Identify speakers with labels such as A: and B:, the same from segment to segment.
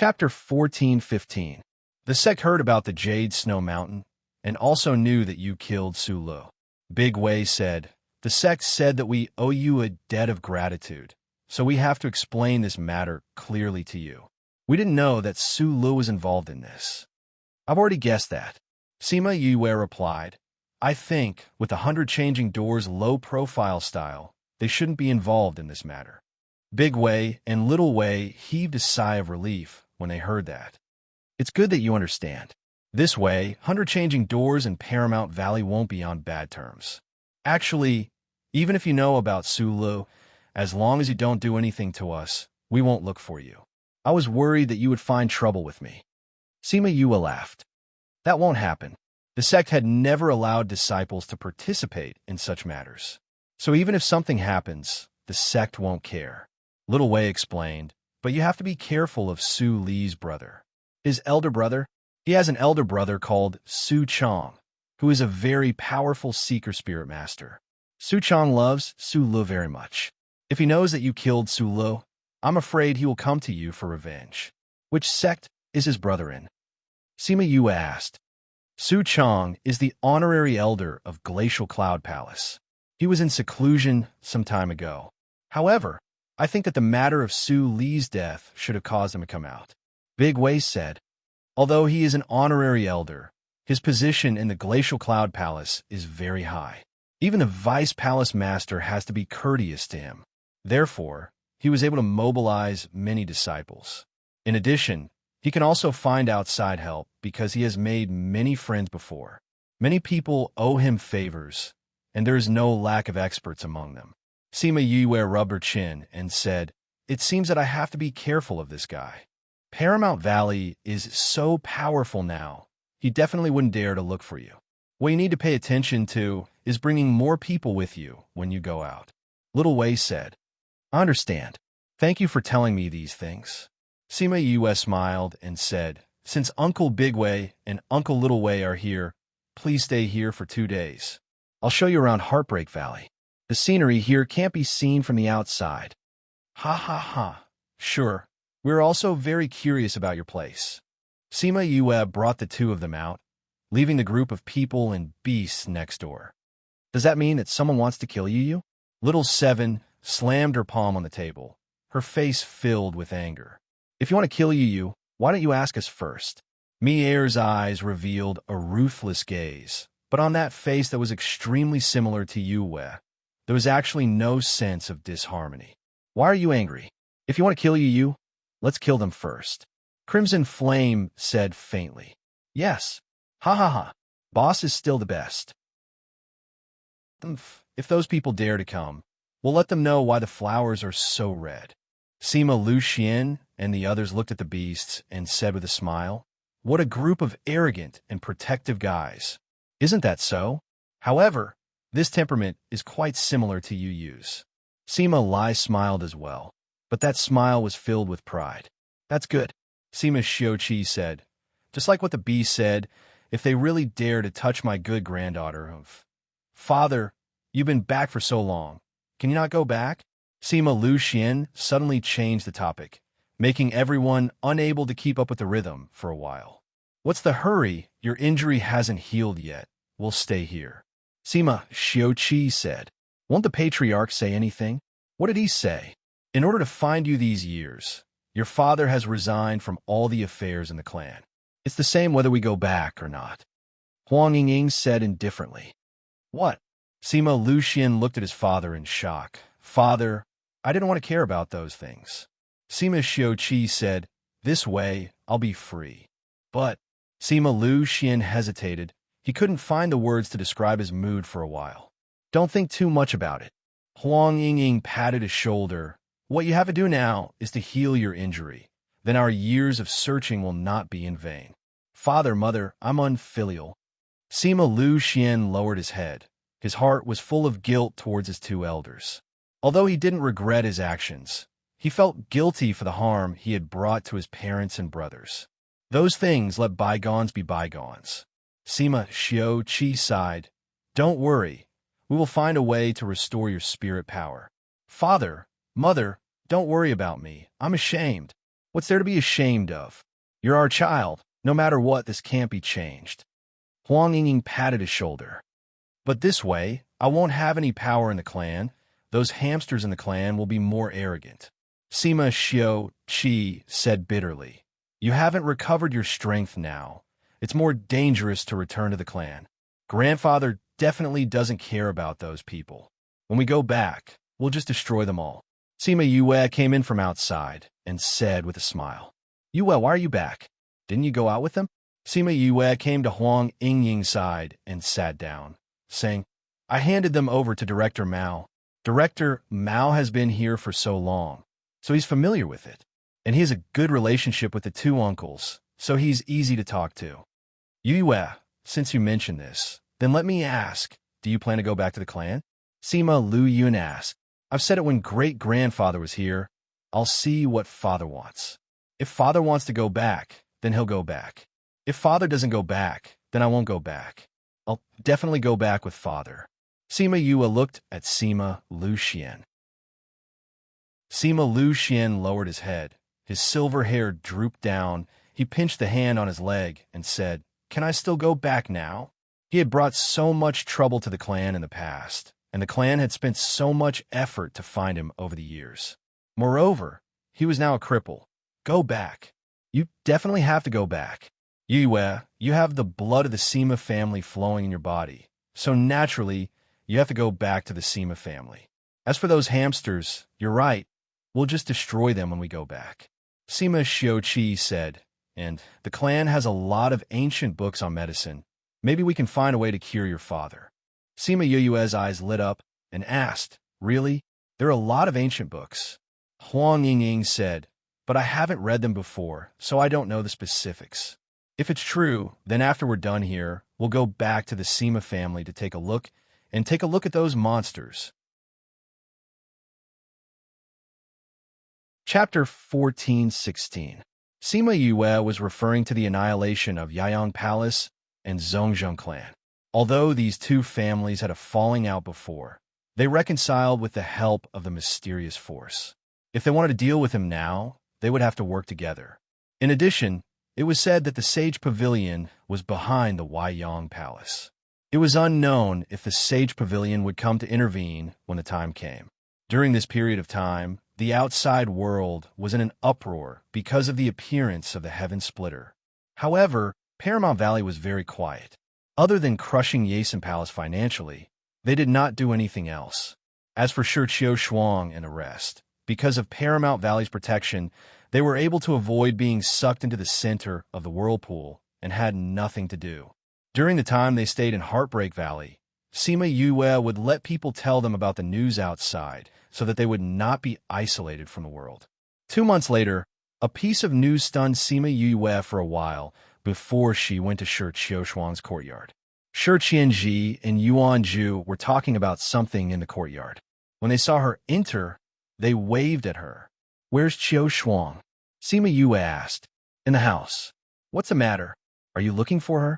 A: Chapter 14:15. The sect heard about the Jade Snow Mountain and also knew that you killed Sulu. Big Wei said, the sect said that we owe you a debt of gratitude, so we have to explain this matter clearly to you. We didn't know that Sulu was involved in this. I've already guessed that. Sima Yue replied, I think, with the 100 Changing Doors low-profile style, they shouldn't be involved in this matter. Big Wei and Little Wei heaved a sigh of relief when they heard that. It's good that you understand. This way, 100 Changing Doors and Paramount Valley won't be on bad terms. Actually, even if you know about Sulu, as long as you don't do anything to us, we won't look for you. I was worried that you would find trouble with me. Sima Yue laughed. That won't happen. The sect had never allowed disciples to participate in such matters. So even if something happens, the sect won't care. Little Wei explained, but you have to be careful of Su Li's brother. His elder brother? He has an elder brother called Su Chong, who is a very powerful seeker spirit master. Su Chong loves Su Lu very much. If he knows that you killed Su Lu, I'm afraid he will come to you for revenge. Which sect is his brother in? Sima Yue asked. Su Chong is the honorary elder of Glacial Cloud Palace. He was in seclusion some time ago. However, I think that the matter of Su Li's death should have caused him to come out. Big Wei said, although he is an honorary elder, his position in the Glacial Cloud Palace is very high. Even the Vice Palace Master has to be courteous to him. Therefore, he was able to mobilize many disciples. In addition, he can also find outside help because he has made many friends before. Many people owe him favors, and there is no lack of experts among them. Sima Yue rubbed her chin and said, it seems that I have to be careful of this guy. Paramount Valley is so powerful now, he definitely wouldn't dare to look for you. What you need to pay attention to is bringing more people with you when you go out. Little Wei said, I understand. Thank you for telling me these things. Sima Yue smiled and said, since Uncle Big Wei and Uncle Little Wei are here, please stay here for 2 days. I'll show you around Heartbreak Valley. The scenery here can't be seen from the outside. Ha ha ha. Sure. We're also very curious about your place. Sima Yue brought the two of them out, leaving the group of people and beasts next door. Does that mean that someone wants to kill you? Little Seven slammed her palm on the table, her face filled with anger. If you want to kill you, why don't you ask us first? Mi Er's eyes revealed a ruthless gaze, but on that face that was extremely similar to Yue, there was actually no sense of disharmony. Why are you angry? If you want to kill you, let's kill them first. Crimson Flame said faintly. Yes. Ha ha ha. Boss is still the best. If those people dare to come, we'll let them know why the flowers are so red. Sima Luxian and the others looked at the beasts and said with a smile, what a group of arrogant and protective guys. Isn't that so? However, this temperament is quite similar to Yu's. Sima Lai smiled as well, but that smile was filled with pride. That's good. Sima Xiuqi said, just like what the bee said, if they really dare to touch my good granddaughter of... Father, you've been back for so long. Can you not go back? Sima Luxian suddenly changed the topic, making everyone unable to keep up with the rhythm for a while. What's the hurry? Your injury hasn't healed yet. We'll stay here. Sima Xiuqi said, won't the patriarch say anything? What did he say? In order to find you these years, your father has resigned from all the affairs in the clan. It's the same whether we go back or not. Huang Yingying said indifferently. What? Sima Luxian looked at his father in shock. Father, I didn't want to care about those things. Sima Xiuqi said, this way, I'll be free. But, Sima Luxian hesitated. He couldn't find the words to describe his mood for a while. Don't think too much about it. Huang Yingying patted his shoulder. What you have to do now is to heal your injury. Then our years of searching will not be in vain. Father, mother, I'm unfilial. Sima Luxian lowered his head. His heart was full of guilt towards his two elders. Although he didn't regret his actions, he felt guilty for the harm he had brought to his parents and brothers. Those things let bygones be bygones. Sima Xiuqi sighed. Don't worry. We will find a way to restore your spirit power. Father, mother, don't worry about me. I'm ashamed. What's there to be ashamed of? You're our child. No matter what, this can't be changed. Huang Ying patted his shoulder. But this way, I won't have any power in the clan. Those hamsters in the clan will be more arrogant. Sima Xiao Qi said bitterly. You haven't recovered your strength now. It's more dangerous to return to the clan. Grandfather definitely doesn't care about those people. When we go back, we'll just destroy them all. Sima Yue came in from outside and said with a smile, Yue, why are you back? Didn't you go out with them? Sima Yue came to Huang Yingying's side and sat down, saying, I handed them over to Director Mao. Director Mao has been here for so long, so he's familiar with it. And he has a good relationship with the two uncles, so he's easy to talk to. Yue, since you mentioned this, then let me ask, do you plan to go back to the clan? Sima Lu Yun asked. I've said it when great-grandfather was here. I'll see what father wants. If father wants to go back, then he'll go back. If father doesn't go back, then I won't go back. I'll definitely go back with father. Sima Yue looked at Sima Lu Xian. Sima Lu Xian lowered his head. His silver hair drooped down. He pinched the hand on his leg and said, Can I still go back now? He had brought so much trouble to the clan in the past, and the clan had spent so much effort to find him over the years. Moreover, he was now a cripple. Go back. You definitely have to go back. Yue, you have the blood of the Sima family flowing in your body, so naturally, you have to go back to the Sima family. As for those hamsters, you're right. We'll just destroy them when we go back. Sima Xiaoqi said, and the clan has a lot of ancient books on medicine. Maybe we can find a way to cure your father. Sima Yue's eyes lit up and asked, Really? There are a lot of ancient books. Huang Yingying said, But I haven't read them before, so I don't know the specifics. If it's true, then after we're done here, we'll go back to the Sima family to take a look at those monsters. Chapter 14:16. Sima Yue was referring to the annihilation of Yayang Palace and Zhongzheng clan. Although these two families had a falling out before, they reconciled with the help of the mysterious force. If they wanted to deal with him now, they would have to work together. In addition, it was said that the Sage Pavilion was behind the Weiyang Palace. It was unknown if the Sage Pavilion would come to intervene when the time came. During this period of time, the outside world was in an uproar because of the appearance of the Heaven Splitter. However, Paramount Valley was very quiet. Other than crushing Yasen Palace financially, they did not do anything else. As for Shi Qiu Shuang and the rest, because of Paramount Valley's protection, they were able to avoid being sucked into the center of the whirlpool and had nothing to do. During the time they stayed in Heartbreak Valley, Sima Yue would let people tell them about the news outside so that they would not be isolated from the world. 2 months later, a piece of news stunned Sima Yue for a while before she went to Shi Qiu Shuang's courtyard. Shi Qianji and Yuan Zhu were talking about something in the courtyard. When they saw her enter, they waved at her. Where's Qiu Shuang? Sima Yue asked. In the house. What's the matter? Are you looking for her?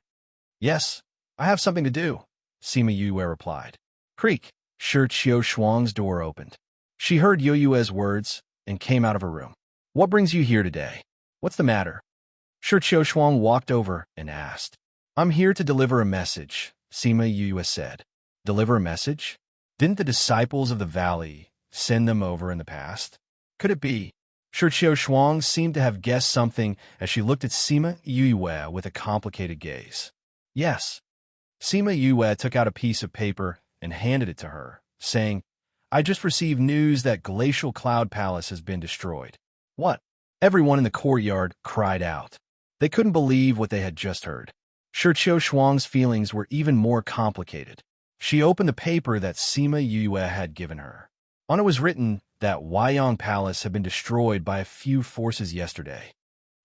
A: Yes, I have something to do, Sima Yue replied. Creak. Shi Qiu Shuang's door opened. She heard Yue's words and came out of her room. What brings you here today? What's the matter? Shi Qiu Shuang walked over and asked. I'm here to deliver a message, Sima Yue said. Deliver a message? Didn't the disciples of the valley send them over in the past? Could it be? Shi Qiu Shuang seemed to have guessed something as she looked at Sima Yue with a complicated gaze. Yes. Sima Yue took out a piece of paper and handed it to her, saying, I just received news that Glacial Cloud Palace has been destroyed. What? Everyone in the courtyard cried out. They couldn't believe what they had just heard. Shi Qiu Shuang's feelings were even more complicated. She opened the paper that Sima Yue had given her. On it was written that Weiyang Palace had been destroyed by a few forces yesterday.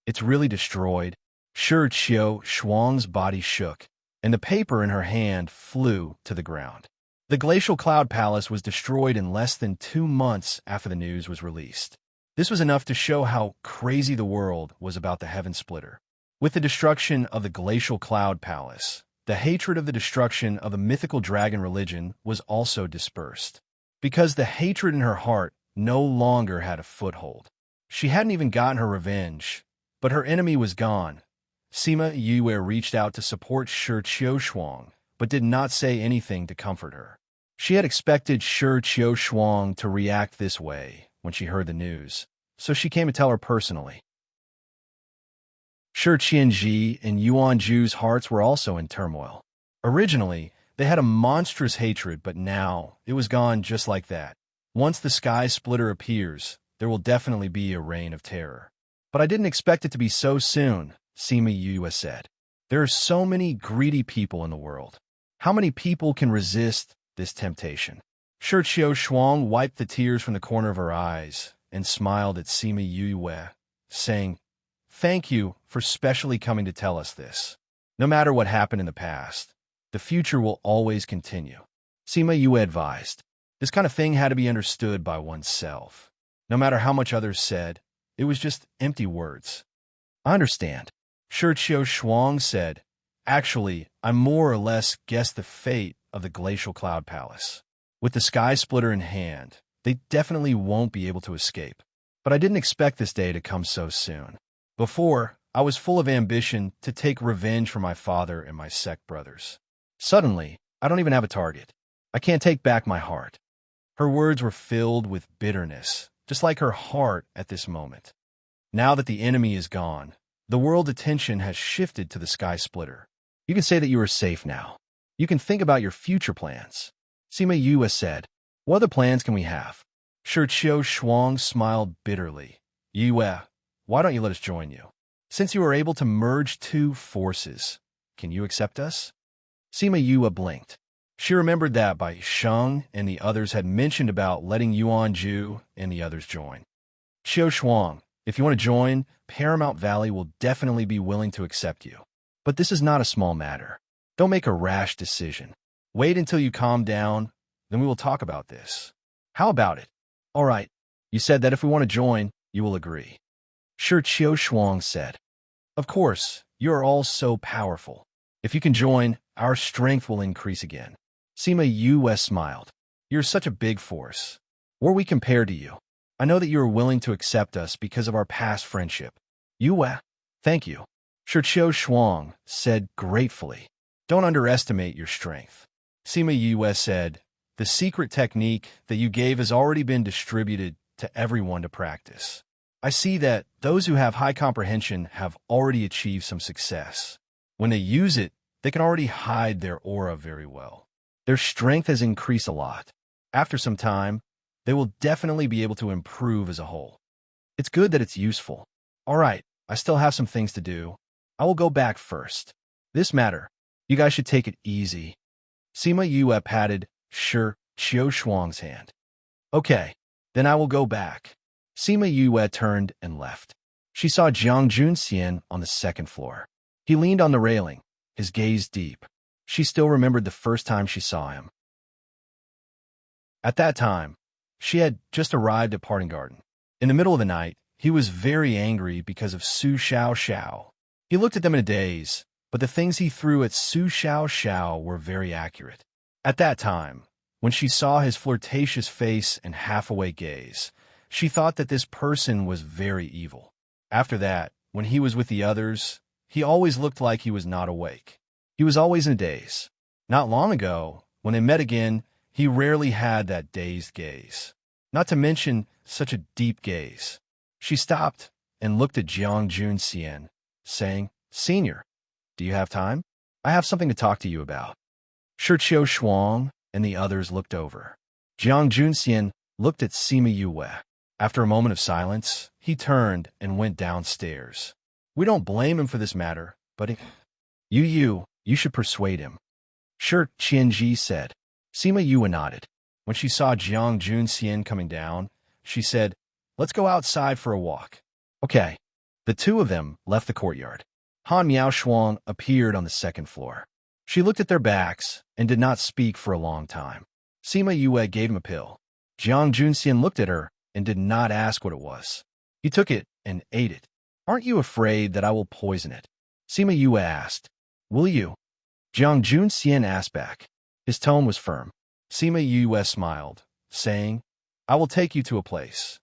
A: It's really destroyed? Shi Qiu Shuang's body shook, and the paper in her hand flew to the ground. The Glacial Cloud Palace was destroyed in less than 2 months after the news was released. This was enough to show how crazy the world was about the Heaven Splitter. With the destruction of the Glacial Cloud Palace, the hatred of the destruction of the mythical dragon religion was also dispersed. Because the hatred in her heart no longer had a foothold. She hadn't even gotten her revenge, but her enemy was gone. Sima Yue reached out to support Shi Qiushuang, but did not say anything to comfort her. She had expected Shi Qiushuang to react this way when she heard the news, so she came to tell her personally. Shi Qianji and Yuan Ju's hearts were also in turmoil. Originally, they had a monstrous hatred, but now it was gone just like that. Once the sky splitter appears, there will definitely be a reign of terror. But I didn't expect it to be so soon, Sima Yue said. There are so many greedy people in the world. How many people can resist this temptation? Shi Qiushuang wiped the tears from the corner of her eyes and smiled at Sima Yue, saying, "Thank you for specially coming to tell us this. No matter what happened in the past, the future will always continue." Sima Yue advised, this kind of thing had to be understood by oneself. No matter how much others said, it was just empty words. I understand. Shi Qiushuang said, actually, I more or less guessed the fate of the Glacial Cloud Palace. With the sky splitter in hand, they definitely won't be able to escape. But I didn't expect this day to come so soon. Before, I was full of ambition to take revenge for my father and my sect brothers. Suddenly, I don't even have a target. I can't take back my heart. Her words were filled with bitterness, just like her heart at this moment. Now that the enemy is gone, the world attention has shifted to the sky splitter. You can say that you are safe now. You can think about your future plans. Sima Yue said, what other plans can we have? Shi Qiushuang smiled bitterly. Yue, why don't you let us join you? Since you are able to merge two forces, can you accept us? Sima Yue blinked. She remembered that Bai Sheng and the others had mentioned about letting Yuan Ju and the others join. Qiushuang, if you want to join, Paramount Valley will definitely be willing to accept you. But this is not a small matter. Don't make a rash decision. Wait until you calm down, then we will talk about this. How about it? All right, you said that if we want to join, you will agree. Shi Qiushuang said, of course, you are all so powerful. If you can join, our strength will increase again. Sima Yue smiled. You're such a big force. Were we compared to you? I know that you are willing to accept us because of our past friendship. Yue, thank you. Shi Qiushuang said gratefully. Don't underestimate your strength. Sima Yue said, the secret technique that you gave has already been distributed to everyone to practice. I see that those who have high comprehension have already achieved some success. When they use it, they can already hide their aura very well. Their strength has increased a lot. After some time, they will definitely be able to improve as a whole. It's good that it's useful. All right, I still have some things to do. I will go back first. This matter, you guys should take it easy. Sima Yue patted Shi Qiushuang's hand. Okay, then I will go back. Sima Yue turned and left. She saw Jiang Junxian on the second floor. He leaned on the railing, his gaze deep. She still remembered the first time she saw him. At that time, she had just arrived at Parting Garden. In the middle of the night, he was very angry because of Su Xiao Xiao. He looked at them in a daze, but the things he threw at Su Xiao Xiao were very accurate. At that time, when she saw his flirtatious face and half-awake gaze, she thought that this person was very evil. After that, when he was with the others, he always looked like he was not awake. He was always in a daze. Not long ago, when they met again, he rarely had that dazed gaze. Not to mention such a deep gaze. She stopped and looked at Jiang Junxian, saying, Senior, do you have time? I have something to talk to you about. Shi Qiushuang and the others looked over. Jiang Junxian looked at Sima Yue. After a moment of silence, he turned and went downstairs. We don't blame him for this matter, but you should persuade him. Shi Qianji said. Sima Yue nodded. When she saw Jiang Junxian coming down, she said, let's go outside for a walk. Okay. The two of them left the courtyard. Han Miaoshuang appeared on the second floor. She looked at their backs and did not speak for a long time. Sima Yue gave him a pill. Jiang Junxian looked at her and did not ask what it was. He took it and ate it. Aren't you afraid that I will poison it? Sima Yue asked. Will you? Jiang Junxian asked back. His tone was firm. Sima Yue smiled, saying, I will take you to a place.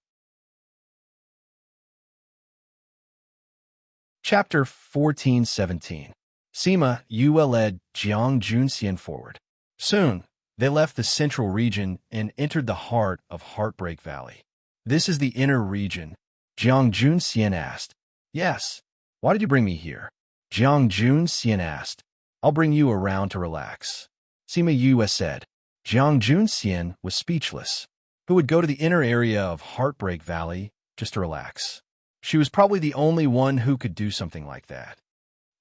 A: Chapter 1417. Sima Yue led Jiang Junxian forward. Soon, they left the central region and entered the heart of Heartbreak Valley. This is the inner region, Jiang Junxian asked. Yes. Why did you bring me here? Jiang Junxian asked. I'll bring you around to relax. Sima Yue said. Jiang Junxian was speechless. Who would go to the inner area of Heartbreak Valley just to relax? She was probably the only one who could do something like that.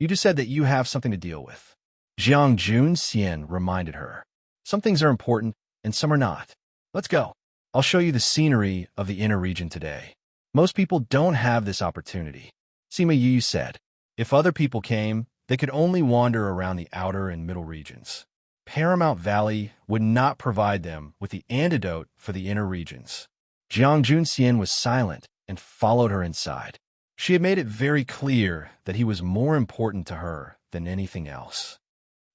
A: You just said that you have something to deal with. Jiang Junxian reminded her. Some things are important and some are not. Let's go. I'll show you the scenery of the inner region today. Most people don't have this opportunity. Sima Yue said. If other people came, they could only wander around the outer and middle regions. Paramount Valley would not provide them with the antidote for the inner regions. Jiang Junxian was silent and followed her inside. She had made it very clear that he was more important to her than anything else.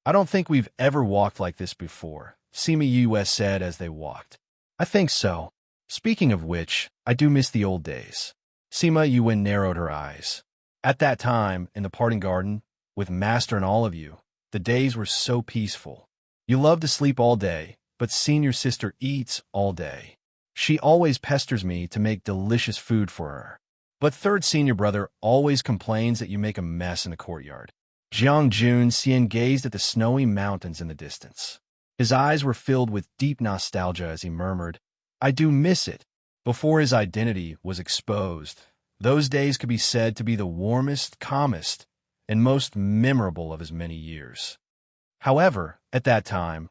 A: I don't think we've ever walked like this before, Sima Yue said as they walked. I think so. Speaking of which, I do miss the old days. Sima Yue narrowed her eyes. At that time, in the parting garden, with Master and all of you, the days were so peaceful. You love to sleep all day, but senior sister eats all day. She always pesters me to make delicious food for her. But third senior brother always complains that you make a mess in the courtyard. Jiang Junxian gazed at the snowy mountains in the distance. His eyes were filled with deep nostalgia as he murmured, I do miss it. Before his identity was exposed, those days could be said to be the warmest, calmest, and most memorable of his many years. However, at that time,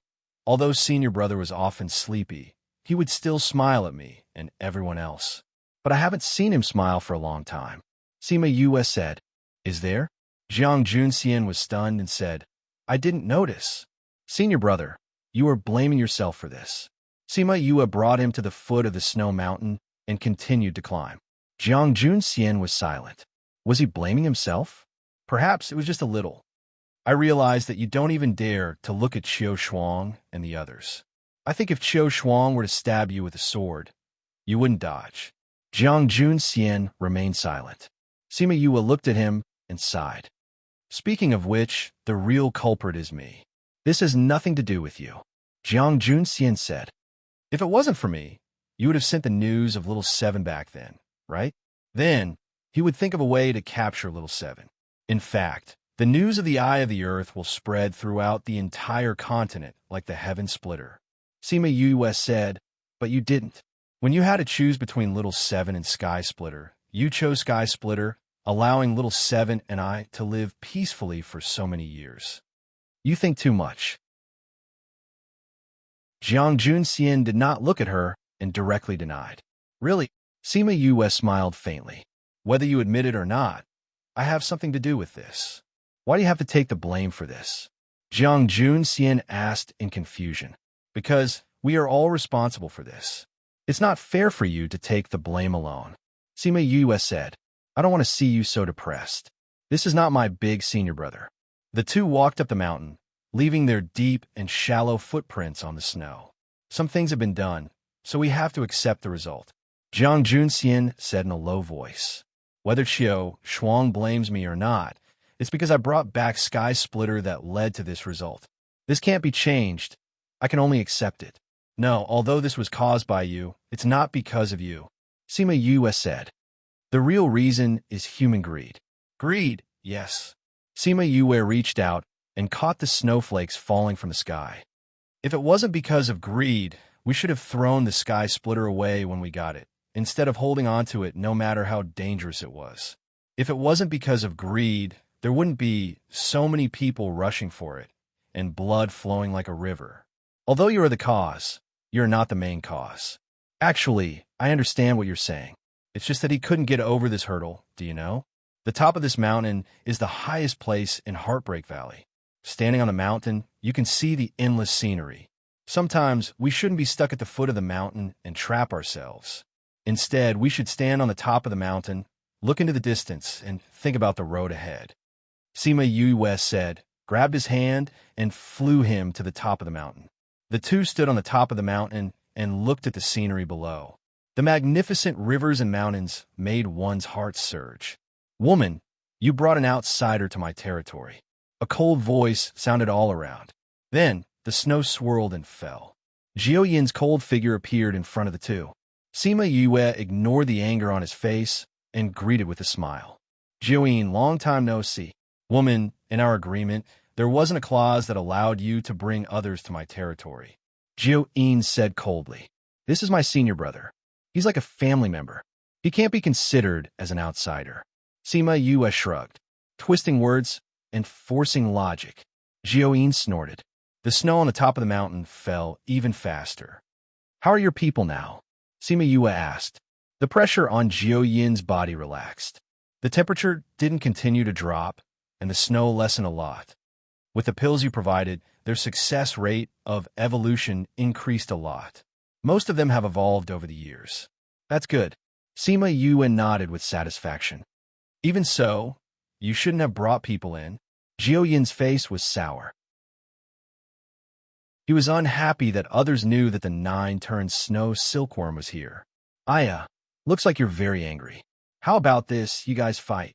A: although senior brother was often sleepy, he would still smile at me and everyone else. But I haven't seen him smile for a long time. Sima Yue said, Is there? Jiang Junxian was stunned and said, I didn't notice. Senior brother, you are blaming yourself for this. Sima Yue brought him to the foot of the snow mountain and continued to climb. Jiang Junxian was silent. Was he blaming himself? Perhaps it was just a little. I realized that you don't even dare to look at Qiu Shuang and the others. I think if Qiu Shuang were to stab you with a sword, you wouldn't dodge. Jiang Junxian remained silent. Sima Yue looked at him and sighed. Speaking of which, the real culprit is me. This has nothing to do with you. Jiang Junxian said. If it wasn't for me, you would have sent the news of Little Seven back then, right? Then, he would think of a way to capture Little Seven. In fact, the news of the Eye of the Earth will spread throughout the entire continent like the Heaven Splitter. Sima Yue said, but you didn't. When you had to choose between Little Seven and Sky Splitter, you chose Sky Splitter, allowing Little Seven and I to live peacefully for so many years. You think too much. Jiang Junxian did not look at her and directly denied. Really? Sima Yue smiled faintly. Whether you admit it or not, I have something to do with this. Why do you have to take the blame for this? Jiang Junxian asked in confusion. Because we are all responsible for this. It's not fair for you to take the blame alone. Sima Yue said, I don't want to see you so depressed. This is not my big senior brother. The two walked up the mountain, leaving their deep and shallow footprints on the snow. Some things have been done, so we have to accept the result. Jiang Junxian said in a low voice. Whether Qiu Shuang blames me or not, it's because I brought back Sky Splitter that led to this result. This can't be changed. I can only accept it. No, although this was caused by you, it's not because of you. Sima Yue said. The real reason is human greed. Greed, yes. Sima Yue reached out and caught the snowflakes falling from the sky. If it wasn't because of greed, we should have thrown the Sky Splitter away when we got it, instead of holding on to it no matter how dangerous it was. If it wasn't because of greed, there wouldn't be so many people rushing for it, and blood flowing like a river. Although you are the cause, you're not the main cause. Actually, I understand what you're saying. It's just that he couldn't get over this hurdle, do you know? The top of this mountain is the highest place in Heartbreak Valley. Standing on the mountain, you can see the endless scenery. Sometimes we shouldn't be stuck at the foot of the mountain and trap ourselves. Instead, we should stand on the top of the mountain, look into the distance, and think about the road ahead. Sima Yue said, grabbed his hand, and flew him to the top of the mountain. The two stood on the top of the mountain and looked at the scenery below. The magnificent rivers and mountains made one's heart surge. Woman, You brought an outsider to my territory. A cold voice sounded all around. Then, the snow swirled and fell. Jiao Yin's cold figure appeared in front of the two. Sima Yue ignored the anger on his face and greeted with a smile. Jiao Yin, long time no see. Woman, in our agreement, there wasn't a clause that allowed you to bring others to my territory. Jiao Yin said coldly. This is my senior brother. He's like a family member. He can't be considered as an outsider. Sima Yue shrugged, twisting words and forcing logic. Jiao Yin snorted. The snow on the top of the mountain fell even faster. How are your people now? Sima Yue asked. The pressure on Jiao Yin's body relaxed. The temperature didn't continue to drop, and the snow lessened a lot. With the pills you provided, their success rate of evolution increased a lot. Most of them have evolved over the years. That's good. Sima Yue nodded with satisfaction. Even so, you shouldn't have brought people in. Jiao Yin's face was sour. He was unhappy that others knew that the 9-turned snow silkworm was here. Aya, looks like you're very angry. How about this, you guys fight?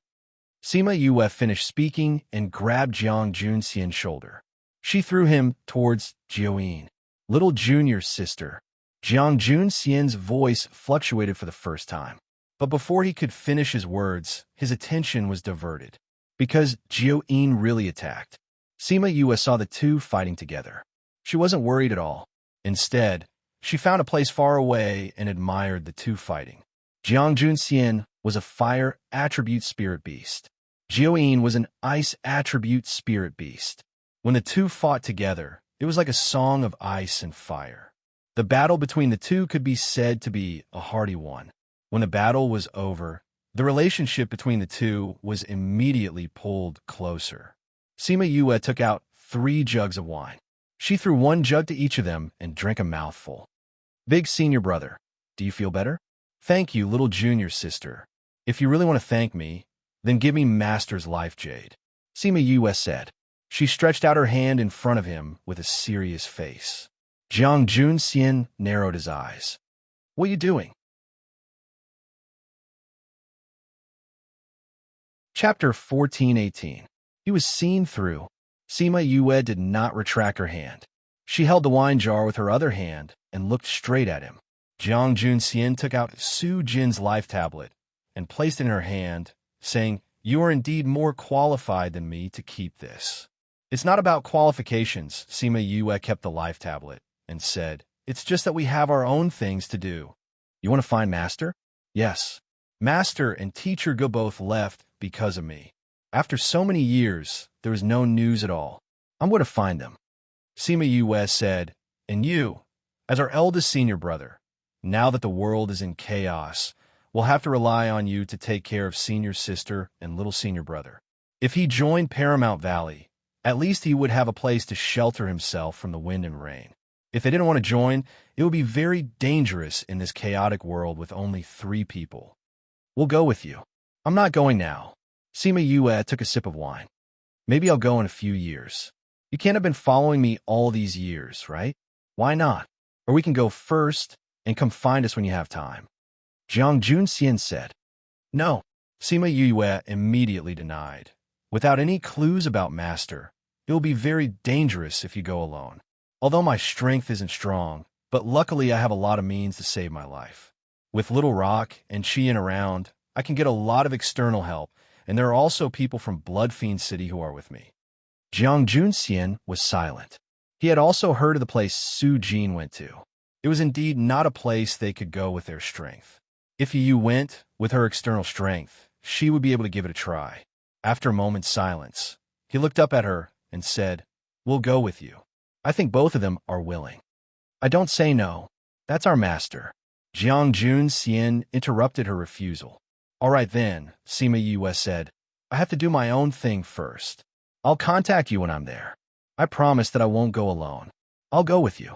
A: Sima Yue finished speaking and grabbed Jiang Junxian's shoulder. She threw him towards Jiao Yin. Little junior's sister. Jiang Junxian's voice fluctuated for the first time. But before he could finish his words, his attention was diverted. Because Jiao Yin really attacked. Sima Yue saw the two fighting together. She wasn't worried at all. Instead, she found a place far away and admired the two fighting. Jiang Junxian was a fire attribute spirit beast. Jiao Yin was an ice attribute spirit beast. When the two fought together, it was like a song of ice and fire. The battle between the two could be said to be a hearty one. When the battle was over, the relationship between the two was immediately pulled closer. Sima Yue took out 3 jugs of wine. She threw 1 jug to each of them and drank a mouthful. Big senior brother, do you feel better? Thank you, little junior sister. If you really want to thank me, then give me Master's life jade. Sima Yue said. She stretched out her hand in front of him with a serious face. Jiang Junxian narrowed his eyes. What are you doing? Chapter 14:18. He was seen through. Sima Yue did not retract her hand. She held the wine jar with her other hand and looked straight at him. Jiang Junxian took out Su Jin's life tablet and placed it in her hand, saying, You are indeed more qualified than me to keep this. It's not about qualifications, Sima Yue kept the life tablet and said, It's just that we have our own things to do. You want to find Master? Yes. Master and teacher go both left because of me. After so many years, there is no news at all. I'm going to find them. Sima Yue said, And you, as our eldest senior brother, now that the world is in chaos, we'll have to rely on you to take care of senior sister and little senior brother. If he joined Paramount Valley, at least he would have a place to shelter himself from the wind and rain. If they didn't want to join, it would be very dangerous in this chaotic world with only 3 people. We'll go with you. I'm not going now. Sima Yue took a sip of wine. Maybe I'll go in a few years. You can't have been following me all these years, right? Why not? Or we can go first and come find us when you have time. Jiang Junxian said. No. Sima Yue immediately denied. Without any clues about Master, it will be very dangerous if you go alone. Although my strength isn't strong, but luckily I have a lot of means to save my life. With Little Rock and Qian around, I can get a lot of external help, and there are also people from Bloodfiend City who are with me. Jiang Junxian was silent. He had also heard of the place Su Jin went to. It was indeed not a place they could go with their strength. If Yu went with her external strength, she would be able to give it a try. After a moment's silence, he looked up at her and said, We'll go with you. I think both of them are willing. I don't say no. That's our master. Jiang Junxian interrupted her refusal. All right then, Sima Yue said. I have to do my own thing first. I'll contact you when I'm there. I promise that I won't go alone. I'll go with you.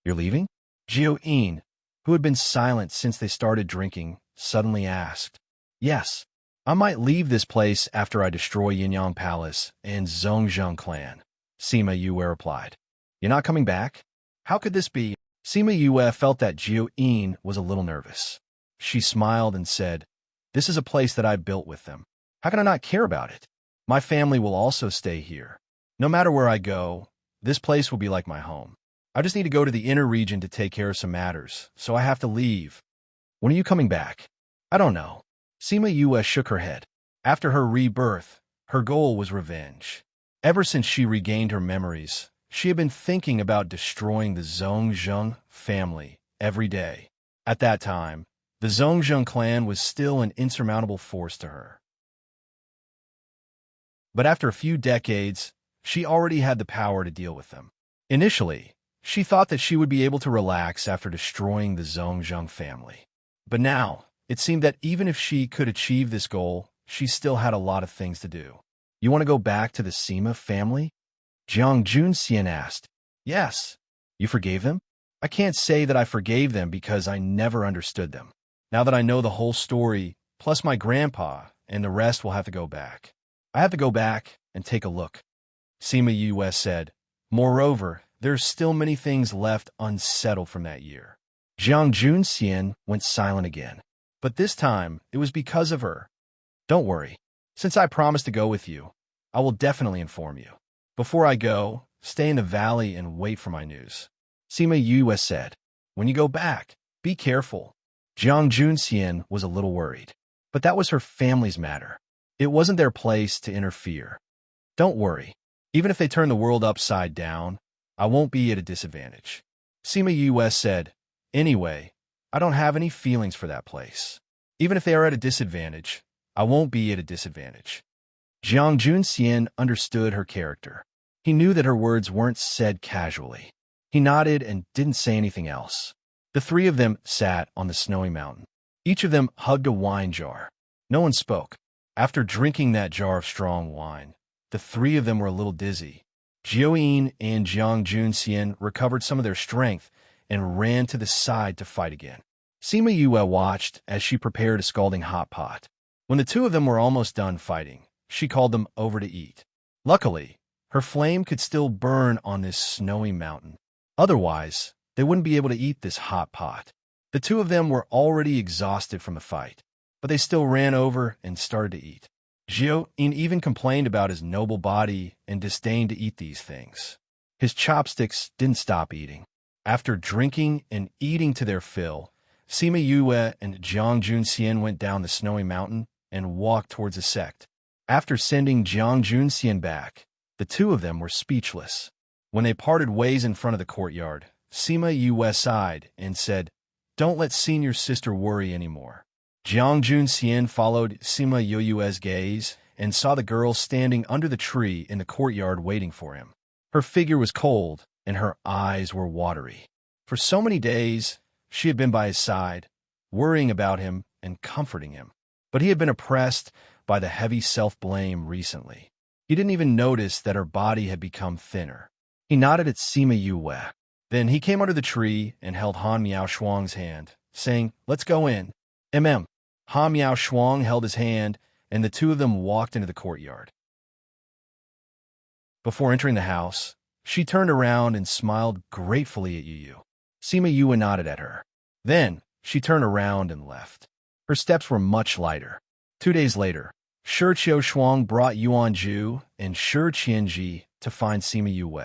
A: You're leaving? Jiao Yin, who had been silent since they started drinking, suddenly asked. Yes. I might leave this place after I destroy Yinyang Palace and Zhongzheng clan, Sima Yue replied. You're not coming back? How could this be? Sima Yue felt that Jiao Yin was a little nervous. She smiled and said, This is a place that I built with them. How can I not care about it? My family will also stay here. No matter where I go, this place will be like my home. I just need to go to the inner region to take care of some matters, so I have to leave. When are you coming back? I don't know. Sima Yue shook her head. After her rebirth, her goal was revenge. Ever since she regained her memories, she had been thinking about destroying the Zhongzheng family every day. At that time, the Zhongzheng clan was still an insurmountable force to her. But after a few decades, she already had the power to deal with them. Initially, she thought that she would be able to relax after destroying the Zhongzheng family. But now, it seemed that even if she could achieve this goal, she still had a lot of things to do. You want to go back to the Sima family? Jiang Junxian asked. Yes. You forgave them? I can't say that I forgave them because I never understood them. Now that I know the whole story, plus my grandpa, and the rest will have to go back. I have to go back and take a look. Sima Yue said. Moreover, there's still many things left unsettled from that year. Jiang Junxian went silent again. But this time, it was because of her. Don't worry. Since I promised to go with you, I will definitely inform you. Before I go, stay in the valley and wait for my news. Sima Yue said. When you go back, be careful. Jiang Junxian was a little worried. But that was her family's matter. It wasn't their place to interfere. Don't worry. Even if they turn the world upside down, I won't be at a disadvantage. Sima Yue said. Anyway, I don't have any feelings for that place. Even if they are at a disadvantage, I won't be at a disadvantage. Jiang Junxian understood her character. He knew that her words weren't said casually. He nodded and didn't say anything else. The three of them sat on the snowy mountain. Each of them hugged a wine jar. No one spoke. After drinking that jar of strong wine, the three of them were a little dizzy. Jiuyin and Jiang Junxian recovered some of their strength and ran to the side to fight again. Sima Yue watched as she prepared a scalding hot pot. When the two of them were almost done fighting, she called them over to eat. Luckily, her flame could still burn on this snowy mountain. Otherwise, they wouldn't be able to eat this hot pot. The two of them were already exhausted from the fight, but they still ran over and started to eat. Jiuyin even complained about his noble body and disdained to eat these things. His chopsticks didn't stop eating. After drinking and eating to their fill, Sima Yue and Jiang Junxian went down the snowy mountain and walked towards the sect. After sending Jiang Junxian back, the two of them were speechless. When they parted ways in front of the courtyard, Sima Yue sighed and said, Don't let senior sister worry anymore. Jiang Junxian followed Sima Yue's gaze and saw the girl standing under the tree in the courtyard waiting for him. Her figure was cold, and her eyes were watery. For so many days, she had been by his side, worrying about him and comforting him. But he had been oppressed by the heavy self-blame recently. He didn't even notice that her body had become thinner. He nodded at Sima Yue. Then he came under the tree and held Han Miao Shuang's hand, saying, Let's go in. Han Miao Shuang held his hand, and the two of them walked into the courtyard. Before entering the house, she turned around and smiled gratefully at Yu. Sima Yue nodded at her. Then, she turned around and left. Her steps were much lighter. 2 days later, Shi Qiushuang brought Yuan Ju and Shi Qianji to find Sima Yue.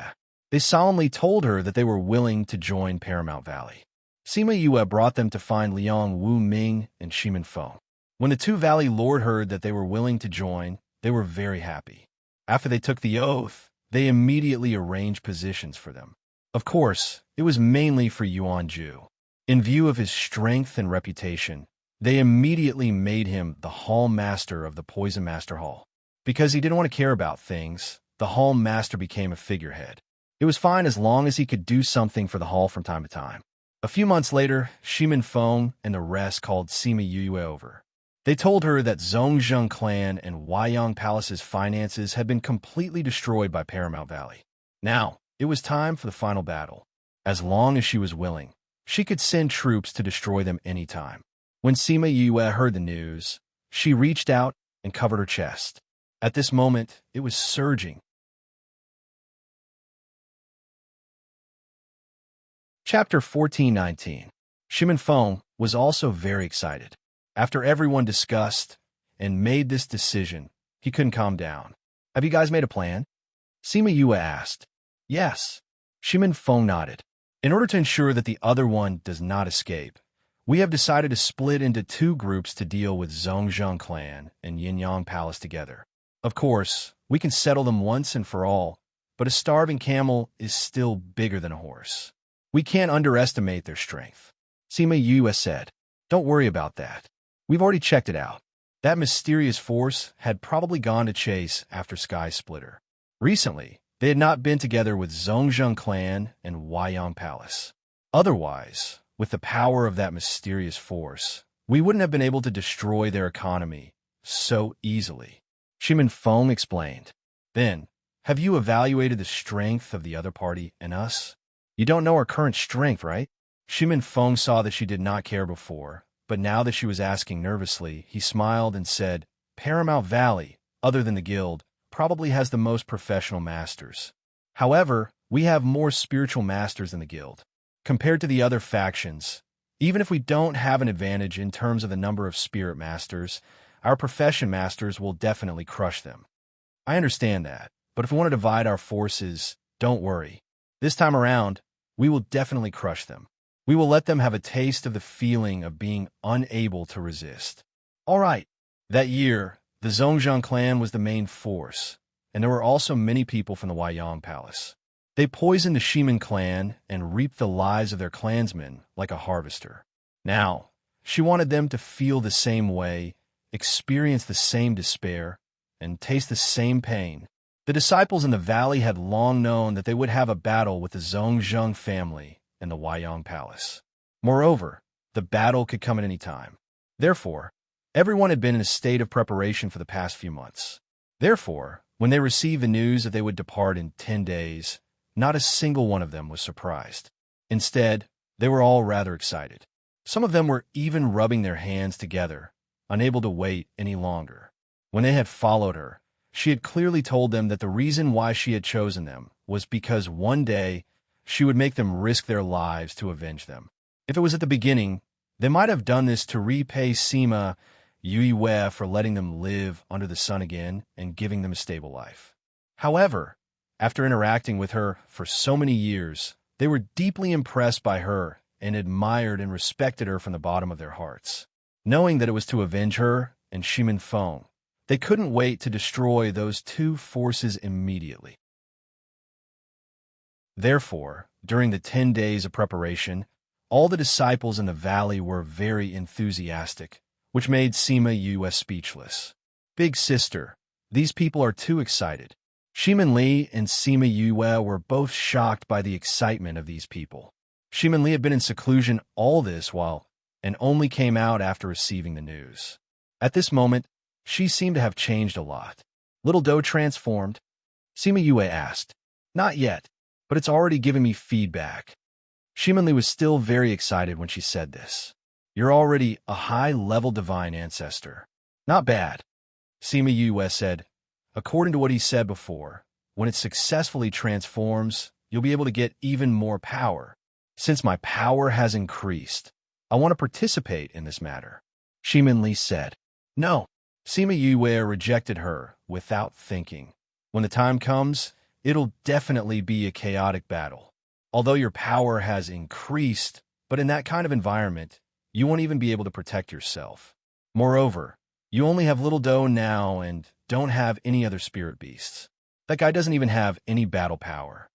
A: They solemnly told her that they were willing to join Paramount Valley. Sima Yue brought them to find Liang Wu Ming and Shimin Feng. When the two Valley Lord heard that they were willing to join, they were very happy. After they took the oath, they immediately arranged positions for them. Of course, it was mainly for Yuan Ju. In view of his strength and reputation, they immediately made him the Hall Master of the Poison Master Hall. Because he didn't want to care about things, the Hall Master became a figurehead. It was fine as long as he could do something for the Hall from time to time. A few months later, Shimin Feng and the rest called Sima Yue over. They told her that Zhongzheng clan and Huayang Palace's finances had been completely destroyed by Paramount Valley. Now, it was time for the final battle. As long as she was willing, she could send troops to destroy them anytime. When Sima Yue heard the news, she reached out and covered her chest. At this moment, it was surging. Chapter 1419. Shimin Feng was also very excited. After everyone discussed, and made this decision. He couldn't calm down. Have you guys made a plan? Sima Yue asked. Yes. Shimin Feng nodded. In order to ensure that the other one does not escape, we have decided to split into two groups to deal with Zhongzheng clan and Yinyang Palace together. Of course, we can settle them once and for all, but a starving camel is still bigger than a horse. We can't underestimate their strength. Sima Yue said. Don't worry about that. We've already checked it out. That mysterious force had probably gone to chase after Sky Splitter. Recently, they had not been together with Zhongzheng clan and Huayang Palace. Otherwise, with the power of that mysterious force, we wouldn't have been able to destroy their economy so easily. Shimin Feng explained. Then, have you evaluated the strength of the other party and us? You don't know our current strength, right? Shimin Feng saw that she did not care before, but now that she was asking nervously, he smiled and said, Paramount Valley, other than the guild, probably has the most professional masters. However, we have more spiritual masters than the guild. Compared to the other factions, even if we don't have an advantage in terms of the number of spirit masters, our profession masters will definitely crush them. I understand that, but if we want to divide our forces, don't worry. This time around, we will definitely crush them. We will let them have a taste of the feeling of being unable to resist. All right. That year, the Zhongzheng clan was the main force, and there were also many people from the Huayang Palace. They poisoned the Shimin clan and reaped the lives of their clansmen like a harvester. Now, she wanted them to feel the same way, experience the same despair, and taste the same pain. The disciples in the valley had long known that they would have a battle with the Zhongzheng family and the Huayang Palace. Moreover, the battle could come at any time. Therefore, everyone had been in a state of preparation for the past few months. Therefore, when they received the news that they would depart in 10 days, not a single one of them was surprised. Instead, they were all rather excited. Some of them were even rubbing their hands together, unable to wait any longer. When they had followed her, she had clearly told them that the reason why she had chosen them was because one day she would make them risk their lives to avenge them. If it was at the beginning, they might have done this to repay Sima Yue for letting them live under the sun again and giving them a stable life. However, after interacting with her for so many years, they were deeply impressed by her and admired and respected her from the bottom of their hearts. Knowing that it was to avenge her and Shimin Feng, they couldn't wait to destroy those two forces immediately. Therefore, during the 10 days of preparation, all the disciples in the valley were very enthusiastic, which made Sima Yue speechless. Big sister, these people are too excited. Shimin Li and Sima Yue were both shocked by the excitement of these people. Shimin Li had been in seclusion all this while and only came out after receiving the news. At this moment, she seemed to have changed a lot. Little Doe transformed? Sima Yue asked. Not yet, but it's already giving me feedback. Shimin Li was still very excited when she said this. You're already a high-level divine ancestor. Not bad. Sima Yue said. According to what he said before, when it successfully transforms, you'll be able to get even more power. Since my power has increased, I want to participate in this matter. Shimin Li said. No. Sima Yue rejected her without thinking. When the time comes, it'll definitely be a chaotic battle. Although your power has increased, but in that kind of environment, you won't even be able to protect yourself. Moreover, you only have Little Doe now and don't have any other spirit beasts. That guy doesn't even have any battle power.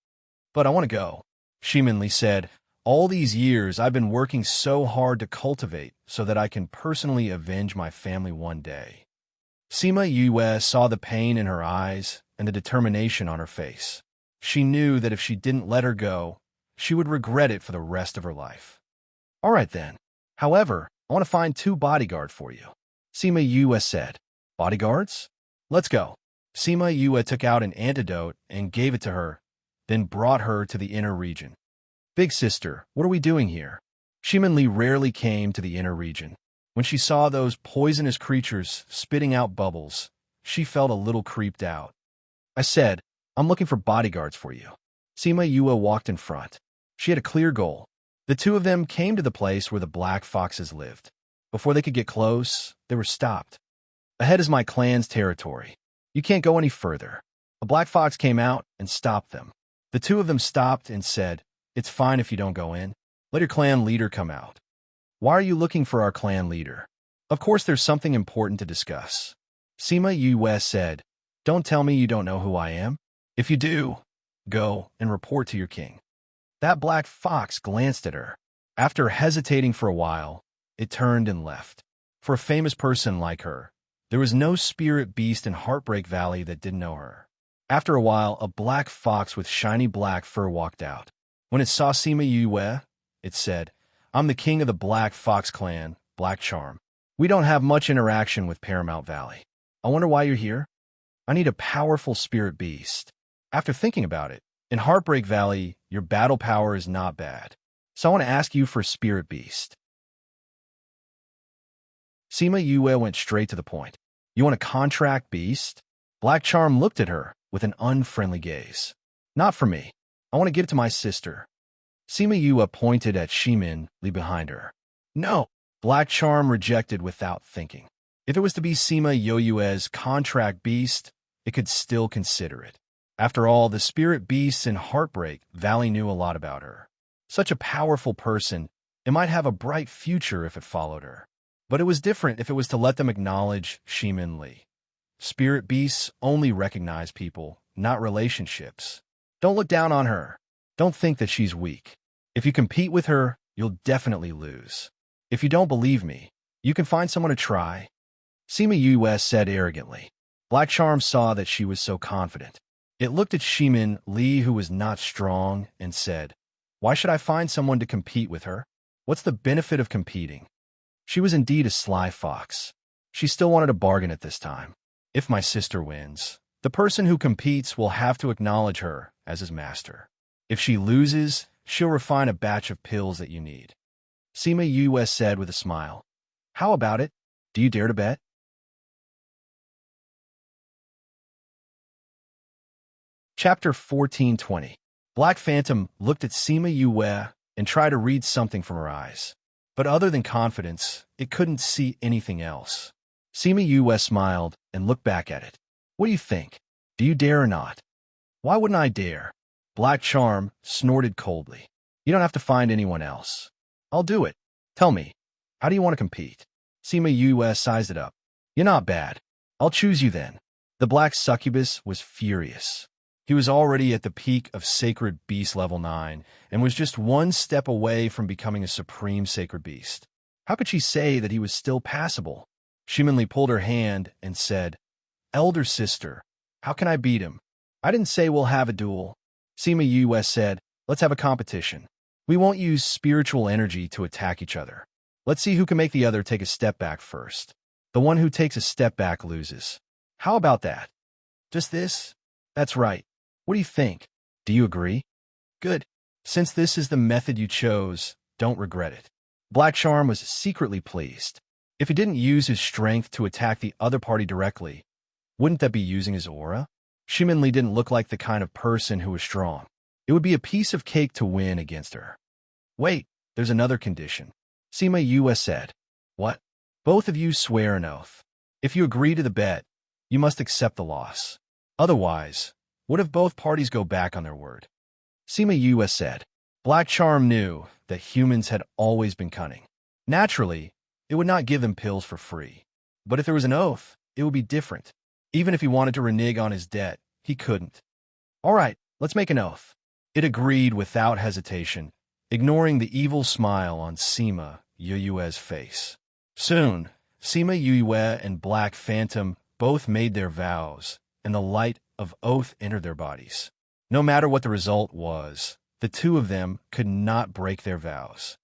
A: But I want to go. Shimin Li said, all these years I've been working so hard to cultivate so that I can personally avenge my family one day. Sima Yue saw the pain in her eyes and the determination on her face. She knew that if she didn't let her go, she would regret it for the rest of her life. All right then. However, I want to find 2 bodyguards for you. Sima Yue said. Bodyguards? Let's go. Sima Yue took out an antidote and gave it to her, then brought her to the inner region. Big sister, what are we doing here? Shimin Li rarely came to the inner region. When she saw those poisonous creatures spitting out bubbles, she felt a little creeped out. I said, I'm looking for bodyguards for you. Sima Yue walked in front. She had a clear goal. The two of them came to the place where the black foxes lived. Before they could get close, they were stopped. Ahead is my clan's territory. You can't go any further. A black fox came out and stopped them. The two of them stopped and said, "It's fine if you don't go in. Let your clan leader come out." "Why are you looking for our clan leader?" "Of course there's something important to discuss." Sima Yue said, "Don't tell me you don't know who I am. If you do, go and report to your king." That black fox glanced at her. After hesitating for a while, it turned and left. For a famous person like her, there was no spirit beast in Heartbreak Valley that didn't know her. After a while, a black fox with shiny black fur walked out. When it saw Sima Yue, it said, "I'm the king of the Black Fox clan, Black Charm. We don't have much interaction with Paramount Valley. I wonder why you're here? I need a powerful spirit beast." After thinking about it, in Heartbreak Valley, your battle power is not bad. So I want to ask you for spirit beast. Sima Yue went straight to the point. "You want a contract beast?" Black Charm looked at her with an unfriendly gaze. "Not for me. I want to give it to my sister." Sima Yue pointed at Shimin Li behind her. "No." Black Charm rejected without thinking. If it was to be Sima Yue's contract beast, it could still consider it. After all, the spirit beasts in Heartbreak Valley knew a lot about her. Such a powerful person, it might have a bright future if it followed her. But it was different if it was to let them acknowledge Shimin Li. Spirit beasts only recognize people, not relationships. Don't look down on her. Don't think that she's weak. If you compete with her, you'll definitely lose. If you don't believe me, you can find someone to try. Sima Yue said arrogantly. Black Charm saw that she was so confident. It looked at Shimin Li, who was not strong, and said, "Why should I find someone to compete with her? What's the benefit of competing?" She was indeed a sly fox. She still wanted a bargain at this time. "If my sister wins, the person who competes will have to acknowledge her as his master. If she loses, she'll refine a batch of pills that you need." Sima Yue said with a smile. "How about it? Do you dare to bet?" Chapter 1420. Black Phantom looked at Sima Yue and tried to read something from her eyes. But other than confidence, it couldn't see anything else. Sima Yue smiled and looked back at it. "What do you think? Do you dare or not?" "Why wouldn't I dare?" Black Charm snorted coldly. "You don't have to find anyone else. I'll do it. Tell me, how do you want to compete?" Sima Yue sized it up. "You're not bad. I'll choose you then." The black succubus was furious. He was already at the peak of Sacred Beast level 9 and was just one step away from becoming a supreme Sacred Beast. How could she say that he was still passable? Shimin Li pulled her hand and said, "Elder sister, how can I beat him? I didn't say we'll have a duel." Sima Yue said, "Let's have a competition. We won't use spiritual energy to attack each other. Let's see who can make the other take a step back first. The one who takes a step back loses. How about that? Just this? That's right. What do you think? Do you agree? Good. Since this is the method you chose, don't regret it." Black Charm was secretly pleased. If he didn't use his strength to attack the other party directly, wouldn't that be using his aura? Shimin Li didn't look like the kind of person who was strong. It would be a piece of cake to win against her. "Wait, there's another condition." Sima Yue said. "What?" "Both of you swear an oath. If you agree to the bet, you must accept the loss. Otherwise, what if both parties go back on their word?" Sima Yue said. Black Charm knew that humans had always been cunning. Naturally, it would not give them pills for free. But if there was an oath, it would be different. Even if he wanted to renege on his debt, he couldn't. "All right, let's make an oath." It agreed without hesitation, ignoring the evil smile on Sima Yue's face. Soon, Sima Yue and Black Phantom both made their vows, and the light of oath entered their bodies. No matter what the result was, the two of them could not break their vows.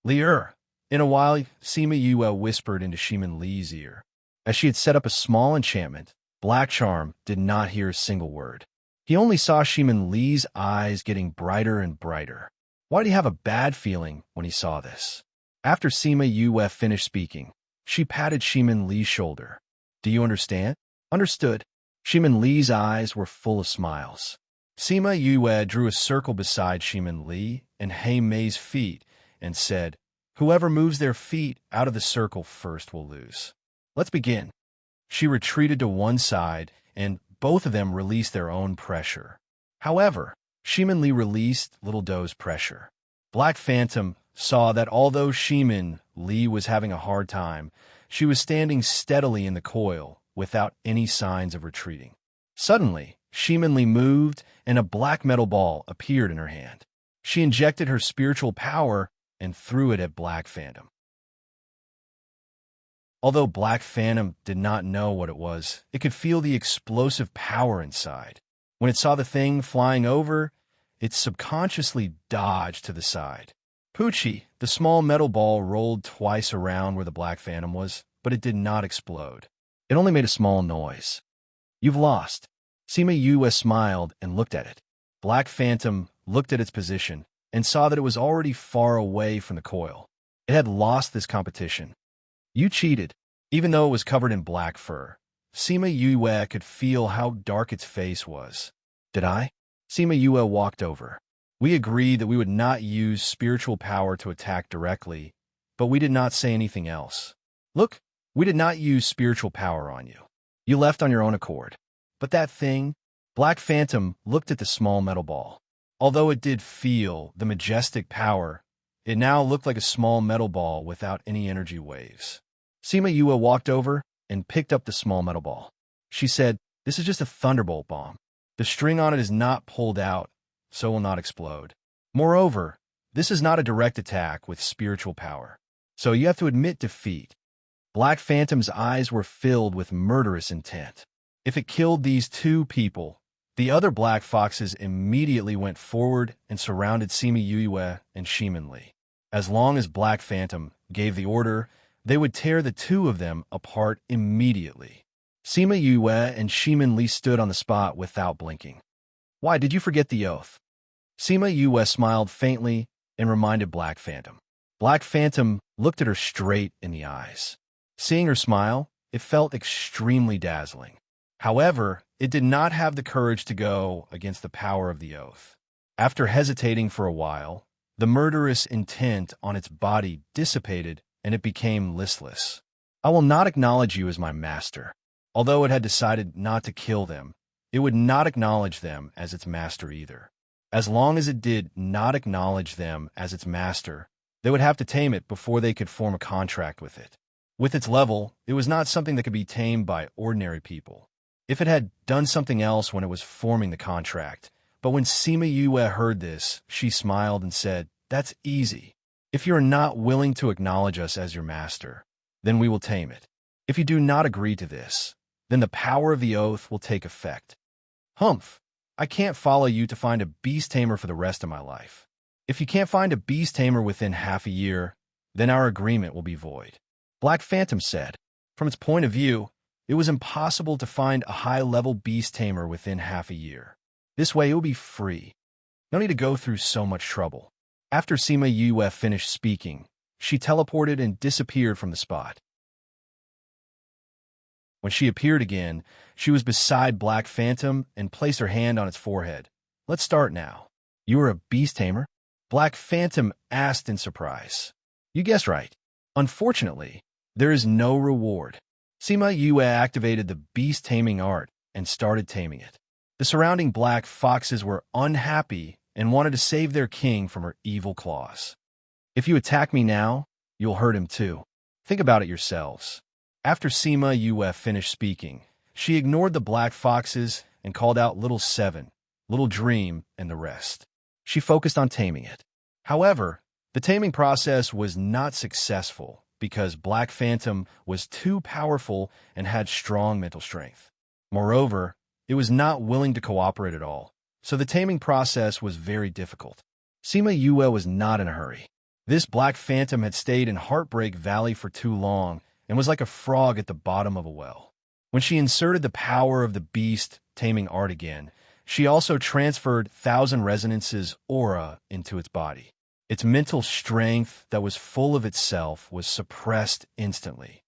A: "Lier." In a while, Sima Yue whispered into Shimin Li's ear. As she had set up a small enchantment, Black Charm did not hear a single word. He only saw Shimin Li's eyes getting brighter and brighter. Why did he have a bad feeling when he saw this? After Sima Yue finished speaking, she patted Shimin Li's shoulder. "Do you understand?" "Understood." Shimin Li's eyes were full of smiles. Sima Yue drew a circle beside Shimin Li and Hei Mei's feet and said, "Whoever moves their feet out of the circle first will lose. Let's begin." She retreated to one side, and both of them released their own pressure. However, Shimin Li released Little Doe's pressure. Black Phantom saw that although Shimin Li was having a hard time, she was standing steadily in the coil without any signs of retreating. Suddenly, Shimin Li moved, and a black metal ball appeared in her hand. She injected her spiritual power and threw it at Black Phantom. Although Black Phantom did not know what it was, it could feel the explosive power inside. When it saw the thing flying over, it subconsciously dodged to the side. Poochie, the small metal ball, rolled twice around where the Black Phantom was, but it did not explode. It only made a small noise. "You've lost." Sima Yue smiled and looked at it. Black Phantom looked at its position and saw that it was already far away from the coil. It had lost this competition. "You cheated." Even though it was covered in black fur, Sima Yue could feel how dark its face was. "Did I?" Sima Yue walked over. "We agreed that we would not use spiritual power to attack directly, but we did not say anything else. Look, we did not use spiritual power on you. You left on your own accord. But that thing..." Black Phantom looked at the small metal ball. Although it did feel the majestic power, it now looked like a small metal ball without any energy waves. Sima Yue walked over and picked up the small metal ball. She said, "This is just a thunderbolt bomb. The string on it is not pulled out, so will not explode. Moreover, this is not a direct attack with spiritual power, so you have to admit defeat." Black Phantom's eyes were filled with murderous intent. If it killed these two people, the other black foxes immediately went forward and surrounded Sima Yue and Shimin Li. As long as Black Phantom gave the order, they would tear the two of them apart immediately. Sima Yue and Shimin Li stood on the spot without blinking. "Why, did you forget the oath?" Sima Yue smiled faintly and reminded Black Phantom. Black Phantom looked at her straight in the eyes. Seeing her smile, it felt extremely dazzling. However, it did not have the courage to go against the power of the oath. After hesitating for a while, the murderous intent on its body dissipated and it became listless. "I will not acknowledge you as my master." Although it had decided not to kill them, it would not acknowledge them as its master either. As long as it did not acknowledge them as its master, they would have to tame it before they could form a contract with it. With its level, it was not something that could be tamed by ordinary people. If it had done something else when it was forming the contract, but when Sima Yue heard this, she smiled and said, "That's easy. If you are not willing to acknowledge us as your master, then we will tame it. If you do not agree to this, then the power of the oath will take effect." "Humph, I can't follow you to find a beast tamer for the rest of my life. If you can't find a beast tamer within half a year, then our agreement will be void." Black Phantom said. From its point of view, it was impossible to find a high-level beast tamer within half a year. This way it would be free. No need to go through so much trouble. After Sima Yue finished speaking, she teleported and disappeared from the spot. When she appeared again, she was beside Black Phantom and placed her hand on its forehead. "Let's start now." "You are a beast tamer?" Black Phantom asked in surprise. "You guessed right. Unfortunately, there is no reward." Sima Yue activated the beast taming art and started taming it. The surrounding black foxes were unhappy and wanted to save their king from her evil claws. "If you attack me now, you'll hurt him too. Think about it yourselves." After Sima Yue finished speaking, she ignored the black foxes and called out Little Seven, Little Dream, and the rest. She focused on taming it. However, the taming process was not successful because Black Phantom was too powerful and had strong mental strength. Moreover, it was not willing to cooperate at all, so the taming process was very difficult. Sima Yue was not in a hurry. This Black Phantom had stayed in Heartbreak Valley for too long and was like a frog at the bottom of a well. When she inserted the power of the beast taming art again, she also transferred Thousand Resonance's aura into its body. Its mental strength that was full of itself was suppressed instantly.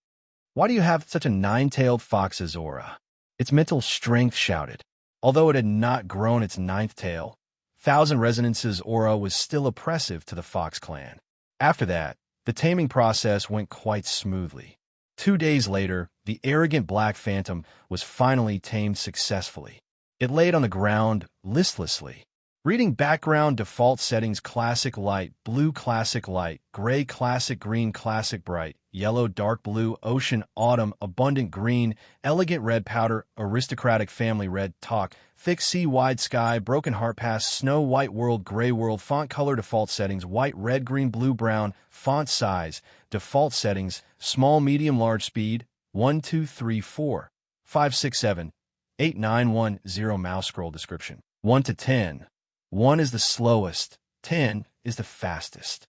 A: "Why do you have such a nine-tailed fox's aura?" Its mental strength shouted. Although it had not grown its ninth tail, Thousand Resonance's aura was still oppressive to the Fox clan. After that, the taming process went quite smoothly. 2 days later, the arrogant Black Phantom was finally tamed successfully. It laid on the ground listlessly. Reading background default settings: classic light, blue classic light, gray classic, green classic bright, yellow dark blue, ocean autumn, abundant green, elegant red powder, aristocratic family red, talk, thick sea, wide sky, broken heart pass, snow white world, gray world, font color default settings: white, red, green, blue, brown, font size, default settings, small, medium, large, speed, 1, 2, 3, 4, 5, 6, 7, 8, 9, 1, 0, mouse scroll description, 1 to 10. 1 is the slowest, 10 is the fastest.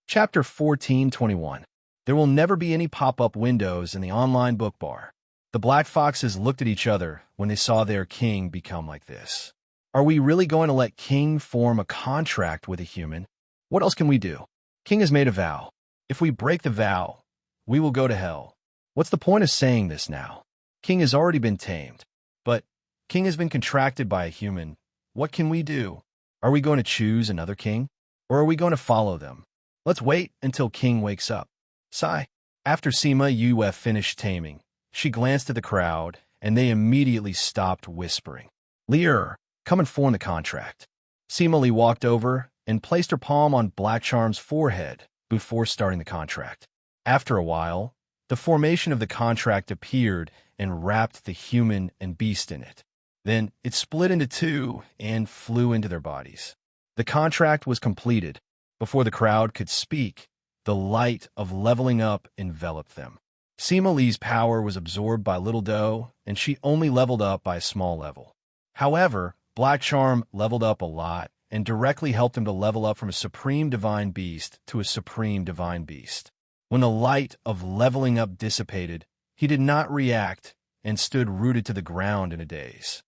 A: Chapter 14:21. There will never be any pop-up windows in the online book bar. The Black Foxes looked at each other when they saw their king become like this. Are we really going to let King form a contract with a human? What else can we do? King has made a vow. If we break the vow, we will go to hell. What's the point of saying this now? King has already been tamed, but King has been contracted by a human. What can we do? Are we going to choose another king? Or are we going to follow them? Let's wait until King wakes up. Sigh. After Sima Yue finished taming, she glanced at the crowd, and they immediately stopped whispering. Lear, come and form the contract. Sima Li walked over and placed her palm on Black Charm's forehead before starting the contract. After a while, the formation of the contract appeared and wrapped the human and beast in it. Then it split into two and flew into their bodies. The contract was completed. Before the crowd could speak, the light of leveling up enveloped them. Sima Li's power was absorbed by Little Doe, and she only leveled up by a small level. However, Black Charm leveled up a lot and directly helped him to level up from a supreme divine beast to a supreme divine beast. When the light of leveling up dissipated, he did not react and stood rooted to the ground in a daze.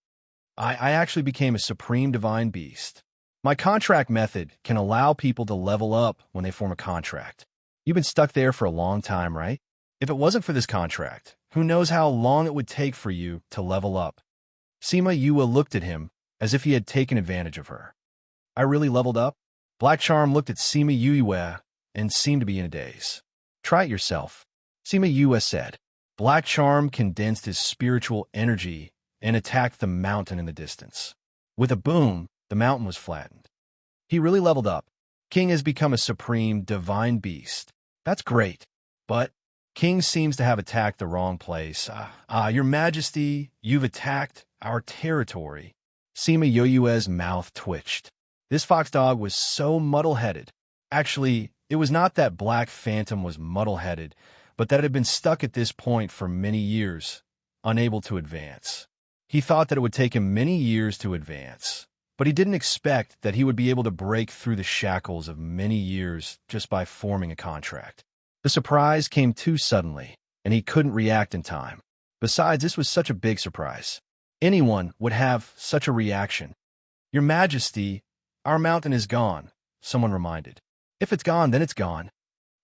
A: I actually became a supreme divine beast. My contract method can allow people to level up when they form a contract. You've been stuck there for a long time, right? If it wasn't for this contract, who knows how long it would take for you to level up? Sima Yue looked at him as if he had taken advantage of her. I really leveled up? Black Charm looked at Sima Yue and seemed to be in a daze. Try it yourself, Sima Yue said. Black Charm condensed his spiritual energy and attacked the mountain in the distance. With a boom, the mountain was flattened. He really leveled up. King has become a supreme divine beast. That's great. But King seems to have attacked the wrong place. Your Majesty, you've attacked our territory. Sima Yue's mouth twitched. This foxdog was so muddle-headed. Actually, it was not that Black Phantom was muddle-headed, but that it had been stuck at this point for many years, unable to advance. He thought that it would take him many years to advance, but he didn't expect that he would be able to break through the shackles of many years just by forming a contract. The surprise came too suddenly, and he couldn't react in time. Besides, this was such a big surprise. Anyone would have such a reaction. Your Majesty, our mountain is gone, someone reminded. If it's gone, then it's gone.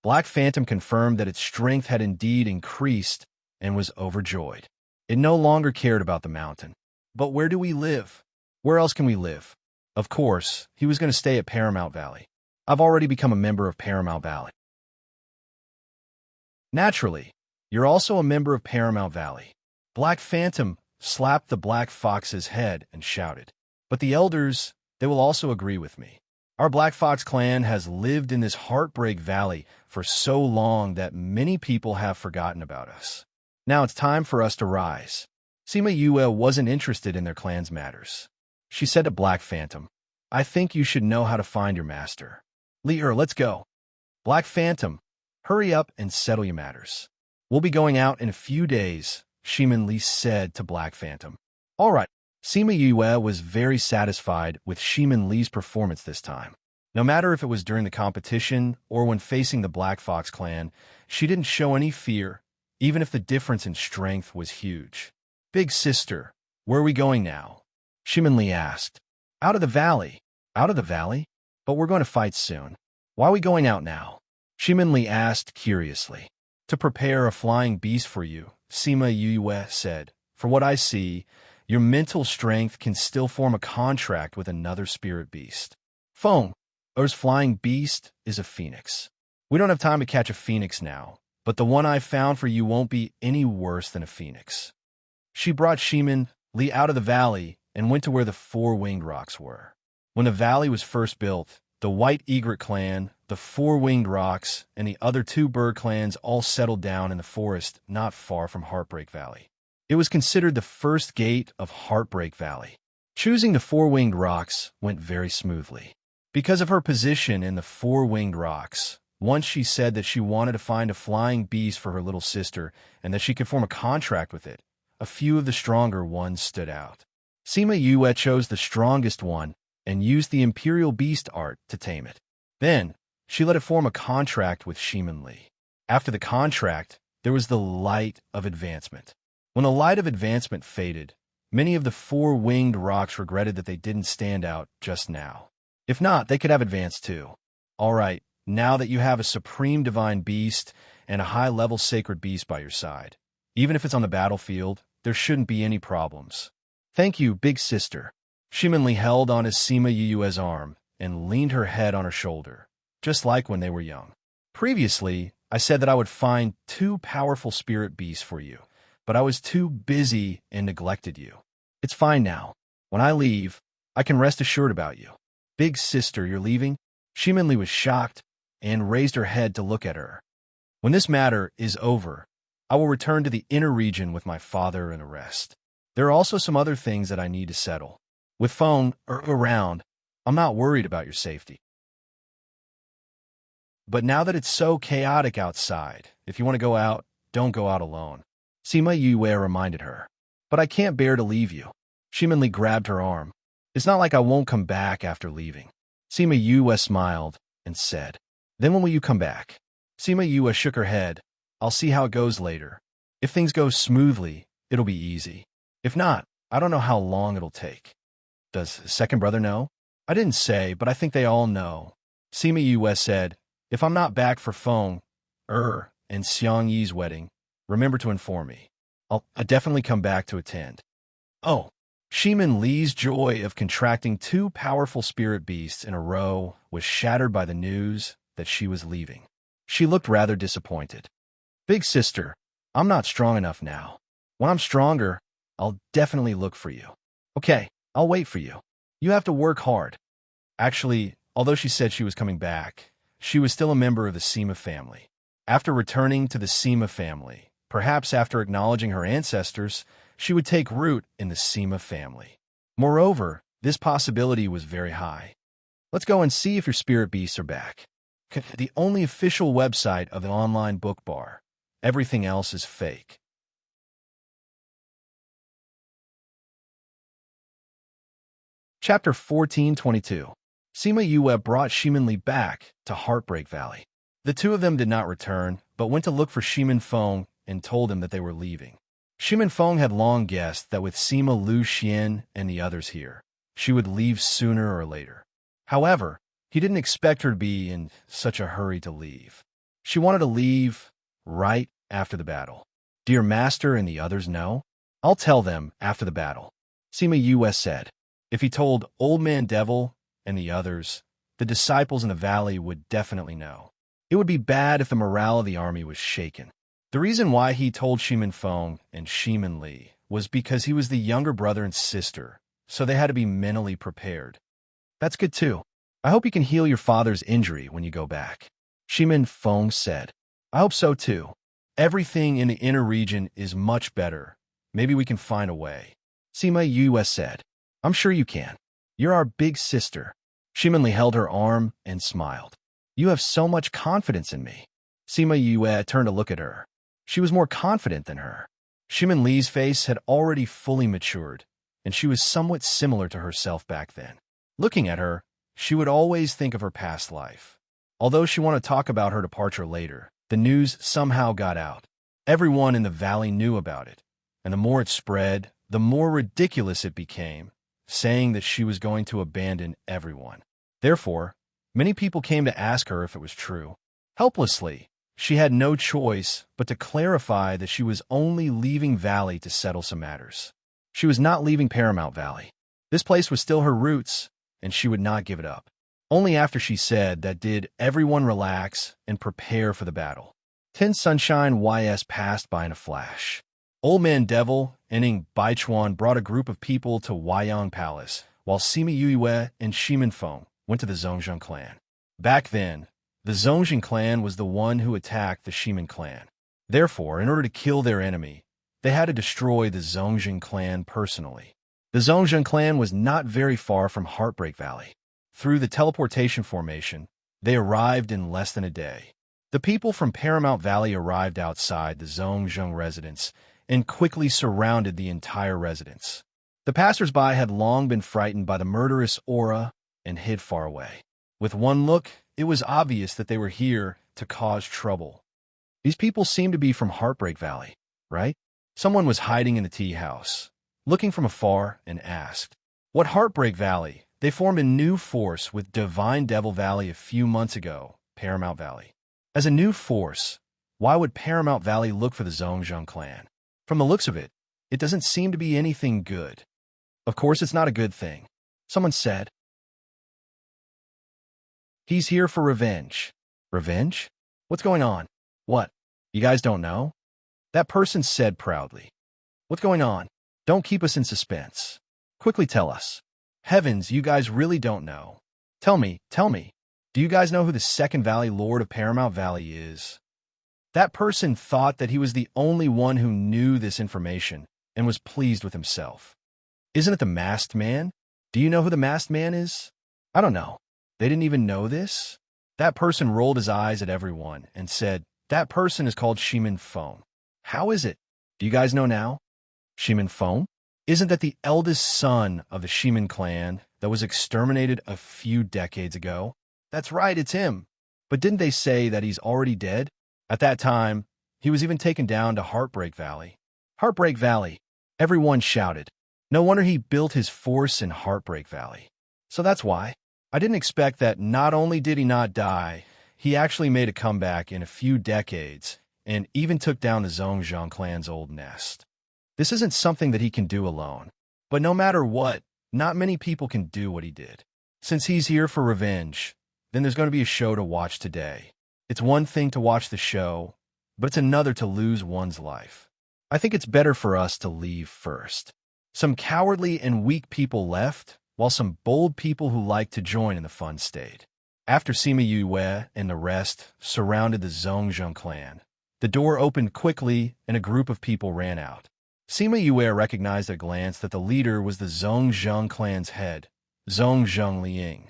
A: Black Phantom confirmed that its strength had indeed increased and was overjoyed. It no longer cared about the mountain. But where do we live? Where else can we live? Of course, he was going to stay at Paramount Valley. I've already become a member of Paramount Valley. Naturally, you're also a member of Paramount Valley. Black Phantom slapped the Black Fox's head and shouted. But the elders, they will also agree with me. Our Black Fox clan has lived in this Heartbreak Valley for so long that many people have forgotten about us. Now it's time for us to rise. Sima Yue wasn't interested in their clan's matters. She said to Black Phantom, I think you should know how to find your master. Lear, let's go. Black Phantom, hurry up and settle your matters. We'll be going out in a few days, Shimin Li said to Black Phantom. All right. Sima Yue was very satisfied with Shimin Li's performance this time. No matter if it was during the competition or when facing the Black Fox clan, she didn't show any fear, even if the difference in strength was huge. Big sister, where are we going now? Shimin Li asked. Out of the valley. Out of the valley? But we're going to fight soon. Why are we going out now? Shimin Li asked curiously. To prepare a flying beast for you, Sima Yue said. For what I see, your mental strength can still form a contract with another spirit beast. Phone. Ur's flying beast is a phoenix. We don't have time to catch a phoenix now, but the one I found for you won't be any worse than a phoenix. She brought Shimin Li out of the valley and went to where the four-winged rocks were. When the valley was first built, the White Egret clan, the four-winged rocks, and the other two bird clans all settled down in the forest not far from Heartbreak Valley. It was considered the first gate of Heartbreak Valley. Choosing the four-winged rocks went very smoothly. Because of her position in the four-winged rocks, once she said that she wanted to find a flying beast for her little sister and that she could form a contract with it, a few of the stronger ones stood out. Sima Yue chose the strongest one and used the Imperial Beast art to tame it. Then, she let it form a contract with Shimin Li. After the contract, there was the light of advancement. When the light of advancement faded, many of the four-winged rocks regretted that they didn't stand out just now. If not, they could have advanced too. All right, now that you have a supreme divine beast and a high-level sacred beast by your side, even if it's on the battlefield, there shouldn't be any problems. Thank you, big sister. Shimin Li held on his Sima Yue's arm and leaned her head on her shoulder, just like when they were young. Previously, I said that I would find two powerful spirit beasts for you, but I was too busy and neglected you. It's fine now. When I leave, I can rest assured about you. Big sister, you're leaving? Shimin Li was shocked and raised her head to look at her. When this matter is over, I will return to the inner region with my father and the rest. There are also some other things that I need to settle. With Feng around, I'm not worried about your safety. But now that it's so chaotic outside, if you want to go out, don't go out alone. Sima Yue reminded her. But I can't bear to leave you. Shimin Li grabbed her arm. It's not like I won't come back after leaving. Sima Yue smiled and said, Then when will you come back? Sima Yue shook her head. I'll see how it goes later. If things go smoothly, it'll be easy. If not, I don't know how long it'll take. Does the second brother know? I didn't say, but I think they all know. Sima Yue said, If I'm not back for Feng, and Xiang Yi's wedding, remember to inform me. I'll definitely come back to attend. Oh, Shimin Li's joy of contracting two powerful spirit beasts in a row was shattered by the news that she was leaving. She looked rather disappointed. Big sister, I'm not strong enough now. When I'm stronger, I'll definitely look for you. Okay, I'll wait for you. You have to work hard. Actually, although she said she was coming back, she was still a member of the Sima family. After returning to the Sima family, perhaps after acknowledging her ancestors, she would take root in the Sima family. Moreover, this possibility was very high. Let's go and see if your spirit beasts are back. The only official website of the online book bar. Everything else is fake. Chapter 1422. Sima Yue brought Shimin Li back to Heartbreak Valley. The two of them did not return, but went to look for Shimin Feng and told him that they were leaving. Shimin Feng had long guessed that with Sima Lu Xian and the others here, she would leave sooner or later. However, he didn't expect her to be in such a hurry to leave. She wanted to leave right after the battle. Do your master and the others know? I'll tell them after the battle. Sima Yue said. If he told Old Man Devil and the others, the disciples in the valley would definitely know. It would be bad if the morale of the army was shaken. The reason why he told Shimin Feng and Shimin Li was because he was the younger brother and sister, so they had to be mentally prepared. That's good too. I hope you can heal your father's injury when you go back. Shimin Feng said. I hope so too. Everything in the inner region is much better. Maybe we can find a way. Sima Yue said. I'm sure you can. You're our big sister. Shimin Li held her arm and smiled. You have so much confidence in me. Sima Yue turned to look at her. She was more confident than her. Shimin Li's face had already fully matured, and she was somewhat similar to herself back then. Looking at her, she would always think of her past life. Although she wanted to talk about her departure later, the news somehow got out. Everyone in the valley knew about it, and the more it spread, the more ridiculous it became, saying that she was going to abandon everyone. Therefore, many people came to ask her if it was true. Helplessly, she had no choice but to clarify that she was only leaving Valley to settle some matters. She was not leaving Paramount Valley. This place was still her roots, and she would not give it up. Only after she said that did everyone relax and prepare for the battle. 10 Sunshine YS passed by in a flash. Old Man Devil and Ing Baichuan brought a group of people to Wyong Palace, while Sima Yue and Shimin Feng went to the Zhongzheng clan. Back then, the Zhongzheng clan was the one who attacked the Shimin clan. Therefore, in order to kill their enemy, they had to destroy the Zhongzheng clan personally. The Zhongzheng clan was not very far from Heartbreak Valley. Through the teleportation formation, they arrived in less than a day. The people from Paramount Valley arrived outside the Zhongzheng residence and quickly surrounded the entire residence. The passers-by had long been frightened by the murderous aura and hid far away. With one look, it was obvious that they were here to cause trouble. These people seemed to be from Heartbreak Valley, right? Someone was hiding in the tea house, looking from afar, and asked, "What Heartbreak Valley?" They formed a new force with Divine Devil Valley a few months ago, Paramount Valley. As a new force, why would Paramount Valley look for the Zhongzheng clan? From the looks of it, it doesn't seem to be anything good. Of course, it's not a good thing. Someone said, "He's here for revenge." Revenge? What's going on? What? You guys don't know? That person said proudly. What's going on? Don't keep us in suspense. Quickly tell us. Heavens, you guys really don't know. Tell me. Do you guys know who the Second Valley Lord of Paramount Valley is? That person thought that he was the only one who knew this information and was pleased with himself. Isn't it the Masked Man? Do you know who the Masked Man is? I don't know. They didn't even know this? That person rolled his eyes at everyone and said, "That person is called Shimin Feng." How is it? Do you guys know now? Shimin Feng? Isn't that the eldest son of the Shimin clan that was exterminated a few decades ago? That's right, it's him. But didn't they say that he's already dead? At that time, he was even taken down to Heartbreak Valley. Heartbreak Valley, everyone shouted. No wonder he built his force in Heartbreak Valley. So that's why. I didn't expect that not only did he not die, he actually made a comeback in a few decades and even took down the Zhongzheng clan's old nest. This isn't something that he can do alone. But no matter what, not many people can do what he did. Since he's here for revenge, then there's going to be a show to watch today. It's one thing to watch the show, but it's another to lose one's life. I think it's better for us to leave first. Some cowardly and weak people left, while some bold people who liked to join in the fun stayed. After Sima Yue and the rest surrounded the Zhongzheng clan, the door opened quickly and a group of people ran out. Sima Yue recognized at a glance that the leader was the Zhongzheng clan's head, Zhongzheng Liang.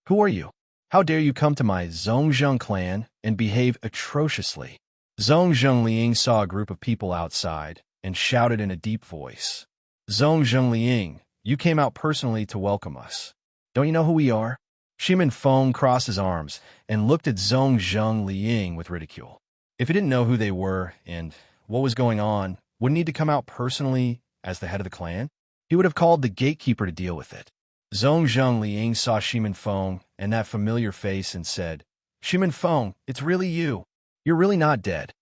A: "Who are you? How dare you come to my Zhongzheng clan and behave atrociously?" Zhongzheng Liang saw a group of people outside and shouted in a deep voice, "Zhongzheng Liang, you came out personally to welcome us. Don't you know who we are?" Shimin Feng crossed his arms and looked at Zhongzheng Liang with ridicule. If he didn't know who they were and what was going on, wouldn't need to come out personally as the head of the clan? He would have called the gatekeeper to deal with it. Zhongzheng Liang saw Shimin Feng and that familiar face and said, "Shimin Feng, it's really you. You're really not dead.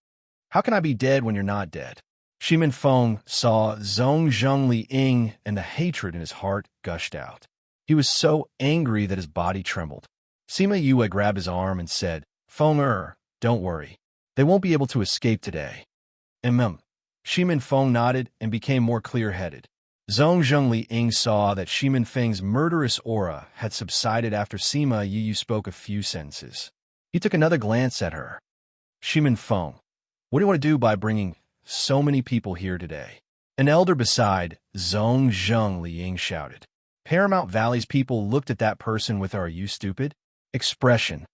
A: How can I be dead when you're not dead?" Shimin Feng saw Zhongzheng Liang and the hatred in his heart gushed out. He was so angry that his body trembled. Sima Yue grabbed his arm and said, "Feng, don't worry. They won't be able to escape today." Shimin Feng nodded and became more clear-headed. Zhongzheng Liang saw that Shimin Feng's murderous aura had subsided after Sima Yue spoke a few sentences. He took another glance at her. "Shimin Feng, what do you want to do by bringing so many people here today?" An elder beside Zhongzheng Liang shouted. Paramount Valley's people looked at that person with "Are you stupid?" expression.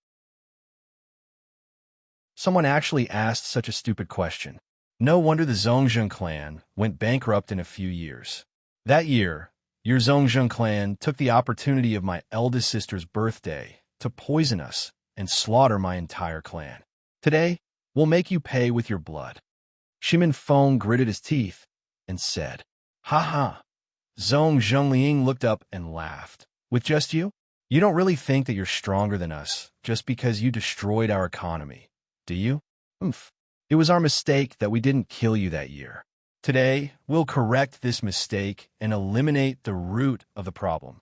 A: Someone actually asked such a stupid question. No wonder the Zhongzheng clan went bankrupt in a few years. That year, your Zhongzheng clan took the opportunity of my eldest sister's birthday to poison us and slaughter my entire clan. Today, we'll make you pay with your blood. Shimin Feng gritted his teeth and said, "Ha ha." Zhongzheng Liang looked up and laughed. "With just you? You don't really think that you're stronger than us just because you destroyed our economy, do you? It was our mistake that we didn't kill you that year. Today, we'll correct this mistake and eliminate the root of the problem."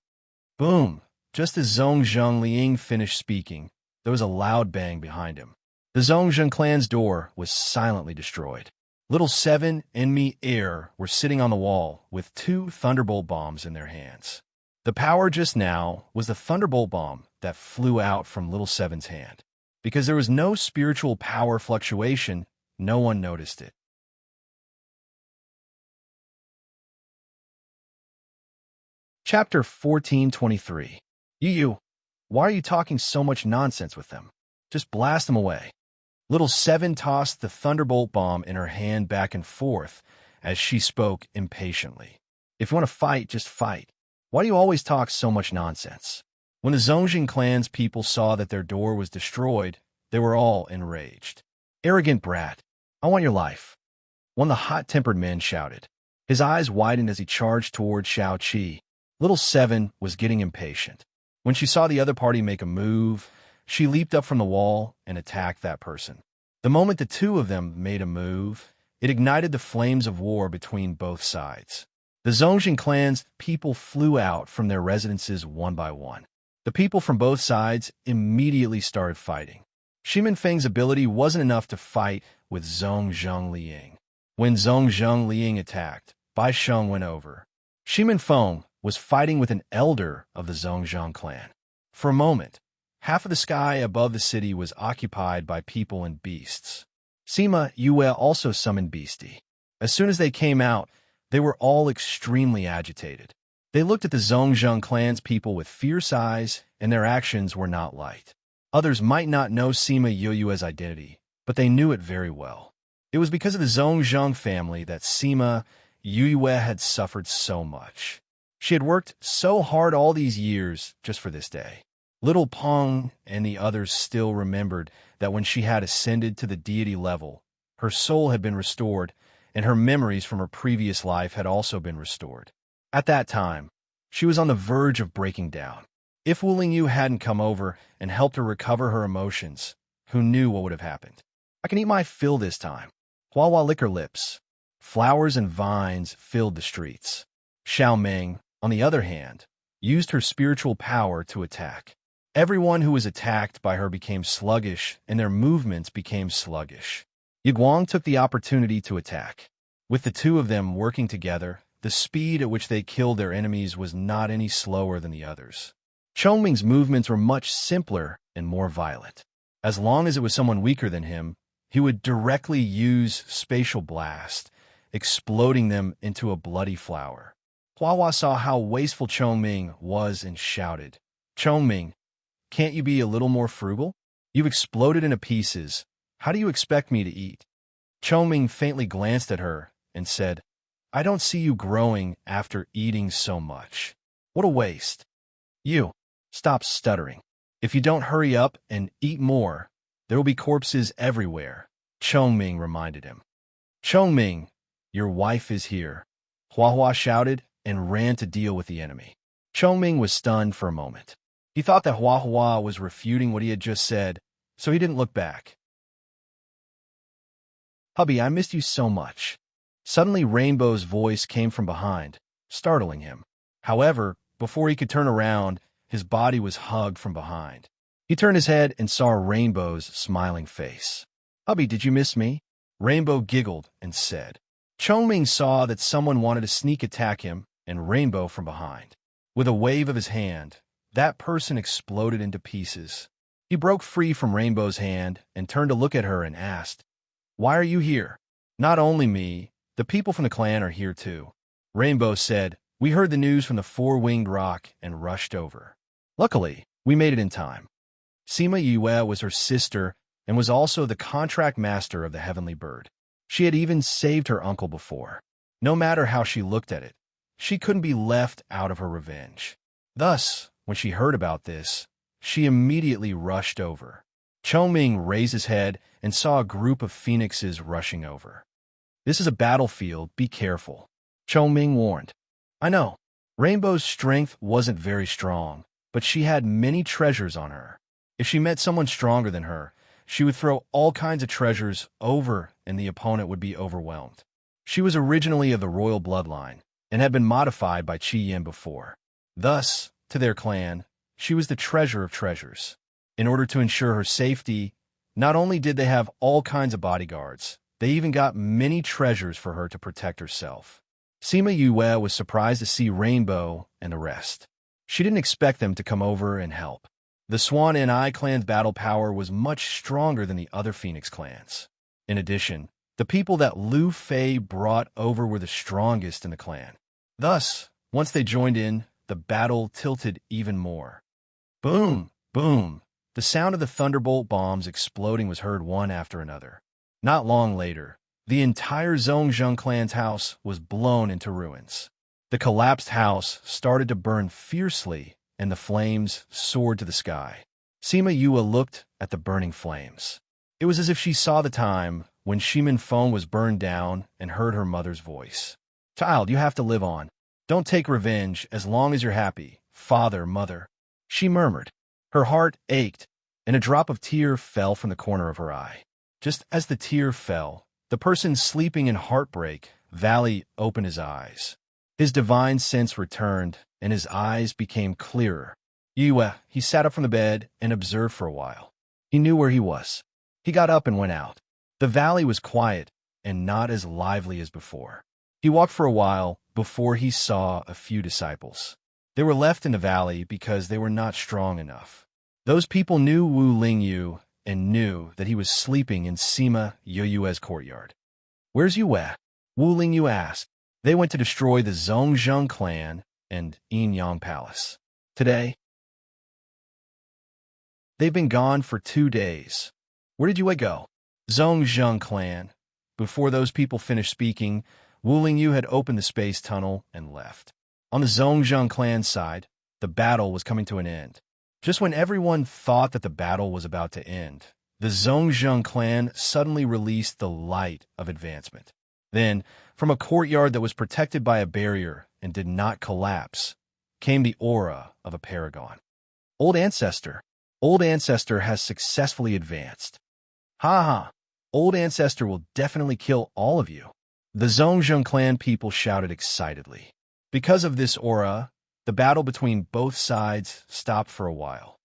A: Boom! Just as Zhong Liang finished speaking, there was a loud bang behind him. The Zhongzheng clan's door was silently destroyed. Little Seven and me were sitting on the wall with 2 thunderbolt bombs in their hands. The power just now was the thunderbolt bomb that flew out from Little Seven's hand. Because there was no spiritual power fluctuation, no one noticed it. Chapter 1423. You, why are you talking so much nonsense with them? Just blast them away. Little Seven tossed the thunderbolt bomb in her hand back and forth as she spoke impatiently. If you want to fight, just fight. Why do you always talk so much nonsense? When the Zhongzheng clan's people saw that their door was destroyed, they were all enraged. Arrogant brat, I want your life. One of the hot-tempered men shouted. His eyes widened as he charged toward Xiao Qi. Little Seven was getting impatient. When she saw the other party make a move, she leaped up from the wall and attacked that person. The moment the 2 of them made a move, it ignited the flames of war between both sides. The Zhongzheng clan's people flew out from their residences one by one. The people from both sides immediately started fighting. Shimin Feng's ability wasn't enough to fight with Zhongzheng Liang. When Zhongzheng Liang attacked, Bai Sheng went over. Shimin Feng was fighting with an elder of the Zhongzheng clan. For a moment, half of the sky above the city was occupied by people and beasts. Sima Yue also summoned Beastie. As soon as they came out, they were all extremely agitated. They looked at the Zhongzheng clan's people with fierce eyes, and their actions were not light. Others might not know Sima Yue's identity, but they knew it very well. It was because of the Zhongzheng family that Sima Yue had suffered so much. She had worked so hard all these years just for this day. Little Peng and the others still remembered that when she had ascended to the deity level, her soul had been restored, and her memories from her previous life had also been restored. At that time, she was on the verge of breaking down. If Wu Lingyu hadn't come over and helped her recover her emotions, who knew what would have happened? I can eat my fill this time. Hua licked her lips. Flowers and vines filled the streets. Xiao Meng, on the other hand, used her spiritual power to attack. Everyone who was attacked by her became sluggish, and their movements became sluggish. Yiguang took the opportunity to attack. With the 2 of them working together, the speed at which they killed their enemies was not any slower than the others. Chongming's movements were much simpler and more violent. As long as it was someone weaker than him, he would directly use spatial blast, exploding them into a bloody flower. Hua saw how wasteful Chongming was and shouted, Chongming, can't you be a little more frugal? You've exploded into pieces. How do you expect me to eat? Chongming faintly glanced at her and said, I don't see you growing after eating so much. What a waste. You, stop stuttering. If you don't hurry up and eat more, there will be corpses everywhere, Chongming reminded him. Chongming, your wife is here, Hua shouted and ran to deal with the enemy. Chongming was stunned for a moment. He thought that Hua was refuting what he had just said, so he didn't look back. Hubby, I missed you so much. Suddenly Rainbow's voice came from behind, startling him. However, before he could turn around, his body was hugged from behind. He turned his head and saw Rainbow's smiling face. Hubby, did you miss me? Rainbow giggled and said. Chongming saw that someone wanted to sneak attack him, and Rainbow from behind. With a wave of his hand, that person exploded into pieces. He broke free from Rainbow's hand and turned to look at her and asked, Why are you here? Not only me, the people from the clan are here too. Rainbow said, We heard the news from the 4-winged rock and rushed over. Luckily, we made it in time. Sima Yue was her sister and was also the contract master of the Heavenly Bird. She had even saved her uncle before. No matter how she looked at it, she couldn't be left out of her revenge. Thus, when she heard about this, she immediately rushed over. Chongming raised his head and saw a group of phoenixes rushing over. This is a battlefield, be careful, Chongming warned. I know, Rainbow's strength wasn't very strong, but she had many treasures on her. If she met someone stronger than her, she would throw all kinds of treasures over and the opponent would be overwhelmed. She was originally of the royal bloodline and had been modified by Qi Yin before. Thus, to their clan, she was the treasure of treasures. In order to ensure her safety, not only did they have all kinds of bodyguards, they even got many treasures for her to protect herself. Sima Yue was surprised to see Rainbow and the rest. She didn't expect them to come over and help. The Swan and I clan's battle power was much stronger than the other Phoenix clans. In addition, the people that Lu Fei brought over were the strongest in the clan. Thus, once they joined in, the battle tilted even more. Boom! Boom! The sound of the thunderbolt bombs exploding was heard one after another. Not long later, the entire Zhongzheng clan's house was blown into ruins. The collapsed house started to burn fiercely, and the flames soared to the sky. Sima Yue looked at the burning flames. It was as if she saw the time when Shimin Feng was burned down and heard her mother's voice. "Child, you have to live on. Don't take revenge as long as you're happy, father, mother," she murmured. Her heart ached, and a drop of tear fell from the corner of her eye. Just as the tear fell, the person sleeping in Heartbreak Valley opened his eyes. His divine sense returned, and his eyes became clearer. Yue, he sat up from the bed and observed for a while. He knew where he was. He got up and went out. The valley was quiet and not as lively as before. He walked for a while before he saw a few disciples. They were left in the valley because they were not strong enough. Those people knew Wu Lingyu and knew that he was sleeping in Sima Yue's courtyard. "Where's Yue?" Wu Lingyu asked. "They went to destroy the Zhongzheng clan and Yinyang Palace. Today, they've been gone for 2 days. Where did Yue go?" "Zhongzheng clan." Before those people finished speaking, Wu Lingyu had opened the space tunnel and left. On the Zhongzheng clan side, the battle was coming to an end. Just when everyone thought that the battle was about to end, the Zhongzheng clan suddenly released the light of advancement. Then, from a courtyard that was protected by a barrier and did not collapse, came the aura of a paragon. Old Ancestor has successfully advanced. Ha ha! Old Ancestor will definitely kill all of you. The Zhongzheng clan people shouted excitedly. Because of this aura, the battle between both sides stopped for a while.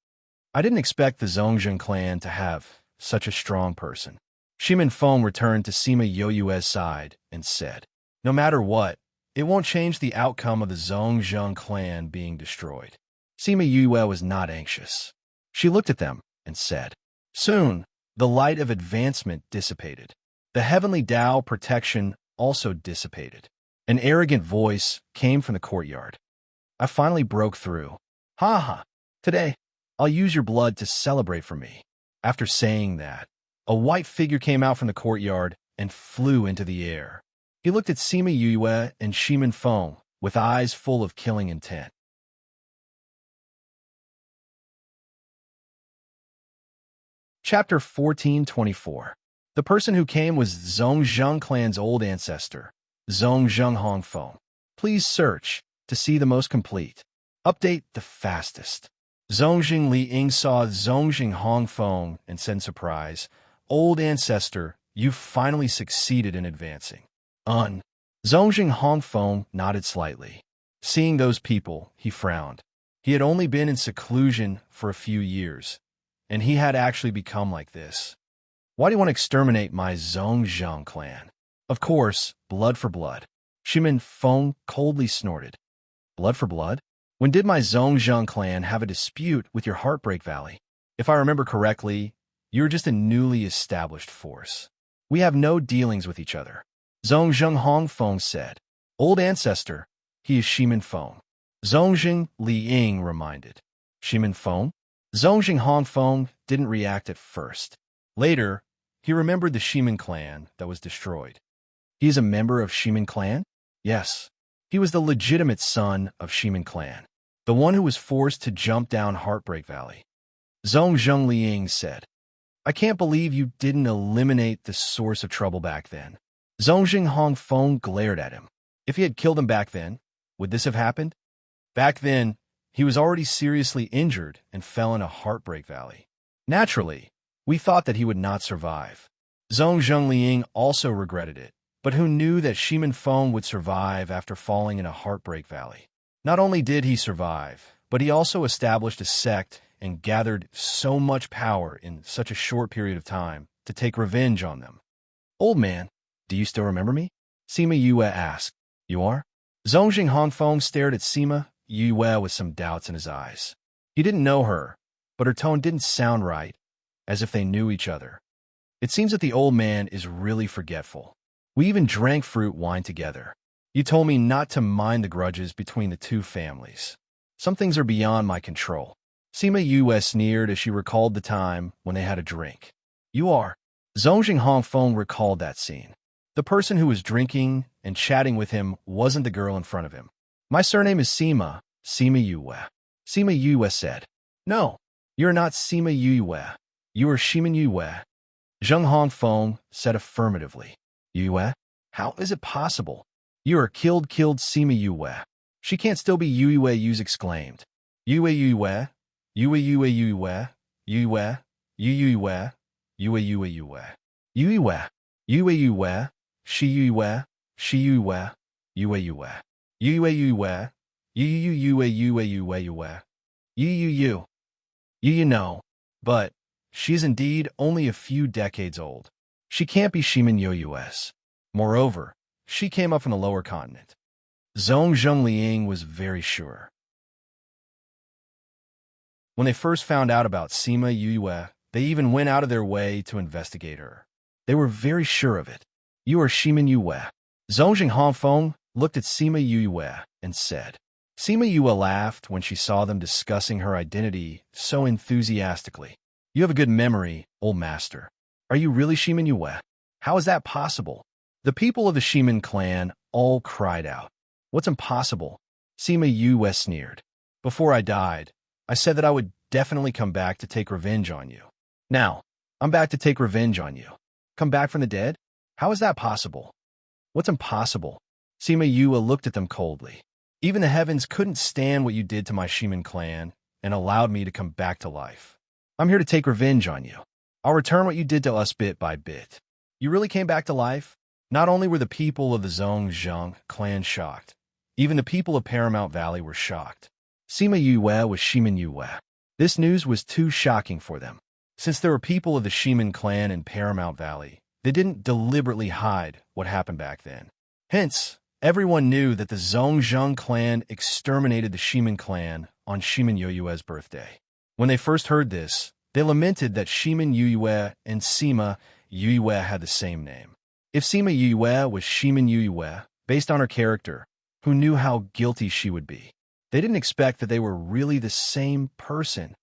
A: I didn't expect the Zhongzheng clan to have such a strong person. Shimin Feng returned to Sima Yue's side and said, "No matter what, it won't change the outcome of the Zhongzheng clan being destroyed." Sima Yue was not anxious. She looked at them and said, "Soon, the light of advancement dissipated. The heavenly Tao protection also dissipated. An arrogant voice came from the courtyard. I finally broke through. Ha ha! Today, I'll use your blood to celebrate for me." After saying that, a white figure came out from the courtyard and flew into the air. He looked at Sima Yue and Shimin Feng with eyes full of killing intent. Chapter 1424. The person who came was Zhongzheng clan's old ancestor, Zhongzheng Hongfeng. Please search to see the most complete. Update the fastest. Zhongzheng Li Ying saw Zhongzheng Hongfeng and said in surprise, "Old ancestor, you finally succeeded in advancing." Zhongzheng Hongfeng nodded slightly. Seeing those people, he frowned. He had only been in seclusion for a few years, and he had actually become like this. Why do you want to exterminate my Zhongzheng clan? Of course, blood for blood. Shimin Feng coldly snorted. Blood for blood? When did my Zhongzheng clan have a dispute with your Heartbreak Valley? If I remember correctly, you're just a newly established force. We have no dealings with each other. Zhongzheng Hongfeng said. Old ancestor, he is Shimin Feng. Zhongzheng Li Ying reminded. Shimin Feng? Zhongzheng Hongfeng didn't react at first. Later, he remembered the Shimin clan that was destroyed. He is a member of Shimin clan? Yes. He was the legitimate son of Shimin clan, the one who was forced to jump down Heartbreak Valley. Zhongzheng Li Ying said, I can't believe you didn't eliminate the source of trouble back then. Zhongzheng Hongfeng glared at him. If he had killed him back then, would this have happened? Back then, he was already seriously injured and fell in a Heartbreak Valley. Naturally, we thought that he would not survive. Zhongzheng Li Ying also regretted it, but who knew that Shimin Feng would survive after falling in a Heartbreak Valley? Not only did he survive, but he also established a sect and gathered so much power in such a short period of time to take revenge on them. Old man, do you still remember me? Sima Yue asked. You are? Zongjing Hongfeng stared at Sima Yue with some doubts in his eyes. He didn't know her, but her tone didn't sound right, as if they knew each other. It seems that the old man is really forgetful. We even drank fruit wine together. You told me not to mind the grudges between the two families. Some things are beyond my control. Sima Yue sneered as she recalled the time when they had a drink. You are. Zongjing Hongfeng recalled that scene. The person who was drinking and chatting with him wasn't the girl in front of him. My surname is Sima Yue. Sima Yue said. No, you're not Sima Yue. You are Shimin Yue. Zheng Hongfeng said affirmatively. Yue? How is it possible? You are killed Sima Yue. She can't still be Yue, Yue exclaimed. Yue Yue, Yue Yue Yue, Yue, Yue, Yue Yue Yue, Yue, Yue Yue, Shi Yue, Shi Yue, Yue Yue, Yue Yue, Yue Yue Yue Yue, Yue. You know, but she's indeed only a few decades old. She can't be Shimin Yue. Moreover, she came up from the lower continent. Zhong Zhengliang was very sure. When they first found out about Sima Yue, they even went out of their way to investigate her. They were very sure of it. You are Shimin Yue. Zongjing Hongfeng looked at Sima Yue and said. Sima Yue laughed when she saw them discussing her identity so enthusiastically. You have a good memory, old master. Are you really Shimin Yue? How is that possible? The people of the Shimin clan all cried out. What's impossible? Sima Yue sneered. Before I died, I said that I would definitely come back to take revenge on you. Now, I'm back to take revenge on you. Come back from the dead? How is that possible? What's impossible? Sima Yue looked at them coldly. Even the heavens couldn't stand what you did to my Shimin clan and allowed me to come back to life. I'm here to take revenge on you. I'll return what you did to us bit by bit. You really came back to life? Not only were the people of the Zhong clan shocked, even the people of Paramount Valley were shocked. Sima Yue was Shimin Yue. This news was too shocking for them. Since there were people of the Shimin clan in Paramount Valley, they didn't deliberately hide what happened back then. Hence, everyone knew that the Zhong clan exterminated the Shimin clan on Shimin Yue's birthday. When they first heard this, they lamented that Shimin Yue and Sima Yue had the same name. If Sima Yue was Shimin Yue, based on her character, who knew how guilty she would be? They didn't expect that they were really the same person.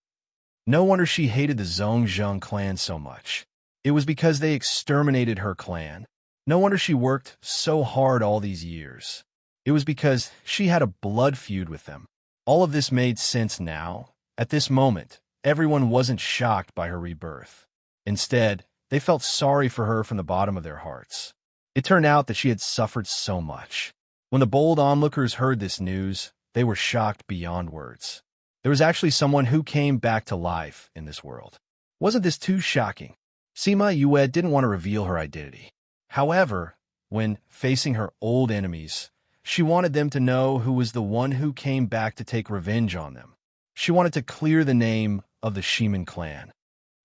A: No wonder she hated the Zhong clan so much. It was because they exterminated her clan. No wonder she worked so hard all these years. It was because she had a blood feud with them. All of this made sense now. At this moment, everyone wasn't shocked by her rebirth. Instead, they felt sorry for her from the bottom of their hearts. It turned out that she had suffered so much. When the bold onlookers heard this news, they were shocked beyond words. There was actually someone who came back to life in this world. Wasn't this too shocking? Sima Yue didn't want to reveal her identity. However, when facing her old enemies, she wanted them to know who was the one who came back to take revenge on them. She wanted to clear the name of the Shimin clan.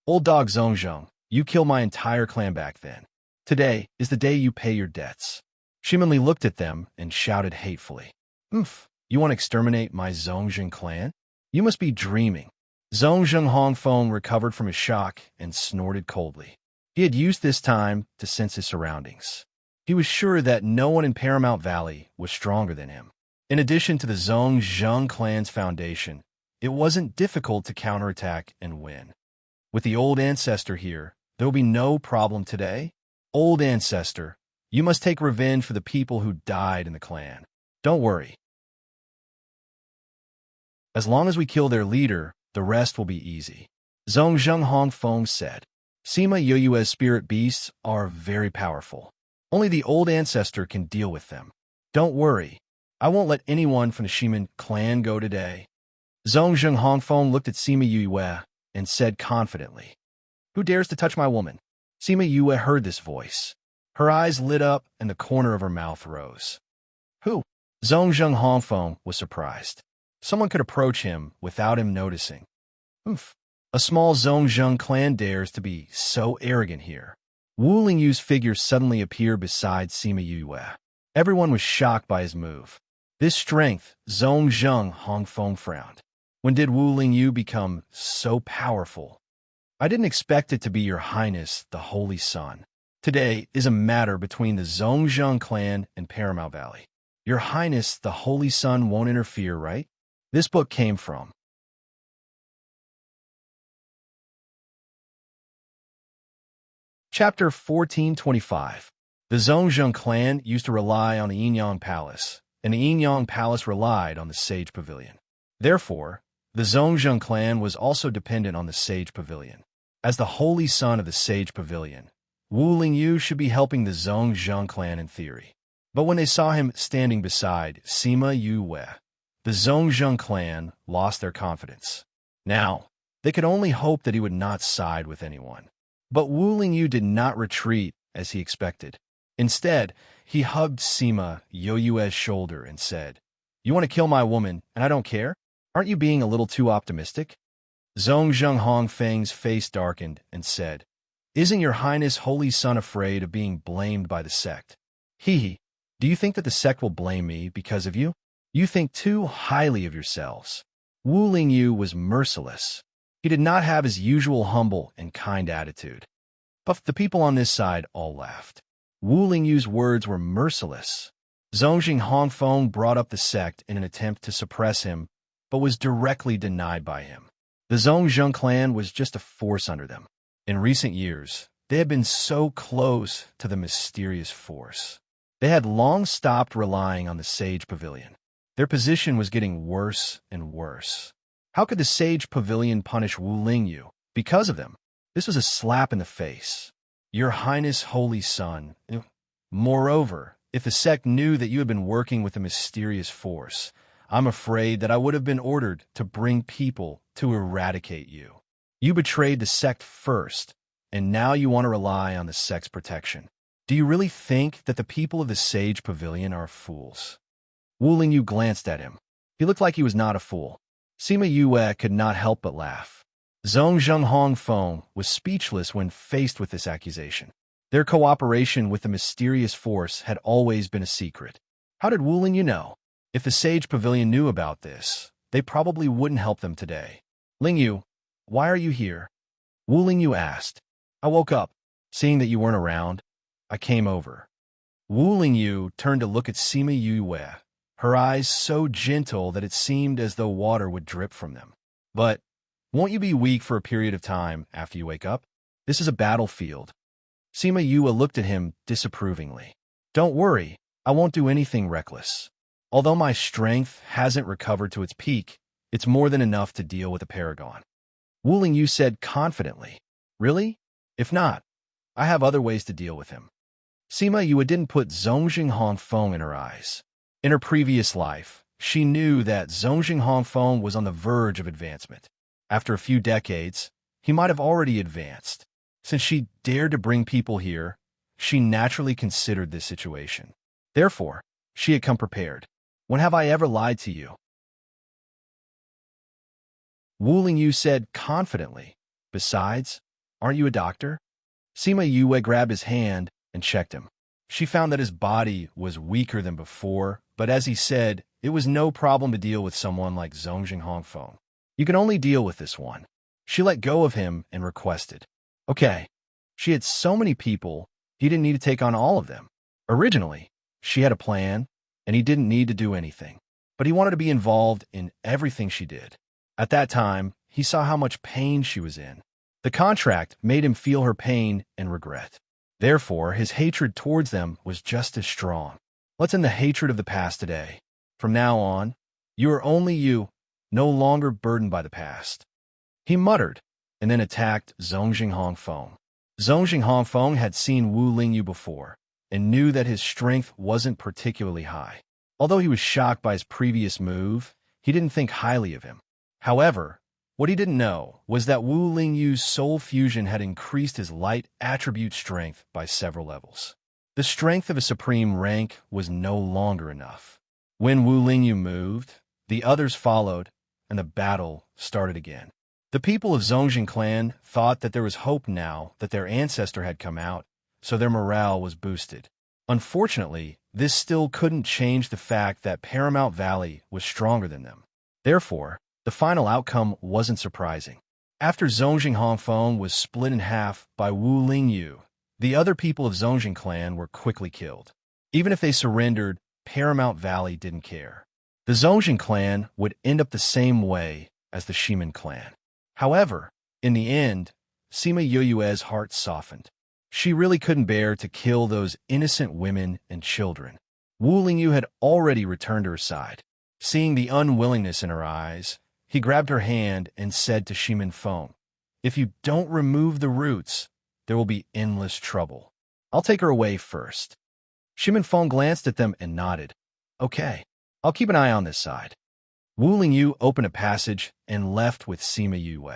A: Old dog Zhongzheng, you killed my entire clan back then. Today is the day you pay your debts. Shimin Li looked at them and shouted hatefully. You want to exterminate my Zhongzheng clan? You must be dreaming. Zongjing Hongfeng recovered from his shock and snorted coldly. He had used this time to sense his surroundings. He was sure that no one in Paramount Valley was stronger than him. In addition to the Zhong clan's foundation, it wasn't difficult to counterattack and win. With the old ancestor here, there will be no problem today. Old ancestor, you must take revenge for the people who died in the clan. Don't worry. As long as we kill their leader, the rest will be easy. Zongjing Hongfeng said. Sima Yue's spirit beasts are very powerful. Only the old ancestor can deal with them. Don't worry. I won't let anyone from the Shimin clan go today. Zongjing Hongfeng looked at Sima Yue and said confidently, Who dares to touch my woman? Sima Yue heard this voice. Her eyes lit up and the corner of her mouth rose. Who? Zongjing Hongfeng was surprised. Someone could approach him without him noticing. Oof. A small Zhongzheng clan dares to be so arrogant here. Wu Lingyu's figure suddenly appeared beside Sima Yue. Everyone was shocked by his move. This strength, Zhongzheng Hongfeng frowned. When did Wu Lingyu become so powerful? I didn't expect it to be Your Highness, the Holy Sun. Today is a matter between the Zhongzheng clan and Paramount Valley. Your Highness, the Holy Sun won't interfere, right? This book came from Chapter 1425. The Zhongzheng clan used to rely on the Yinyang Palace, and the Yinyang Palace relied on the Sage Pavilion. Therefore, the Zhongzheng clan was also dependent on the Sage Pavilion. As the Holy Son of the Sage Pavilion, Wu Lingyu should be helping the Zhongzheng clan in theory. But when they saw him standing beside Sima Yue, the Zhongzheng clan lost their confidence. Now, they could only hope that he would not side with anyone. But Wu Lingyu did not retreat as he expected. Instead, he hugged Sima Yue's shoulder and said, "You want to kill my woman, and I don't care? Aren't you being a little too optimistic?" Zhongzheng Hongfeng's face darkened and said, "Isn't Your Highness Holy Son afraid of being blamed by the sect? Hee. Do you think that the sect will blame me because of you? You think too highly of yourselves." Wu Lingyu was merciless. He did not have his usual humble and kind attitude. But the people on this side all laughed. Wu Lingyu's words were merciless. Zhongzheng Hongfeng brought up the sect in an attempt to suppress him, but was directly denied by him. The Zhongzheng clan was just a force under them. In recent years, they had been so close to the mysterious force. They had long stopped relying on the Sage Pavilion. Their position was getting worse and worse. How could the Sage Pavilion punish Wu Lingyu because of them? This was a slap in the face. Your Highness Holy Son. Moreover, if the sect knew that you had been working with a mysterious force, I'm afraid that I would have been ordered to bring people to eradicate you. You betrayed the sect first, and now you want to rely on the sect's protection. Do you really think that the people of the Sage Pavilion are fools? Wu Lingyu glanced at him. He looked like he was not a fool. Sima Yue could not help but laugh. Zhongzheng Hongfeng was speechless when faced with this accusation. Their cooperation with the mysterious force had always been a secret. How did Wu Lingyu know? If the Sage Pavilion knew about this, they probably wouldn't help them today. "Lingyu, why are you here?" Wu Lingyu asked. "I woke up, seeing that you weren't around. I came over." Wu Lingyu turned to look at Sima Yue, her eyes so gentle that it seemed as though water would drip from them. "But won't you be weak for a period of time after you wake up? This is a battlefield." Sima Yue looked at him disapprovingly. "Don't worry, I won't do anything reckless. Although my strength hasn't recovered to its peak, it's more than enough to deal with a paragon." Wu Lingyu said confidently. "Really? If not, I have other ways to deal with him." Sima Yue didn't put Zhongzheng Hongfeng in her eyes. In her previous life, she knew that Zhongzheng Hongfeng was on the verge of advancement. After a few decades, he might have already advanced. Since she dared to bring people here, she naturally considered this situation. Therefore, she had come prepared. "When have I ever lied to you?" Wu Lingyu said confidently. "Besides, aren't you a doctor?" Sima Yue grabbed his hand and checked him. She found that his body was weaker than before, but as he said, it was no problem to deal with someone like Zhongzheng Hongfeng. "You can only deal with this one." She let go of him and requested. Okay. She had so many people, he didn't need to take on all of them. Originally, she had a plan, and he didn't need to do anything. But he wanted to be involved in everything she did. At that time, he saw how much pain she was in. The contract made him feel her pain and regret. Therefore, his hatred towards them was just as strong. Let's end the hatred of the past today. From now on, you are only you, no longer burdened by the past. He muttered, and then attacked Zhongzheng Hongfeng. Zhongzheng Hongfeng had seen Wu Lingyu before, and knew that his strength wasn't particularly high. Although he was shocked by his previous move, he didn't think highly of him. However, what he didn't know was that Wu Lingyu's soul fusion had increased his light attribute strength by several levels. The strength of a supreme rank was no longer enough. When Wu Lingyu moved, The others followed, and the battle started again. The people of Zongjin clan thought that there was hope now that their ancestor had come out, so their morale was boosted. Unfortunately, this still couldn't change the fact that Paramount Valley was stronger than them. Therefore, the final outcome wasn't surprising. After Zongjin Hongfeng was split in half by Wu Lingyu, the other people of Zongjin clan were quickly killed. Even if they surrendered, Paramount Valley didn't care. The Zongjin clan would end up the same way as the Shimin clan. However, in the end, Sima Yoyue's heart softened. She really couldn't bear to kill those innocent women and children. Wu Lingyu had already returned to her side. Seeing the unwillingness in her eyes, he grabbed her hand and said to Shimin Feng, "If you don't remove the roots, there will be endless trouble. I'll take her away first." Shimin Feng glanced at them and nodded. "Okay, I'll keep an eye on this side." Wu Lingyu opened a passage and left with Sima Yue.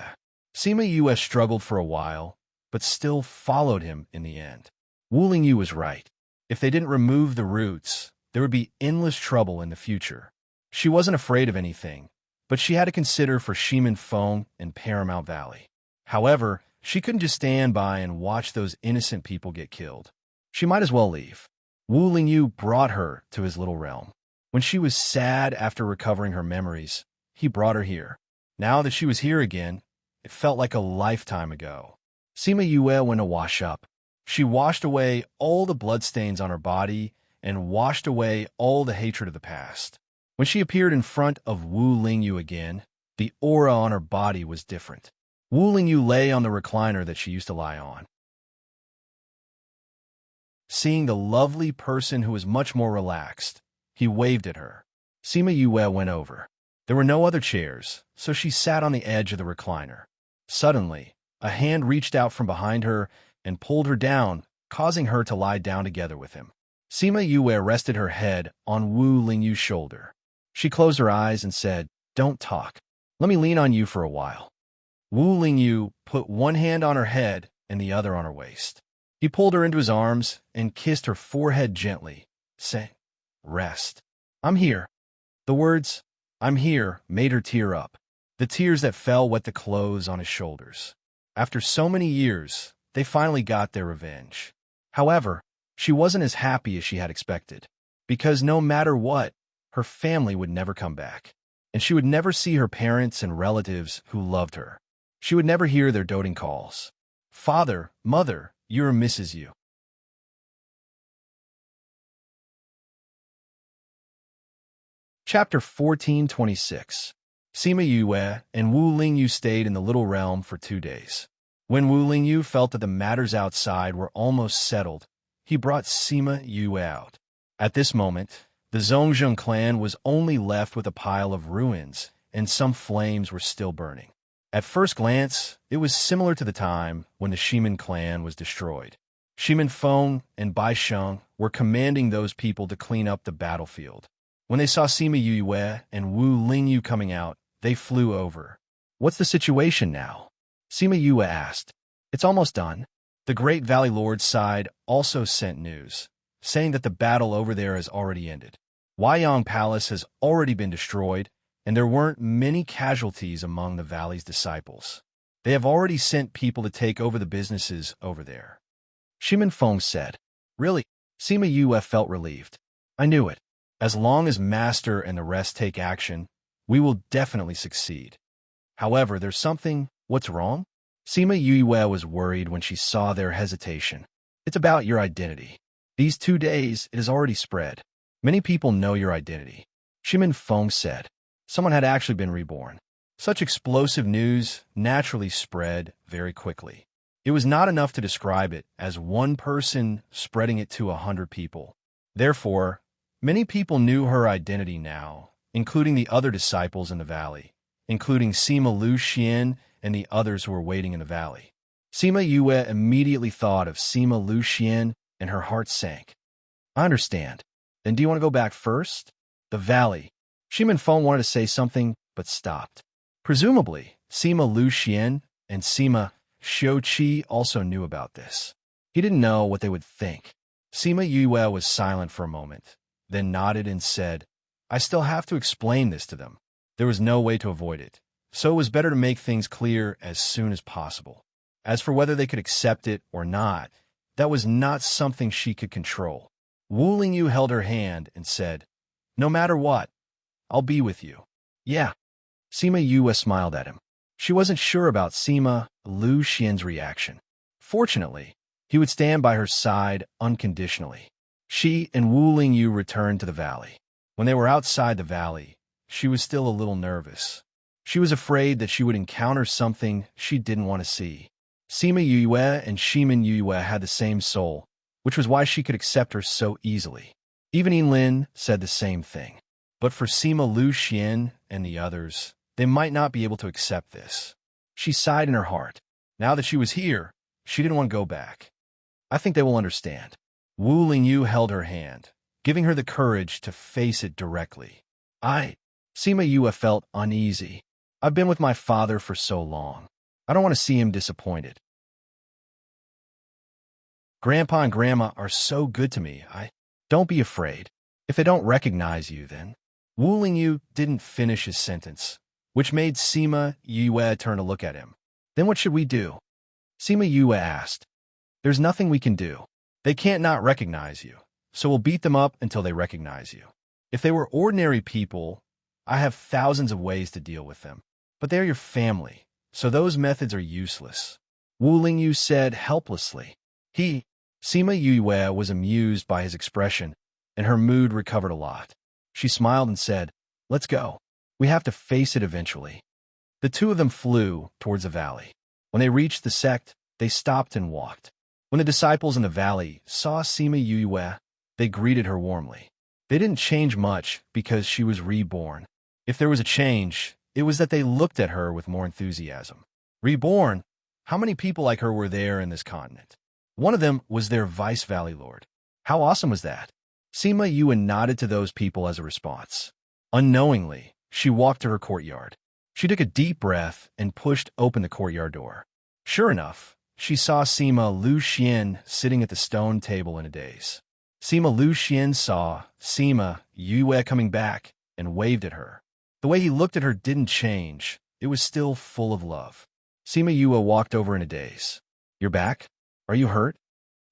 A: Sima Yue struggled for a while, but still followed him in the end. Wu Lingyu was right. If they didn't remove the roots, there would be endless trouble in the future. She wasn't afraid of anything, but she had to consider for Shimin Feng and Paramount Valley. However, she couldn't just stand by and watch those innocent people get killed. She might as well leave. Wu Lingyu brought her to his little realm. When she was sad after recovering her memories, he brought her here. Now that she was here again, it felt like a lifetime ago. Sima Yue went to wash up. She washed away all the bloodstains on her body and washed away all the hatred of the past. When she appeared in front of Wu Lingyu again, the aura on her body was different. Wu Lingyu lay on the recliner that she used to lie on. Seeing the lovely person who was much more relaxed, he waved at her. Sima Yue went over. There were no other chairs, so she sat on the edge of the recliner. Suddenly, a hand reached out from behind her and pulled her down, causing her to lie down together with him. Sima Yue rested her head on Wu Lingyu's shoulder. She closed her eyes and said, "Don't talk. Let me lean on you for a while." Wu Lingyu put one hand on her head and the other on her waist. He pulled her into his arms and kissed her forehead gently, saying, "Rest. I'm here." The words, "I'm here," made her tear up. The tears that fell wet the clothes on his shoulders. After so many years, they finally got their revenge. However, she wasn't as happy as she had expected, because no matter what, her family would never come back, and she would never see her parents and relatives who loved her. She would never hear their doting calls. "Father, Mother, Yura misses you." Chapter 1426. Sima Yue and Wu Lingyu stayed in the little realm for 2 days. When Wu Lingyu felt that the matters outside were almost settled, he brought Sima Yue out. At this moment, the Zongjin clan was only left with a pile of ruins, and some flames were still burning. At first glance, it was similar to the time when the Shimin clan was destroyed. Shimin Feng and Bai Sheng were commanding those people to clean up the battlefield. When they saw Sima Yue and Wu Lingyu coming out, they flew over. "What's the situation now?" Sima Yue asked. "It's almost done." The Great Valley Lord's side also sent news, saying that the battle over there has already ended. Huayang Palace has already been destroyed, and there weren't many casualties among the valley's disciples. They have already sent people to take over the businesses over there. Shimin Feng said. "Really?" Sima Yue felt relieved. "I knew it. As long as Master and the rest take action, we will definitely succeed. However, there's something. What's wrong?" Sima Yue was worried when she saw their hesitation. "It's about your identity. These 2 days, it has already spread. Many people know your identity." Shimin Feng said. Someone had actually been reborn. Such explosive news naturally spread very quickly. It was not enough to describe it as one person spreading it to 100 people. Therefore, many people knew her identity now, including the other disciples in the valley, including Sima Lu Xian and the others who were waiting in the valley. Sima Yue immediately thought of Sima Lu Xian, and her heart sank. "I understand. Then do you want to go back first?" The valley. Shimin Feng wanted to say something, but stopped. Presumably, Sima Lu Xian and Sima Xiuqi also knew about this. He didn't know what they would think. Sima Yue was silent for a moment, then nodded and said, "I still have to explain this to them. There was no way to avoid it, so it was better to make things clear as soon as possible. As for whether they could accept it or not, that was not something she could control. Wu Lingyu held her hand and said, "No matter what, I'll be with you." "Yeah." Sima Yue smiled at him. She wasn't sure about Sima Lu Xian's reaction. Fortunately, he would stand by her side unconditionally. She and Wu Lingyu returned to the valley. When they were outside the valley, she was still a little nervous. She was afraid that she would encounter something she didn't want to see. Sima Yue and Shimin Yue had the same soul, which was why she could accept her so easily. Even Yin Lin said the same thing. But for Sima Lu Xian and the others, they might not be able to accept this. She sighed in her heart. Now that she was here, she didn't want to go back. "I think they will understand." Wu Lingyu held her hand, giving her the courage to face it directly. Sima Yue felt uneasy. "I've been with my father for so long. I don't want to see him disappointed. Grandpa and Grandma are so good to me. Don't be afraid. If they don't recognize you, then..." Wu Lingyu didn't finish his sentence, which made Sima Yue turn to look at him. "Then what should we do?" Sima Yue asked. "There's nothing we can do. They can't not recognize you, so we'll beat them up until they recognize you. If they were ordinary people, I have thousands of ways to deal with them. But they're your family, so those methods are useless," Wu Lingyu said helplessly. Sima Yue was amused by his expression, and her mood recovered a lot. She smiled and said, "Let's go. We have to face it eventually." The two of them flew towards the valley. When they reached the sect, they stopped and walked. When the disciples in the valley saw Sima Yue, they greeted her warmly. They didn't change much because she was reborn. If there was a change, it was that they looked at her with more enthusiasm. Reborn? How many people like her were there in this continent? One of them was their Vice Valley Lord. How awesome was that? Sima Yue nodded to those people as a response. Unknowingly, she walked to her courtyard. She took a deep breath and pushed open the courtyard door. Sure enough, she saw Sima Lu Xian sitting at the stone table in a daze. Sima Lu Xian saw Sima Yue coming back and waved at her. The way he looked at her didn't change. It was still full of love. Sima Yue walked over in a daze. "You're back? Are you hurt?"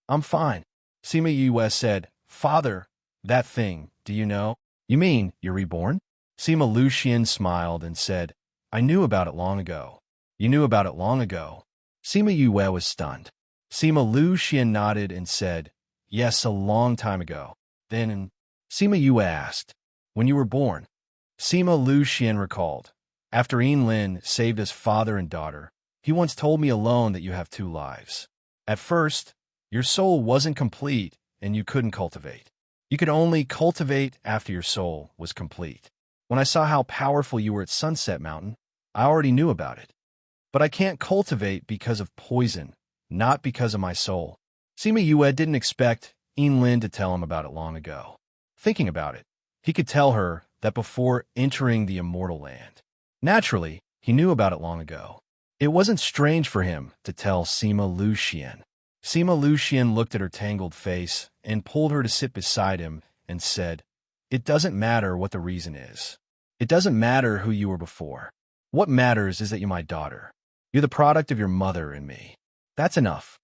A: "I'm fine." Sima Yue said, "Father, that thing, do you know?" "You mean you're reborn?" Sima Lu Xian smiled and said, "I knew about it long ago." "You knew about it long ago?" Sima Yue was stunned. Sima Lu Xian nodded and said, "Yes, a long time ago." Then Sima Yue asked, "When you were born?" Sima Lu Xian recalled, "After Yin Lin saved us father and daughter, he once told me alone that you have two lives. At first, your soul wasn't complete and you couldn't cultivate. You could only cultivate after your soul was complete. When I saw how powerful you were at Sunset Mountain, I already knew about it. But I can't cultivate because of poison, not because of my soul." Sima Yue didn't expect Yin Lin to tell him about it long ago. Thinking about it, he could tell her that before entering the immortal land. Naturally, he knew about it long ago. It wasn't strange for him to tell Sima Lu Xian. Sima Lu Xian looked at her tangled face and pulled her to sit beside him and said, "It doesn't matter what the reason is. It doesn't matter who you were before. What matters is that you're my daughter. You're the product of your mother and me. That's enough."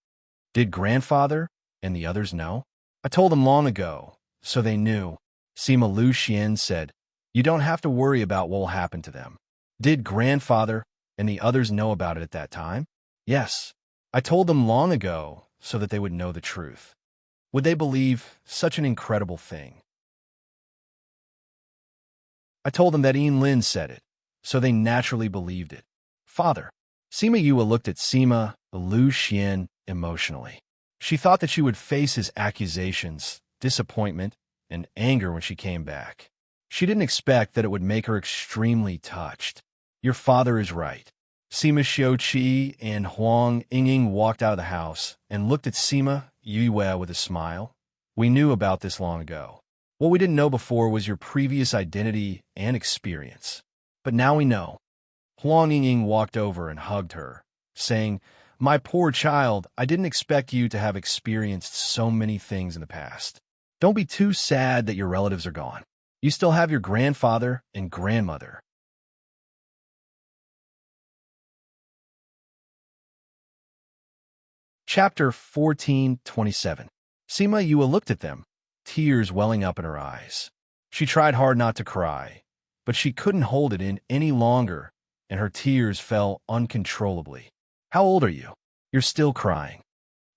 A: "Did grandfather and the others know?" "I told them long ago, so they knew." Sima Lu Xian said, "You don't have to worry about what will happen to them." "Did grandfather and the others know about it at that time?" "Yes. I told them long ago so that they would know the truth. Would they believe such an incredible thing? I told them that Yin Lin said it, so they naturally believed it." "Father." Sima Yue looked at Sima Lu Xian emotionally. She thought that she would face his accusations, disappointment, and anger when she came back. She didn't expect that it would make her extremely touched. "Your father is right." Sima Xiuqi and Huang Yingying walked out of the house and looked at Sima Yue with a smile. "We knew about this long ago. What we didn't know before was your previous identity and experience. But now we know." Huang Yingying walked over and hugged her, saying, "My poor child, I didn't expect you to have experienced so many things in the past. Don't be too sad that your relatives are gone. You still have your grandfather and grandmother." Chapter 14:27. Sima Yue looked at them, tears welling up in her eyes. She tried hard not to cry, but she couldn't hold it in any longer, and her tears fell uncontrollably. How old are you? You're still crying.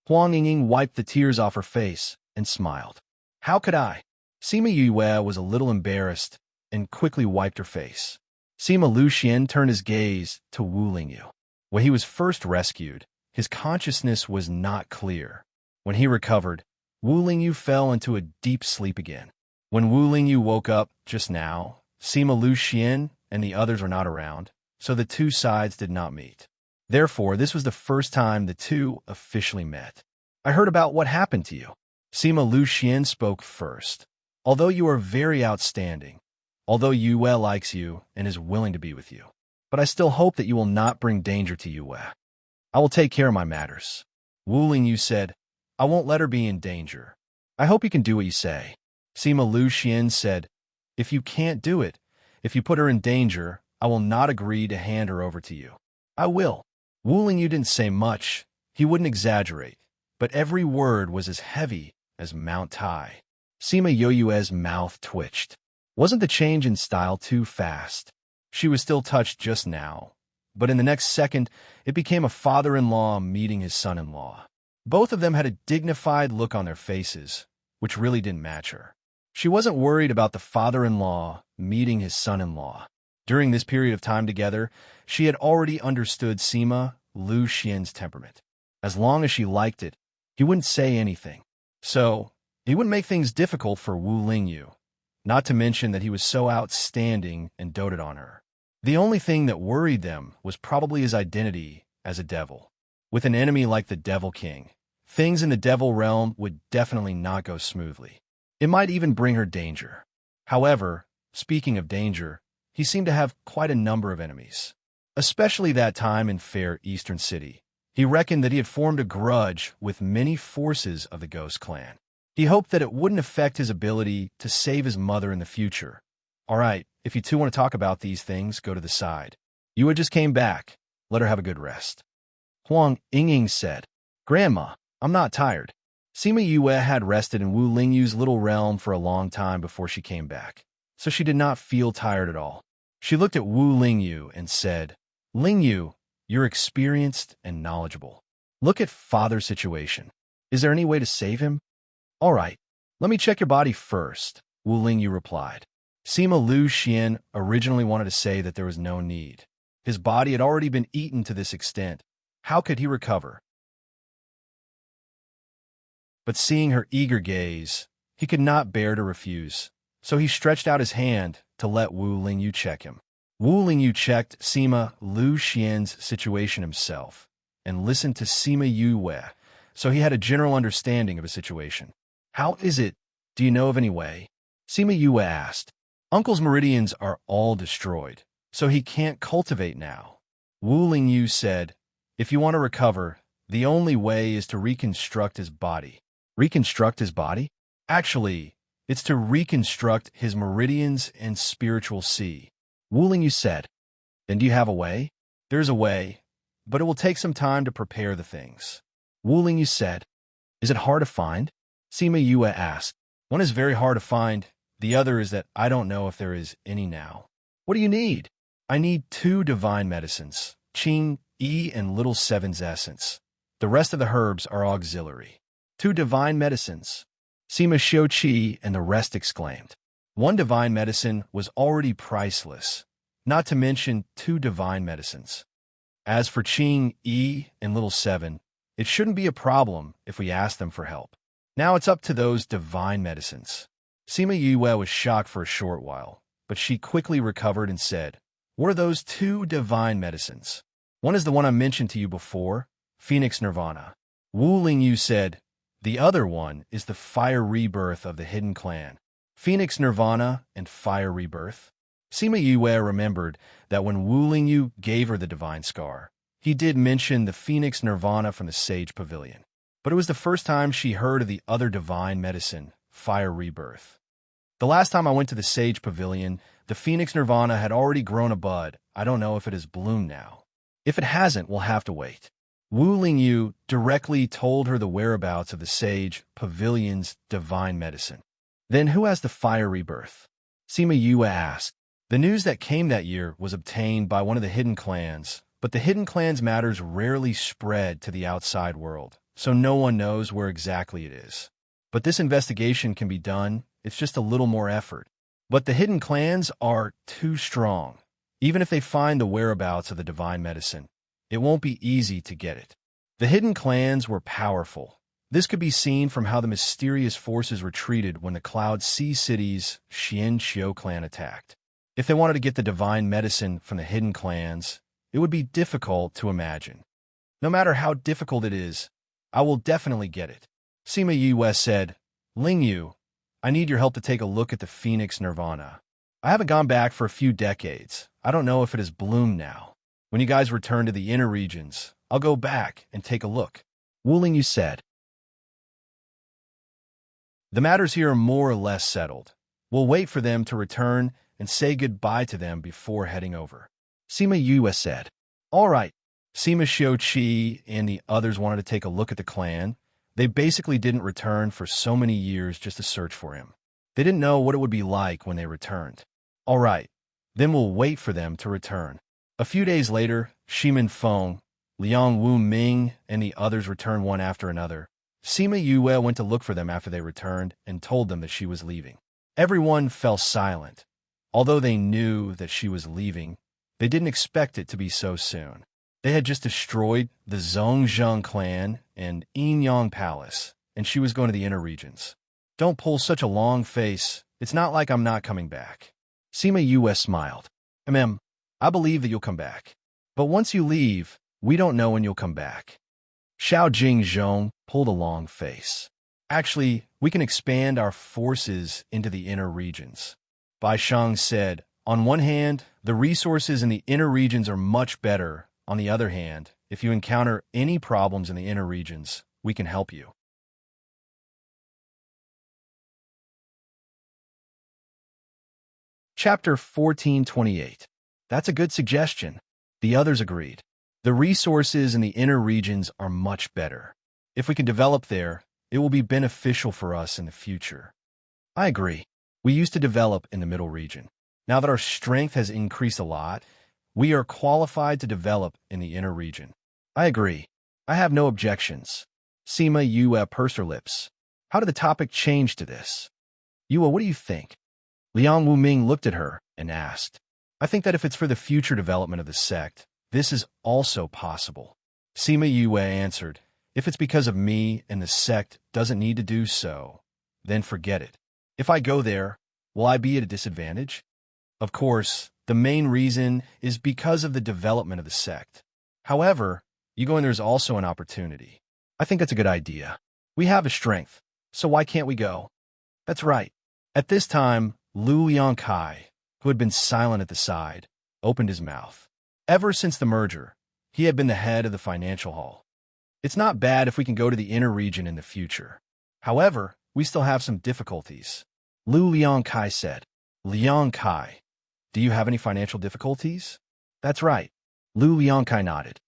A: Huang Yingying wiped the tears off her face and smiled. How could I? Sima Yue was a little embarrassed and quickly wiped her face. Sima Luxian turned his gaze to Wu Lingyu. When he was first rescued, his consciousness was not clear. When he recovered, Wu Lingyu fell into a deep sleep again. When Wu Lingyu woke up just now, Sima Luxian and the others were not around, so the two sides did not meet. Therefore, this was the first time the two officially met. I heard about what happened to you. Sima Luxian spoke first. Although you are very outstanding, although Yue likes you and is willing to be with you, but I still hope that you will not bring danger to Yue. I will take care of my matters. Wu Lingyu said, I won't let her be in danger. I hope you can do what you say. Sima Luxian said, if you can't do it, if you put her in danger, I will not agree to hand her over to you. I will. Wu Lingyu didn't say much. He wouldn't exaggerate, but every word was as heavy as Mount Tai. Sima Yue's mouth twitched. Wasn't the change in style too fast? She was still touched just now, but in the next second, it became a father-in-law meeting his son-in-law. Both of them had a dignified look on their faces, which really didn't match her. She wasn't worried about the father-in-law meeting his son-in-law. During this period of time together, she had already understood Sima Luxian's temperament. As long as she liked it, he wouldn't say anything. So, he wouldn't make things difficult for Wu Lingyu, not to mention that he was so outstanding and doted on her. The only thing that worried them was probably his identity as a devil. With an enemy like the Devil King, things in the devil realm would definitely not go smoothly. It might even bring her danger. However, speaking of danger, he seemed to have quite a number of enemies, especially that time in Fair Eastern City. He reckoned that he had formed a grudge with many forces of the Ghost Clan. He hoped that it wouldn't affect his ability to save his mother in the future. All right, if you two want to talk about these things, go to the side. Yue just came back. Let her have a good rest. Huang Yingying said, Grandma, I'm not tired. Sima Yue had rested in Wu Lingyu's little realm for a long time before she came back, so she did not feel tired at all. She looked at Wu Lingyu and said, Lingyu, you're experienced and knowledgeable. Look at Father's situation. Is there any way to save him? All right, let me check your body first, Wu Lingyu replied. Sima Luxian originally wanted to say that there was no need. His body had already been eaten to this extent. How could he recover? But seeing her eager gaze, he could not bear to refuse, so he stretched out his hand to let Wu Lingyu check him. Wu Lingyu checked Sima Luxian's situation himself and listened to Sima Yue, so he had a general understanding of his situation. How is it? Do you know of any way? Sima Yue asked. Uncle's meridians are all destroyed, so he can't cultivate now. Wu Lingyu said, if you want to recover, the only way is to reconstruct his body. Reconstruct his body? Actually, it's to reconstruct his meridians and spiritual sea. Wu Lingyu said, then do you have a way? There's a way, but it will take some time to prepare the things. Wu Lingyu said, is it hard to find? Sima Yue asked. One is very hard to find. The other is that I don't know if there is any now. What do you need? I need 2 divine medicines, Qing, Yi, and Little Seven's essence. The rest of the herbs are auxiliary. 2 divine medicines. Sima Xiuqi and the rest exclaimed. 1 divine medicine was already priceless, not to mention 2 divine medicines. As for Qing, Yi, and Little Seven, it shouldn't be a problem if we ask them for help. Now it's up to those divine medicines. Sima Yue was shocked for a short while, but she quickly recovered and said, what are those 2 divine medicines? One is the one I mentioned to you before, Phoenix Nirvana. Wu Lingyu said, the other one is the Fire Rebirth of the Hidden Clan. Phoenix Nirvana and Fire Rebirth. Sima Yue remembered that when Wu Lingyu gave her the divine scar, he did mention the Phoenix Nirvana from the Sage Pavilion. But it was the first time she heard of the other divine medicine, Fire Rebirth. The last time I went to the Sage Pavilion, the Phoenix Nirvana had already grown a bud. I don't know if it has bloomed now. If it hasn't, we'll have to wait. Wu Lingyu directly told her the whereabouts of the sage pavilion's divine medicine. Then who has the fire rebirth? Sima Yue asked. The news that came that year was obtained by one of the hidden clans, but the hidden clans' matters rarely spread to the outside world, so no one knows where exactly it is. But this investigation can be done, it's just a little more effort. But the hidden clans are too strong. Even if they find the whereabouts of the divine medicine, it won't be easy to get it. The hidden clans were powerful. This could be seen from how the mysterious forces retreated when the Cloud Sea City's Xian Qiu clan attacked. If they wanted to get the divine medicine from the hidden clans, it would be difficult to imagine. No matter how difficult it is, I will definitely get it. Sima Yue said, Lingyu, I need your help to take a look at the Phoenix Nirvana. I haven't gone back for a few decades. I don't know if it has bloomed now. When you guys return to the inner regions, I'll go back and take a look. Wu Lingyu said. The matters here are more or less settled. We'll wait for them to return and say goodbye to them before heading over. Sima Yue said. All right. Sima Xiuqi and the others wanted to take a look at the clan. They basically didn't return for so many years just to search for him. They didn't know what it would be like when they returned. All right. Then we'll wait for them to return. A few days later, Shimin Feng, Liang Wu Ming, and the others returned one after another. Sima Yue went to look for them after they returned and told them that she was leaving. Everyone fell silent. Although they knew that she was leaving, they didn't expect it to be so soon. They had just destroyed the Zhongzheng clan and Yinyang Palace, and she was going to the inner regions. Don't pull such a long face. It's not like I'm not coming back. Sima Yue smiled. I believe that you'll come back. But once you leave, we don't know when you'll come back. Xiao Jingzhong pulled a long face. Actually, we can expand our forces into the inner regions. Bai Shang said, on one hand, the resources in the inner regions are much better. On the other hand, if you encounter any problems in the inner regions, we can help you. Chapter 1428. That's a good suggestion. The others agreed. The resources in the inner regions are much better. If we can develop there, it will be beneficial for us in the future. I agree. We used to develop in the middle region. Now that our strength has increased a lot, we are qualified to develop in the inner region. I agree. I have no objections. Sima Yue pursed her lips. How did the topic change to this? Yue, what do you think? Liang Wuming looked at her and asked. I think that if it's for the future development of the sect, this is also possible. Sima Yue answered, if it's because of me and the sect doesn't need to do so, then forget it. If I go there, will I be at a disadvantage? Of course, the main reason is because of the development of the sect. However, you go and there's also an opportunity. I think that's a good idea. We have a strength, so why can't we go? That's right. At this time, Lu Liangkai, who had been silent at the side, opened his mouth. Ever since the merger, he had been the head of the financial hall. It's not bad if we can go to the inner region in the future. However, we still have some difficulties. Lu Liangkai said. Liangkai, do you have any financial difficulties? That's right. Lu Liangkai nodded.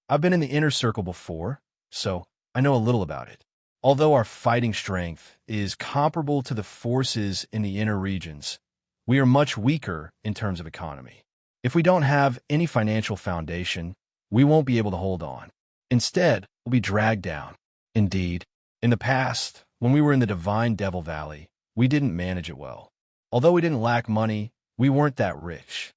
A: I've been in the inner circle before, so I know a little about it. Although our fighting strength is comparable to the forces in the inner regions, we are much weaker in terms of economy. If we don't have any financial foundation, we won't be able to hold on. Instead, we'll be dragged down. Indeed, in the past, when we were in the Divine Devil Valley, we didn't manage it well. Although we didn't lack money, we weren't that rich.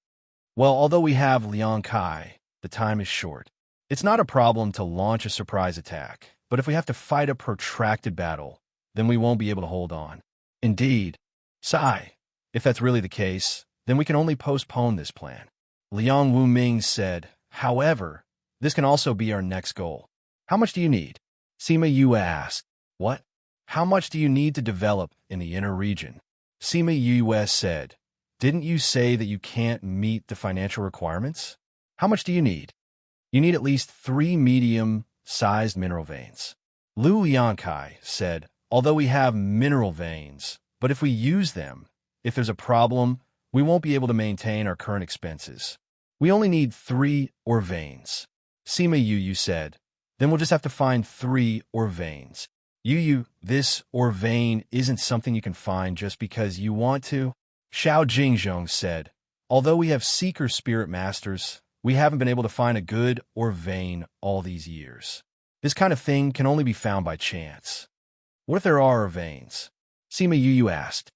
A: Well, although we have Liang Kai, the time is short. It's not a problem to launch a surprise attack, but if we have to fight a protracted battle, then we won't be able to hold on. Indeed. Sigh. If that's really the case, then we can only postpone this plan. Liang Wuming said, however, this can also be our next goal. How much do you need? Sima Yue asked. What? How much do you need to develop in the inner region? Sima Yue said, didn't you say that you can't meet the financial requirements? How much do you need? You need at least 3 medium-sized mineral veins. Lu Yankai said, although we have mineral veins, but if we use them, if there's a problem, we won't be able to maintain our current expenses. We only need 3 ore veins. Sima Yu said, Then we'll just have to find 3 or veins. This or vein isn't something you can find just because you want to, Xiao Jingzhong said. Although we have seeker spirit masters, we haven't been able to find a good or vein all these years. This kind of thing can only be found by chance. What if there are veins? Sima Yu asked.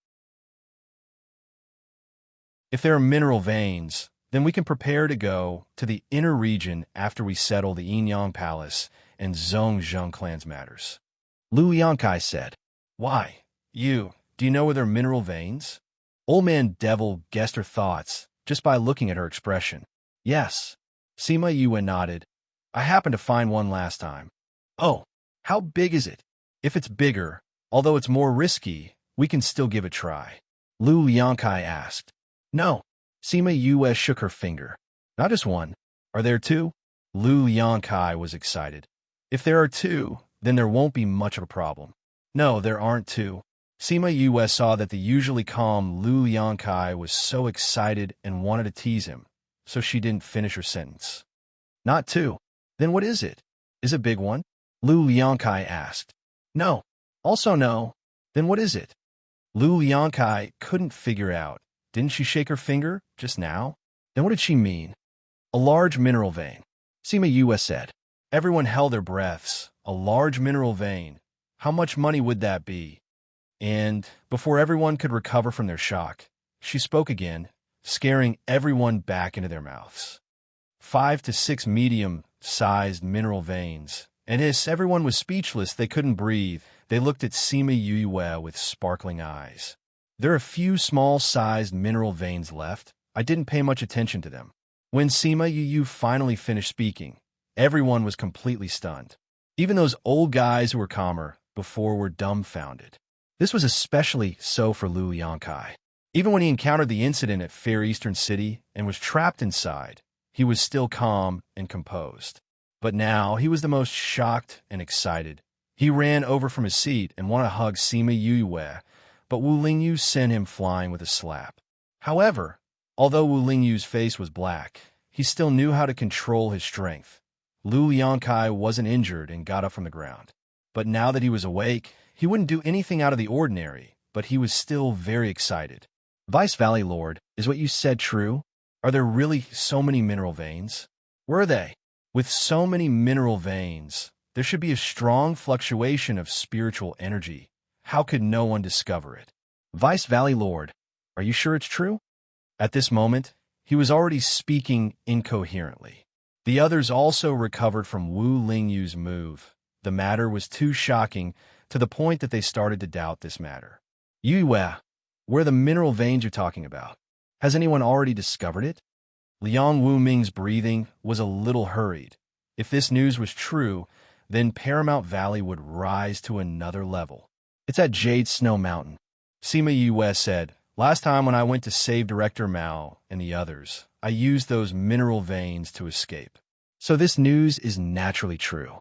A: If there are mineral veins, then we can prepare to go to the inner region after we settle the Yinyang Palace and Zhongzheng clan's matters. Lu Yangkai said. Why? Do you know where there are mineral veins? Old Man Devil guessed her thoughts just by looking at her expression. Yes. Sima Yu nodded. I happened to find one last time. Oh, how big is it? If it's bigger, although it's more risky, we can still give it a try. Lu Yangkai asked. No. Sima Yu shook her finger. Not just one. Are there 2? Lu Yangkai was excited. If there are 2, then there won't be much of a problem. No, there aren't 2. Sima Yu saw that the usually calm Lu Yangkai was so excited and wanted to tease him, so she didn't finish her sentence. Not 2. Then what is it? Is it a big one? Lu Yangkai asked. No. Also no. Then what is it? Lu Yangkai couldn't figure out. Didn't she shake her finger just now? Then what did she mean? A large mineral vein. Sima Yu said. Everyone held their breaths. A large mineral vein. How much money would that be? And before everyone could recover from their shock, she spoke again, scaring everyone back into their mouths. 5 to 6 medium-sized mineral veins. And as everyone was speechless, they couldn't breathe. They looked at Sima Yu with sparkling eyes. There are a few small-sized mineral veins left. I didn't pay much attention to them. When Sima Yu finally finished speaking, everyone was completely stunned. Even those old guys who were calmer before were dumbfounded. This was especially so for Lu Yangkai. Even when he encountered the incident at Fair Eastern City and was trapped inside, he was still calm and composed. But now he was the most shocked and excited. He ran over from his seat and wanted to hug Sima Yu, but Wu Lingyu sent him flying with a slap. However, although Wu Lingyu's face was black, he still knew how to control his strength. Lu Yangkai wasn't injured and got up from the ground. But now that he was awake, he wouldn't do anything out of the ordinary, but he was still very excited. Vice Valley Lord, is what you said true? Are there really so many mineral veins? Were they? With so many mineral veins, there should be a strong fluctuation of spiritual energy. How could no one discover it? Vice Valley Lord, are you sure it's true? At this moment, he was already speaking incoherently. The others also recovered from Wu Lingyu's move. The matter was too shocking to the point that they started to doubt this matter. Yue, where the mineral veins you're talking about? Has anyone already discovered it? Liang Wu Ming's breathing was a little hurried. If this news was true, then Paramount Valley would rise to another level. It's at Jade Snow Mountain. Sima Yu said, last time when I went to save Director Mao and the others, I used those mineral veins to escape. So this news is naturally true.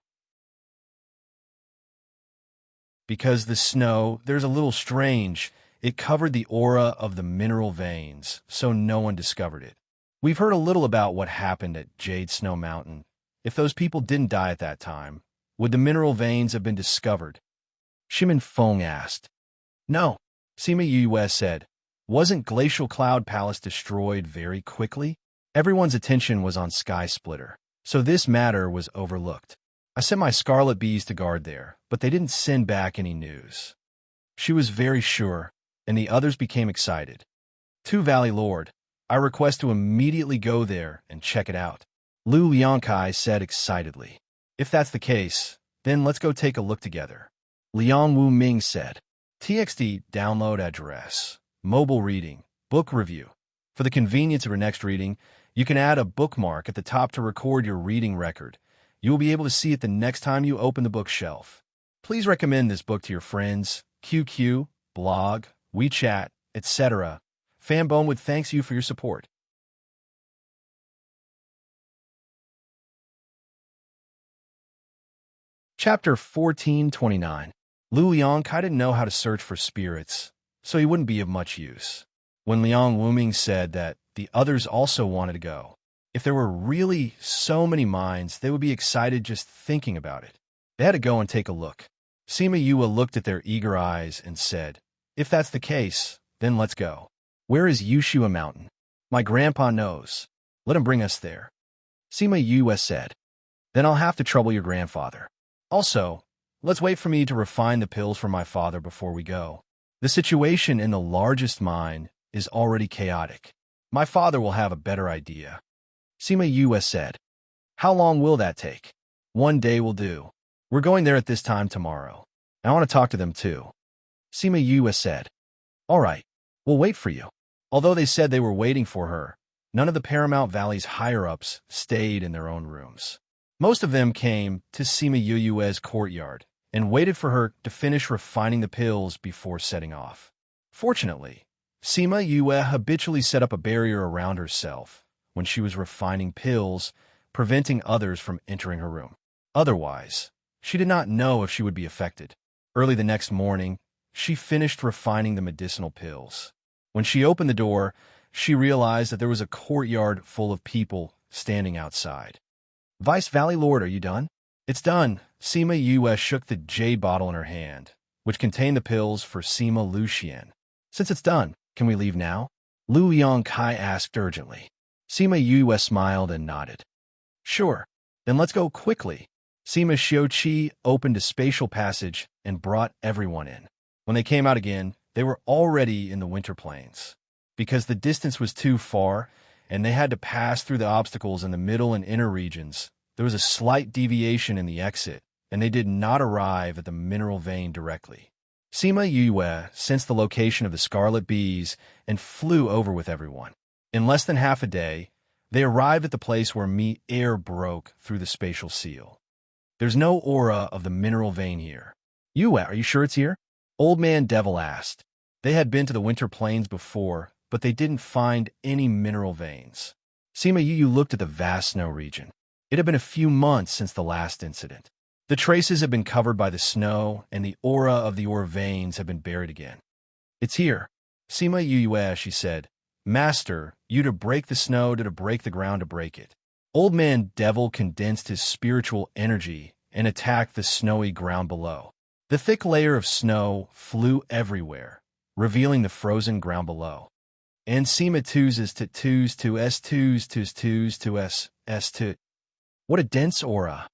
A: Because the snow, there's a little strange. It covered the aura of the mineral veins, so no one discovered it. We've heard a little about what happened at Jade Snow Mountain. If those people didn't die at that time, would the mineral veins have been discovered? Shimin Feng asked. No, Sima Yu said. Wasn't Glacial Cloud Palace destroyed very quickly? Everyone's attention was on Sky Splitter, so this matter was overlooked. I sent my Scarlet Bees to guard there, but they didn't send back any news. She was very sure, and the others became excited. To Valley Lord, I request to immediately go there and check it out. Lu Yangkai said excitedly. If that's the case, then let's go take a look together. Liang Wu Ming said. TXT download address. Mobile reading. Book review. For the convenience of your next reading, you can add a bookmark at the top to record your reading record. You will be able to see it the next time you open the bookshelf. Please recommend this book to your friends, QQ, blog, WeChat, etc. Fanbone would thanks you for your support. Chapter 1429. Lu Yangkai didn't know how to search for spirits, so he wouldn't be of much use. When Liang Wuming said that the others also wanted to go, If there were really so many mines, they would be excited just thinking about it. They had to go and take a look. Sima Yue looked at their eager eyes and said, "If that's the case, then let's go. Where is Yushua Mountain? My grandpa knows. Let him bring us there." Sima Yue said, "Then I'll have to trouble your grandfather. Also, let's wait for me to refine the pills for my father before we go. The situation in the largest mine is already chaotic. My father will have a better idea." Sima Yue said, "How long will that take?" "One day will do. We're going there at this time tomorrow. I want to talk to them too." Sima Yue said, "All right, we'll wait for you." Although they said they were waiting for her, none of the Paramount Valley's higher-ups stayed in their own rooms. Most of them came to Sima Yue's courtyard and waited for her to finish refining the pills before setting off. Fortunately, Sima Yue habitually set up a barrier around herself when she was refining pills, preventing others from entering her room. Otherwise, she did not know if she would be affected. Early the next morning, she finished refining the medicinal pills. When she opened the door, she realized that there was a courtyard full of people standing outside. "Vice Valley Lord, are you done?" "It's done." Sima Yue shook the jade bottle in her hand, which contained the pills for Sima Luxian. "Since it's done, can we leave now?" Lu Yongkai asked urgently. Sima Yue smiled and nodded. "Sure, then let's go quickly." Sima Xiuqi opened a spatial passage and brought everyone in. When they came out again, they were already in the winter plains. Because the distance was too far, and they had to pass through the obstacles in the middle and inner regions, there was a slight deviation in the exit, and they did not arrive at the mineral vein directly. Sima Yue sensed the location of the scarlet bees and flew over with everyone. In less than half a day, they arrived at the place where air broke through the spatial seal. "There's no aura of the mineral vein here." "Yue, are you sure it's here?" Old Man Devil asked. They had been to the winter plains before, but they didn't find any mineral veins. Sima Yue looked at the vast snow region. It had been a few months since the last incident. The traces had been covered by the snow, and the aura of the ore veins had been buried again. "It's here." "Sima Yue," she said, "Master, you to break the snow, to break the ground, to break it." Old Man Devil condensed his spiritual energy and attacked the snowy ground below. The thick layer of snow flew everywhere, revealing the frozen ground below. And Sima twos to twos to s twos to s to. What a dense aura.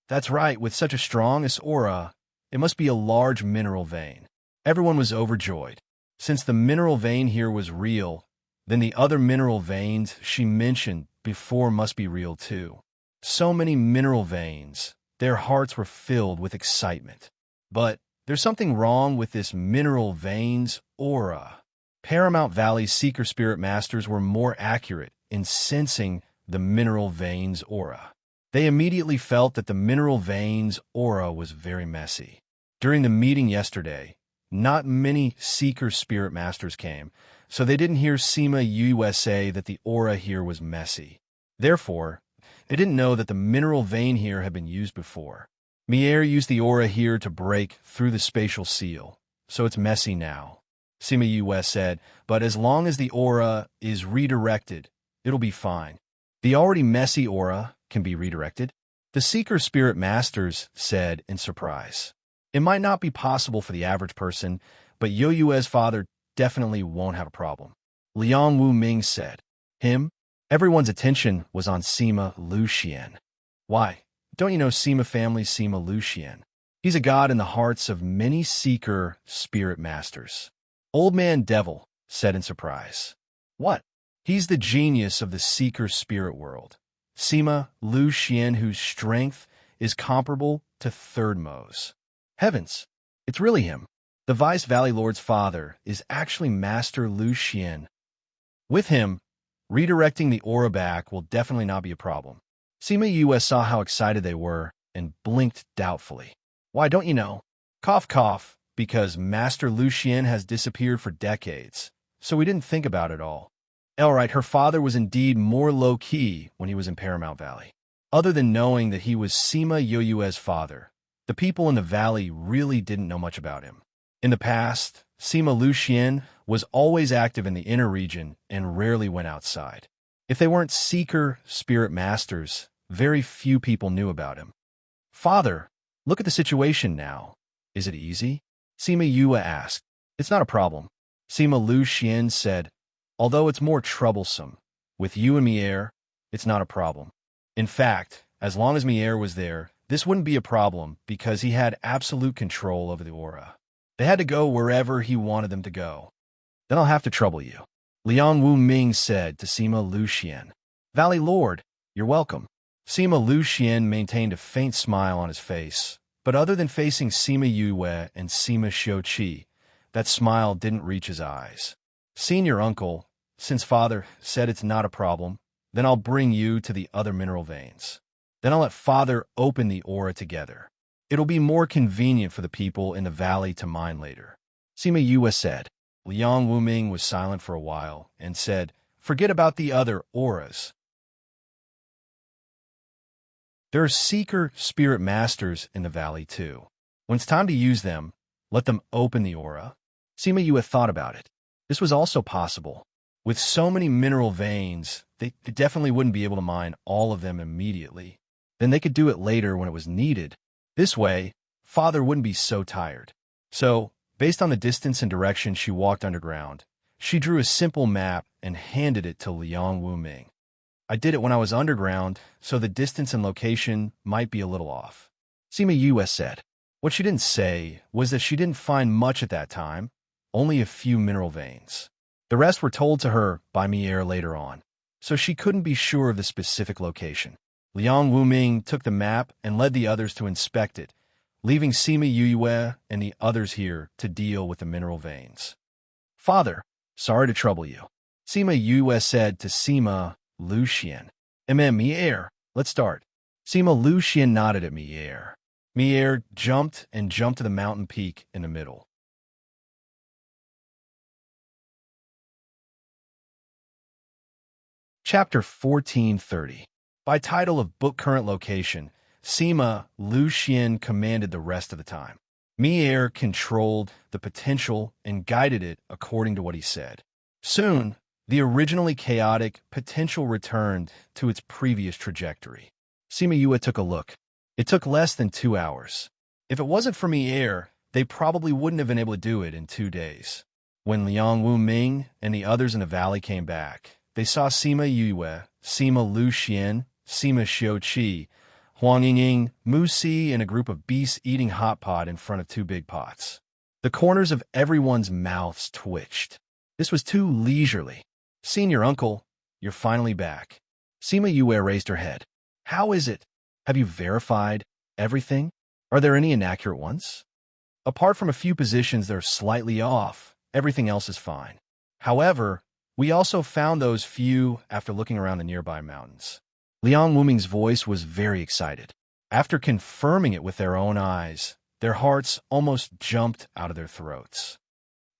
A: That's right, with such a strong aura, it must be a large mineral vein. Everyone was overjoyed. Since the mineral vein here was real, then the other mineral veins she mentioned before must be real too. So many mineral veins, their hearts were filled with excitement. But there's something wrong with this mineral veins aura. Paramount Valley's Seeker Spirit Masters were more accurate in sensing the mineral veins aura. They immediately felt that the mineral veins aura was very messy. During the meeting yesterday, not many Seeker Spirit Masters came, so they didn't hear Sima Yue say that the aura here was messy. Therefore, they didn't know that the mineral vein here had been used before. Mier used the aura here to break through the spatial seal, so it's messy now. Sima Yue said, but as long as the aura is redirected, it'll be fine. The already messy aura can be redirected? The Seeker Spirit Masters said in surprise. It might not be possible for the average person, but Yue's father definitely won't have a problem. Liang Wu Ming said. Him? Everyone's attention was on Sima Luxian. Why? Don't you know Sima family's Sima Luxian? He's a god in the hearts of many Seeker Spirit Masters. Old Man Devil said in surprise. What? He's the genius of the Seeker spirit world. Sima Luxian, whose strength is comparable to Third Mo's. Heavens, it's really him. The Vice Valley Lord's father is actually Master Luxian. With him, redirecting the aura back will definitely not be a problem. Sima Yue saw how excited they were and blinked doubtfully. Why don't you know? Cough, cough, because Master Luxian has disappeared for decades, so we didn't think about it all. Alright, her father was indeed more low-key when he was in Paramount Valley. Other than knowing that he was Sima Yue's father, the people in the valley really didn't know much about him. In the past, Sima Lucian was always active in the inner region and rarely went outside. If they weren't seeker spirit masters, very few people knew about him. Father, look at the situation now. Is it easy? Sima Yue asked. It's not a problem. Sima Lucian said, although it's more troublesome. With you and Mier, it's not a problem. In fact, as long as Mier was there, this wouldn't be a problem because he had absolute control over the aura. They had to go wherever he wanted them to go. Then I'll have to trouble you. Liang Wu Ming said to Sima Lucian. Valley Lord, you're welcome. Sima Lucian maintained a faint smile on his face, but other than facing Sima Yue and Sima Xiuqi, that smile didn't reach his eyes. Senior uncle, since father said it's not a problem, then I'll bring you to the other mineral veins. Then I'll let father open the aura together. It'll be more convenient for the people in the valley to mine later. Sima Yue said. Liang Wuming was silent for a while and said, forget about the other auras. There are seeker spirit masters in the valley too. When it's time to use them, let them open the aura. Sima Yue thought about it. This was also possible. With so many mineral veins, they definitely wouldn't be able to mine all of them immediately. Then they could do it later when it was needed. This way, father wouldn't be so tired. So, based on the distance and direction she walked underground, she drew a simple map and handed it to Liang Wuming. I did it when I was underground, so the distance and location might be a little off. Sima Yue said. What she didn't say was that she didn't find much at that time, only a few mineral veins. The rest were told to her by Mier later on, so she couldn't be sure of the specific location. Liang Wuming took the map and led the others to inspect it, leaving Sima Yue and the others here to deal with the mineral veins. Father, sorry to trouble you. Sima Yue said to Sima Lucian. Mier, let's start. Sima Lucian nodded at Mier. Mier jumped to the mountain peak in the middle. Chapter 1430. By title of book current location, Sima Lucian commanded the rest of the time. Mier controlled the potential and guided it according to what he said. Soon, the originally chaotic potential returned to its previous trajectory. Sima Yue took a look. It took less than 2 hours. If it wasn't for Mier, they probably wouldn't have been able to do it in 2 days. When Liang Wuming and the others in the valley came back, they saw Sima Yue, Sima Lucian, Sima Xiuqi, Huang Yingying, Mu Si, and a group of beasts eating hot pot in front of 2 big pots. The corners of everyone's mouths twitched. This was too leisurely. Senior uncle, you're finally back. Sima Yue raised her head. How is it? Have you verified everything? Are there any inaccurate ones? Apart from a few positions that are slightly off, everything else is fine. However, we also found those few after looking around the nearby mountains. Liang Wuming's voice was very excited. After confirming it with their own eyes, their hearts almost jumped out of their throats.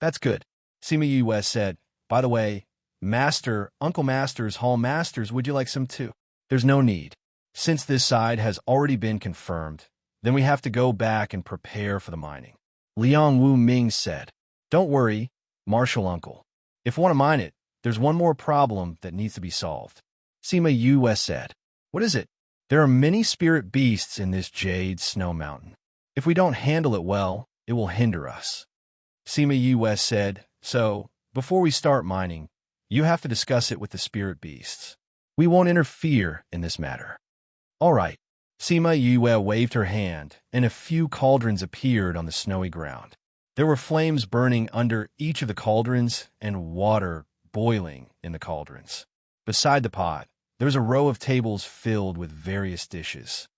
A: That's good. Sima Yue said, by the way, Master, Uncle Masters, Hall Masters, would you like some too? There's no need. Since this side has already been confirmed, then we have to go back and prepare for the mining. Liang Wuming said, don't worry, Martial Uncle. If we want to mine it, there's one more problem that needs to be solved. Sima Yue said, what is it? There are many spirit beasts in this jade snow mountain. If we don't handle it well, it will hinder us. Sima Yue said, so, before we start mining, you have to discuss it with the spirit beasts. We won't interfere in this matter. All right. Sima Yue waved her hand, and a few cauldrons appeared on the snowy ground. There were flames burning under each of the cauldrons and water boiling in the cauldrons. Beside the pot, there was a row of tables filled with various dishes.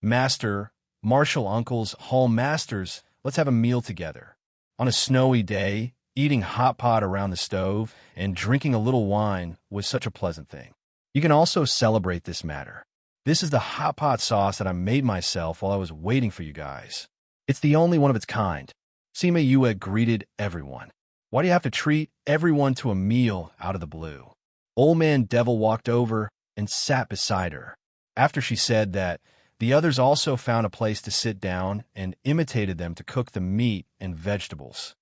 A: Master, Martial Uncles, Hall Masters, let's have a meal together. On a snowy day, eating hot pot around the stove and drinking a little wine was such a pleasant thing. You can also celebrate this matter. This is the hot pot sauce that I made myself while I was waiting for you guys. It's the only one of its kind. Sima Yue greeted everyone. Why do you have to treat everyone to a meal out of the blue? Old Man Devil walked over and sat beside her. After she said that, the others also found a place to sit down and imitated them to cook the meat and vegetables.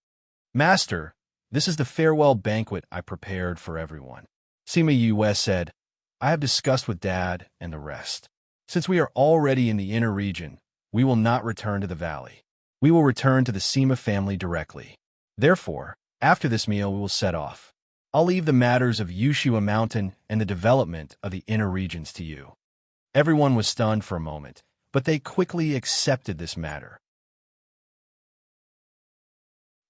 A: Master, this is the farewell banquet I prepared for everyone. Sima Yue said, I have discussed with Dad and the rest. Since we are already in the inner region, we will not return to the valley. We will return to the Sima family directly. Therefore, after this meal we will set off. I'll leave the matters of Yushua Mountain and the development of the inner regions to you. Everyone was stunned for a moment, but they quickly accepted this matter.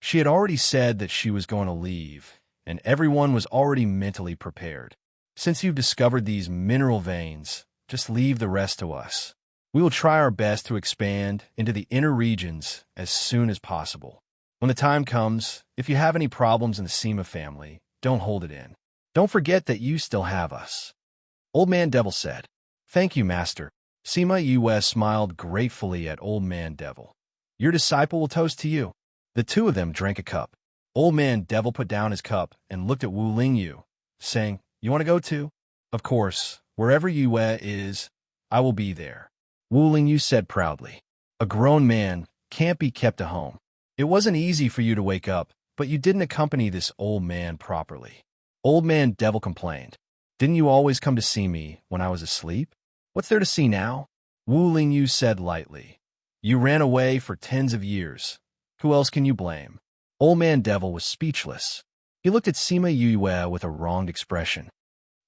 A: She had already said that she was going to leave, and everyone was already mentally prepared. Since you've discovered these mineral veins, just leave the rest to us. We will try our best to expand into the inner regions as soon as possible. When the time comes, if you have any problems in the Sima family, don't hold it in. Don't forget that you still have us. Old Man Devil said, Thank you, Master. Sima Yue smiled gratefully at Old Man Devil. Your disciple will toast to you. The two of them drank a cup. Old Man Devil put down his cup and looked at Wu Lingyu, saying, You want to go too? Of course, wherever Yue is, I will be there. Wu Lingyu said proudly. A grown man can't be kept at home. It wasn't easy for you to wake up, but you didn't accompany this old man properly. Old Man Devil complained. Didn't you always come to see me when I was asleep? What's there to see now? Wu Lingyu said lightly. You ran away for tens of years. Who else can you blame? Old Man Devil was speechless. He looked at Sima Yue with a wronged expression.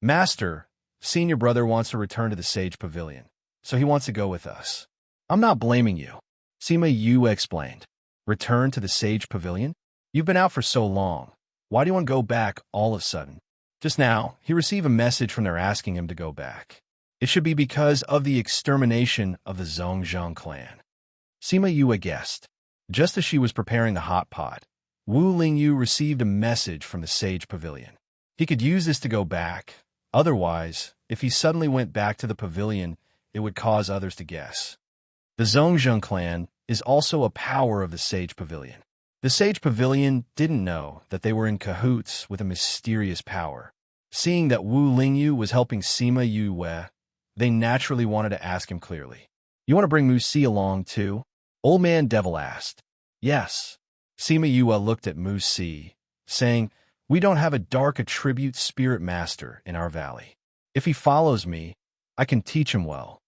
A: Master, senior brother wants to return to the Sage Pavilion, so he wants to go with us. I'm not blaming you. Sima Yue explained. Return to the Sage Pavilion? You've been out for so long. Why do you want to go back all of a sudden? Just now, he received a message from there asking him to go back. It should be because of the extermination of the Zhongzheng clan. Sima Yue guessed. Just as she was preparing the hot pot, Wu Lingyu received a message from the Sage Pavilion. He could use this to go back. Otherwise, if he suddenly went back to the pavilion, it would cause others to guess. The Zhongzheng clan is also a power of the Sage Pavilion. The Sage Pavilion didn't know that they were in cahoots with a mysterious power. Seeing that Wu Lingyu was helping Sima Yue, they naturally wanted to ask him clearly. You want to bring Musi along too? Old Man Devil asked. Yes. Sima Yue looked at Musi, saying, We don't have a dark attribute spirit master in our valley. If he follows me, I can teach him well.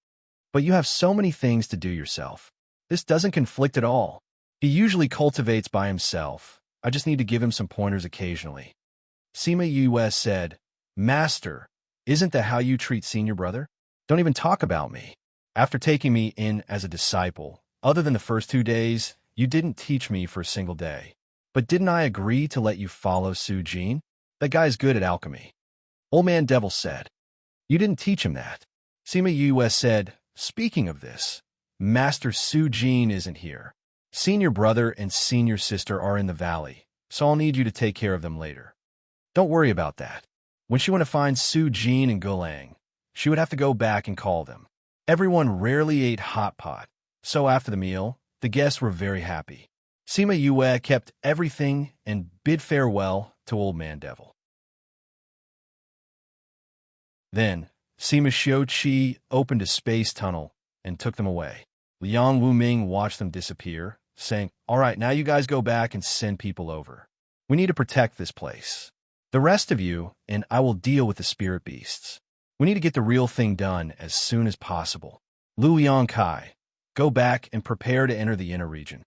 A: But you have so many things to do yourself. This doesn't conflict at all. He usually cultivates by himself. I just need to give him some pointers occasionally. Sima Yue said, Master, isn't that how you treat senior brother? Don't even talk about me. After taking me in as a disciple, other than the first 2 days, you didn't teach me for a single day. But didn't I agree to let you follow Su Jin? That guy's good at alchemy. Old Man Devil said. You didn't teach him that. Sima Yue said, Speaking of this, Master Su Jin isn't here. Senior brother and senior sister are in the valley, so I'll need you to take care of them later. Don't worry about that. When she went to find Su Jin and Gulang, she would have to go back and call them. Everyone rarely ate hot pot, so after the meal, the guests were very happy. Sima Yue kept everything and bid farewell to Old Man Devil. Then, Sima Xiuqi opened a space tunnel and took them away. Liang Wuming watched them disappear, saying, All right, now you guys go back and send people over. We need to protect this place. The rest of you, and I will deal with the spirit beasts. We need to get the real thing done as soon as possible. Lu Yongkai, go back and prepare to enter the inner region.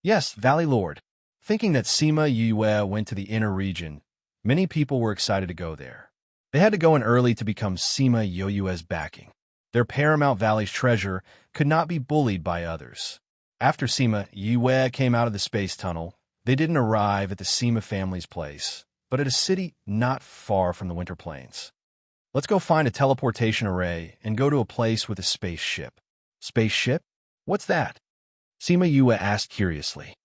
A: Yes, Valley Lord. Thinking that Sima Yue went to the inner region, many people were excited to go there. They had to go in early to become Sima Yue's backing. Their Paramount Valley's treasure could not be bullied by others. After Sima Yue came out of the space tunnel, they didn't arrive at the Sima family's place, but at a city not far from the Winter Plains. Let's go find a teleportation array and go to a place with a spaceship. Spaceship? What's that? Sima Yue asked curiously.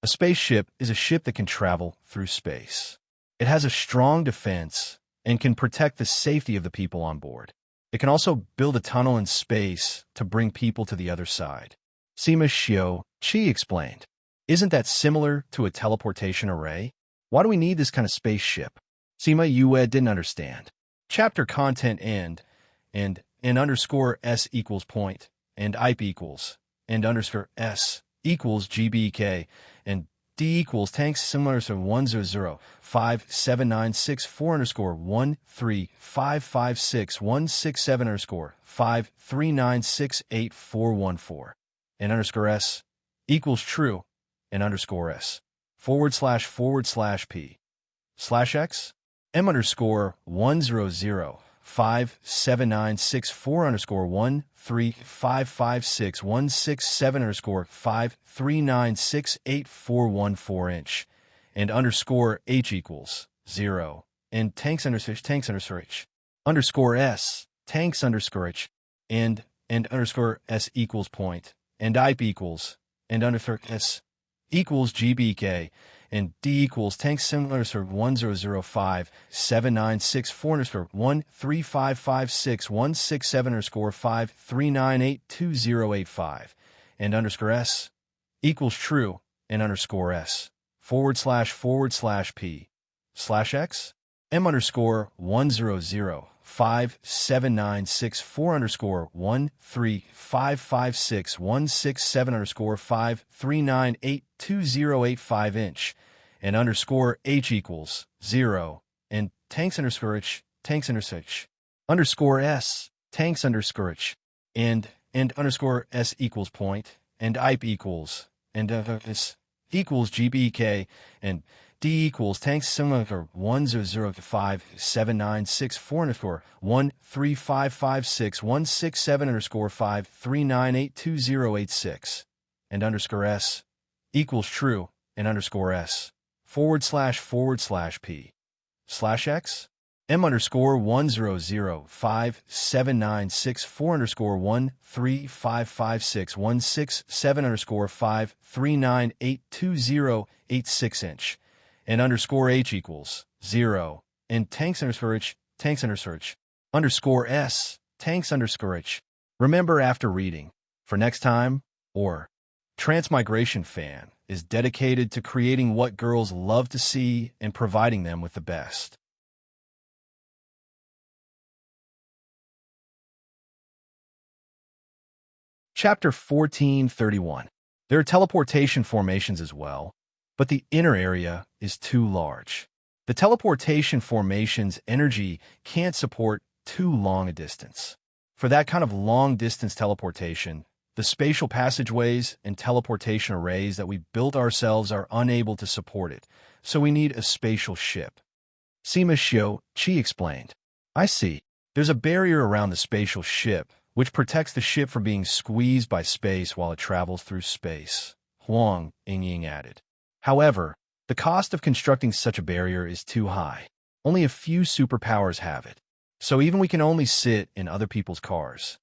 A: A spaceship is a ship that can travel through space. It has a strong defense and can protect the safety of the people on board. It can build a tunnel in space to bring people to the other side. Sima Xiuqi explained. Isn't that similar to a teleportation array? Why do we need this kind of spaceship? Sima Yue didn't understand. Chapter content end, and _s equals point, and IP equals, and _s equals GBK, and D equals tanks similar to 1005796 underscore 13556 underscore 53968 and underscore S equals true and underscore S / P / X M underscore 1005796 underscore 13556 underscore 53968 inch and underscore H equals 0 and tanks underscore H underscore S tanks underscore H and underscore S equals point and IP equals and underscore S equals GBK and D equals tanks similar to 1005796 underscore 13556 underscore 53982 and underscore S equals true and underscore S / P / X M underscore 1005796 underscore 13556 underscore 53982 inch and underscore H equals 0 and tanks underscore H underscore S tanks underscore H and underscore S equals point and IP equals and S equals GBK and D equals tanks similar to 1005796 underscore 13556 underscore 53982 and underscore S equals true and underscore S / P / X M underscore 1005796 underscore 13556 underscore 53982 inch and underscore H equals 0 and tanks underscore H underscore S tanks underscore H. Remember after reading, for next time, or Transmigration Fan is dedicated to creating what girls love to see and providing them with the best. Chapter 1431. There are teleportation formations as well, but the inner area is too large. The teleportation formation's energy can't support too long a distance. For that kind of long-distance teleportation, the spatial passageways and teleportation arrays that we built ourselves are unable to support it, so we need a spatial ship. Sima Xiu-Chi explained. I see. There's a barrier around the spatial ship, which protects the ship from being squeezed by space while it travels through space, Huang Yingying added. However, the cost of constructing such a barrier is too high. Only a few superpowers have it, so even we can only sit in other people's cars.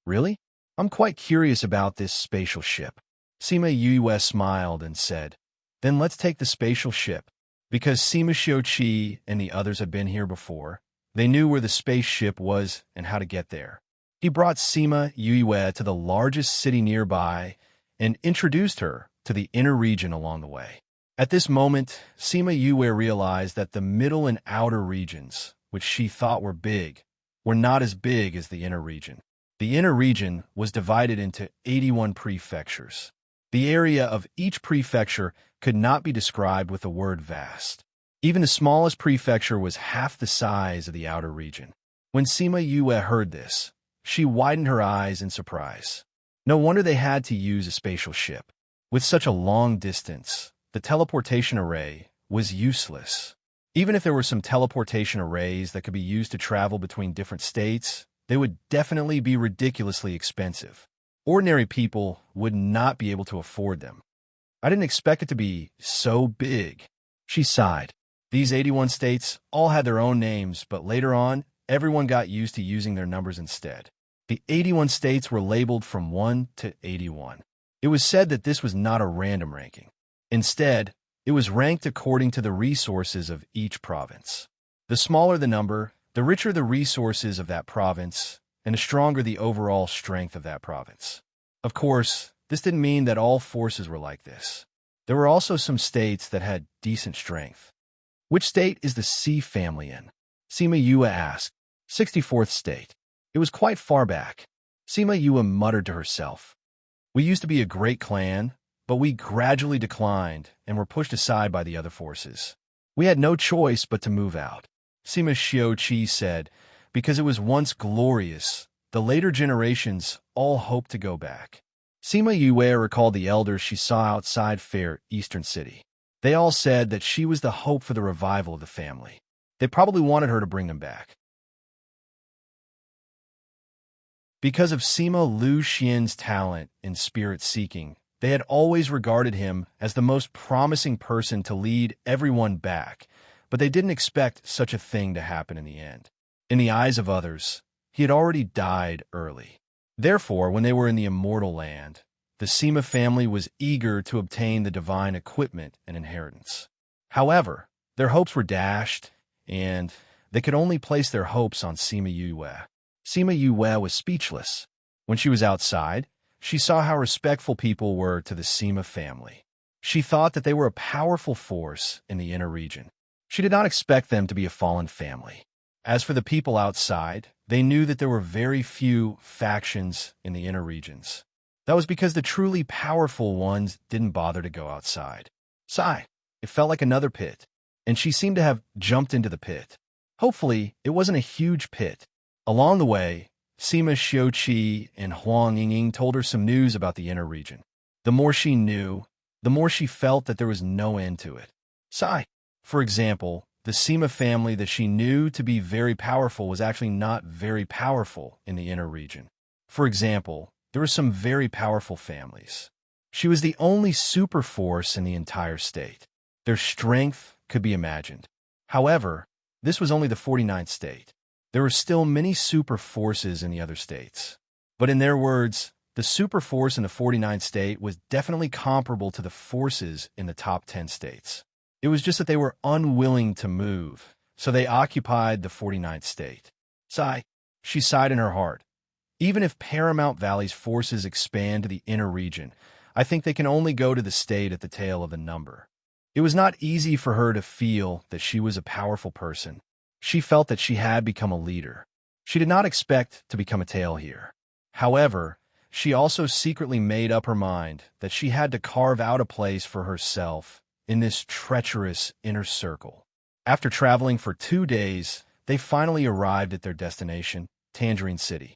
A: Really? I'm quite curious about this spatial ship. Sima Yue smiled and said, Then let's take the spatial ship. Because Sima Xiu-Chi and the others had been here before, they knew where the spaceship was and how to get there. He brought Sima Yue to the largest city nearby and introduced her to the inner region along the way. At this moment, Sima Yue realized that the middle and outer regions, which she thought were big, were not as big as the inner region. The inner region was divided into 81 prefectures. The area of each prefecture could not be described with the word vast. Even the smallest prefecture was half the size of the outer region. When Sima Yue heard this, she widened her eyes in surprise. No wonder they had to use a spatial ship. With such a long distance, the teleportation array was useless. Even if there were some teleportation arrays that could be used to travel between different states, they would definitely be ridiculously expensive. Ordinary people would not be able to afford them. I didn't expect it to be so big. She sighed. These 81 states all had their own names, but later on, everyone got used to using their numbers instead. The 81 states were labeled from 1 to 81. It was said that this was not a random ranking. Instead, it was ranked according to the resources of each province. The smaller the number, the richer the resources of that province, and the stronger the overall strength of that province. Of course, this didn't mean that all forces were like this. There were also some states that had decent strength. Which state is the C family in? Sima Yue asked. 64th state. It was quite far back. Sima Yue muttered to herself. We used to be a great clan, but we gradually declined and were pushed aside by the other forces. We had no choice but to move out. Sima Xiuqi said, because it was once glorious, the later generations all hoped to go back. Sima Yue recalled the elders she saw outside Fair Eastern City. They all said that she was the hope for the revival of the family. They probably wanted her to bring them back. Because of Sima Lu Xian's talent in spirit seeking, they had always regarded him as the most promising person to lead everyone back, but they didn't expect such a thing to happen in the end. In the eyes of others, he had already died early. Therefore, when they were in the immortal land, the Sima family was eager to obtain the divine equipment and inheritance. However, their hopes were dashed, and they could only place their hopes on Sima Yue. Sima Yue was speechless. When she was outside, she saw how respectful people were to the Sima family. She thought that they were a powerful force in the inner region. She did not expect them to be a fallen family. As for the people outside, they knew that there were very few factions in the inner regions. That was because the truly powerful ones didn't bother to go outside. Sigh, it felt like another pit, and she seemed to have jumped into the pit. Hopefully, it wasn't a huge pit. Along the way, Sima Xiuqi and Huang Yingying told her some news about the inner region. The more she knew, the more she felt that there was no end to it. Sigh. For example, the Sima family that she knew to be very powerful was actually not very powerful in the inner region. For example, there were some very powerful families. She was the only super force in the entire state. Their strength could be imagined. However, this was only the 49th state. There were still many super forces in the other states. But in their words, the super force in the 49th state was definitely comparable to the forces in the top 10 states. It was just that they were unwilling to move, so they occupied the 49th state. Sigh. She sighed in her heart. Even if Paramount Valley's forces expand to the inner region, I think they can only go to the state at the tail of the number. It was not easy for her to feel that she was a powerful person. She felt that she had become a leader. She did not expect to become a tail here. However, she also secretly made up her mind that she had to carve out a place for herself in this treacherous inner circle. After traveling for 2 days, they finally arrived at their destination, Tangerine City.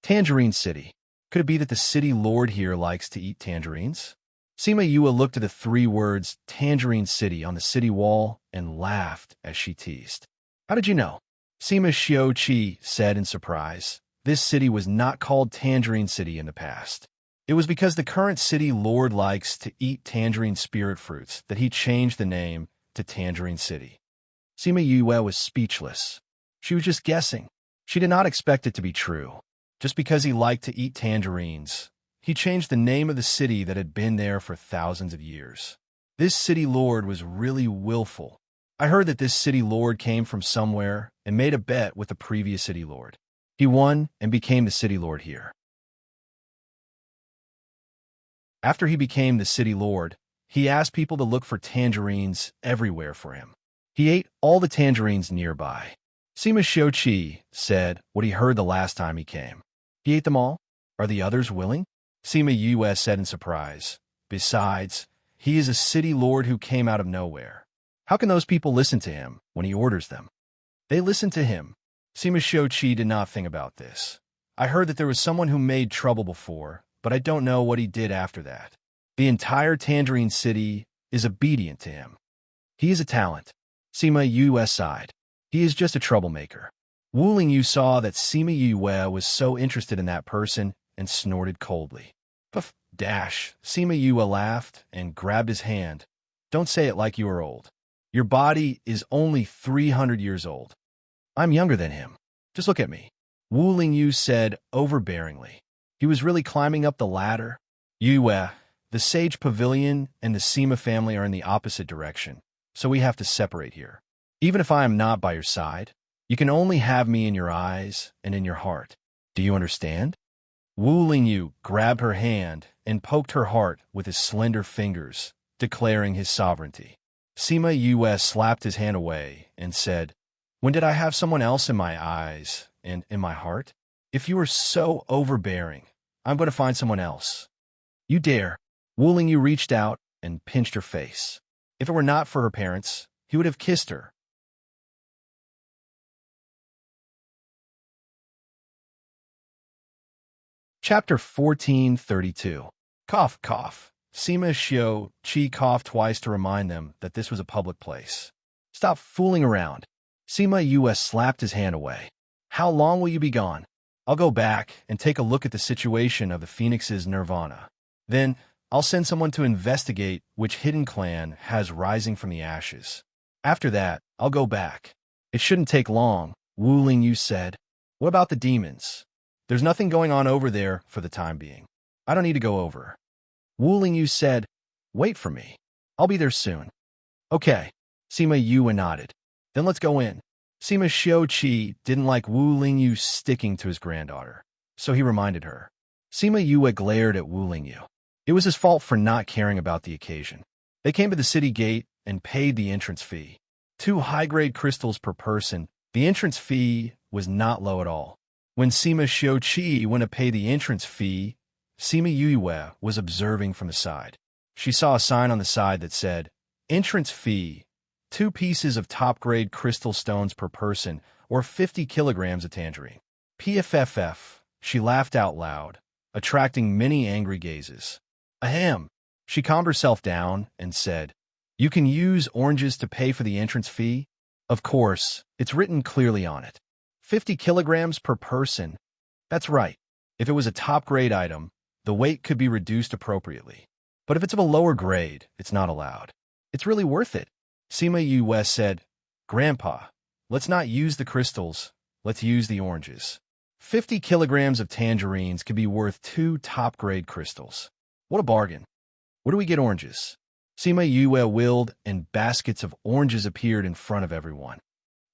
A: Tangerine City. Could it be that the city lord here likes to eat tangerines? Sima Yue looked at the 3 words Tangerine City on the city wall and laughed as she teased. How did you know? Sima Xiuqi said in surprise. This city was not called Tangerine City in the past. It was because the current city lord likes to eat tangerine spirit fruits that he changed the name to Tangerine City. Sima Yue was speechless. She was just guessing. She did not expect it to be true. Just because he liked to eat tangerines, he changed the name of the city that had been there for thousands of years. This city lord was really willful. I heard that this city lord came from somewhere and made a bet with the previous city lord. He won and became the city lord here. After he became the city lord, he asked people to look for tangerines everywhere for him. He ate all the tangerines nearby. Sima Xiuqi said what he heard the last time he came. He ate them all? Are the others willing? Sima Yue said in surprise. Besides, he is a city lord who came out of nowhere. How can those people listen to him when he orders them? They listen to him. Sima Xiuqi did not think about this. I heard that there was someone who made trouble before, but I don't know what he did after that. The entire Tangerine City is obedient to him. He is a talent. Sima Yue sighed. He is just a troublemaker. Wu Lingyu saw that Sima Yue was so interested in that person and snorted coldly. Puff, dash. Sima Yue laughed and grabbed his hand. Don't say it like you are old. Your body is only 300 years old. I'm younger than him. Just look at me. Wu Lingyu said overbearingly. He was really climbing up the ladder. Yue, the Sage Pavilion and the Sima family are in the opposite direction, so we have to separate here. Even if I am not by your side, you can only have me in your eyes and in your heart. Do you understand? Wu Lingyu grabbed her hand and poked her heart with his slender fingers, declaring his sovereignty. Sima Yue slapped his hand away and said, When did I have someone else in my eyes and in my heart? If you are so overbearing, I'm going to find someone else. You dare. Wu Lingyu reached out and pinched her face. If it were not for her parents, he would have kissed her. Chapter 1432. Cough, cough. Sima Xiao Qi coughed twice to remind them that this was a public place. Stop fooling around. Sima Yue slapped his hand away. How long will you be gone? I'll go back and take a look at the situation of the Phoenix's nirvana. Then, I'll send someone to investigate which hidden clan has rising from the ashes. After that, I'll go back. It shouldn't take long, Wu Lingyu said. What about the demons? There's nothing going on over there for the time being. I don't need to go over. Wu Lingyu said, wait for me. I'll be there soon. Okay. Sima Yue nodded. Then let's go in. Sima Xiaoqi didn't like Wu Lingyu sticking to his granddaughter, so he reminded her. Sima Yue glared at Wu Lingyu. It was his fault for not caring about the occasion. They came to the city gate and paid the entrance fee. 2 high-grade crystals per person. The entrance fee was not low at all. When Sima Xiaoqi went to pay the entrance fee, Sima Yue was observing from the side. She saw a sign on the side that said, entrance fee, 2 pieces of top-grade crystal stones per person, or 50 kilograms of tangerine. PFFF, she laughed out loud, attracting many angry gazes. Ahem. She calmed herself down and said, you can use oranges to pay for the entrance fee? Of course, it's written clearly on it. 50 kilograms per person. That's right. If it was a top-grade item, the weight could be reduced appropriately. But if it's of a lower grade, it's not allowed. It's really worth it. Sima Yue said, Grandpa, let's not use the crystals, let's use the oranges. 50 kilograms of tangerines could be worth 2 top-grade crystals. What a bargain. Where do we get oranges? Sima Yue willed, and baskets of oranges appeared in front of everyone.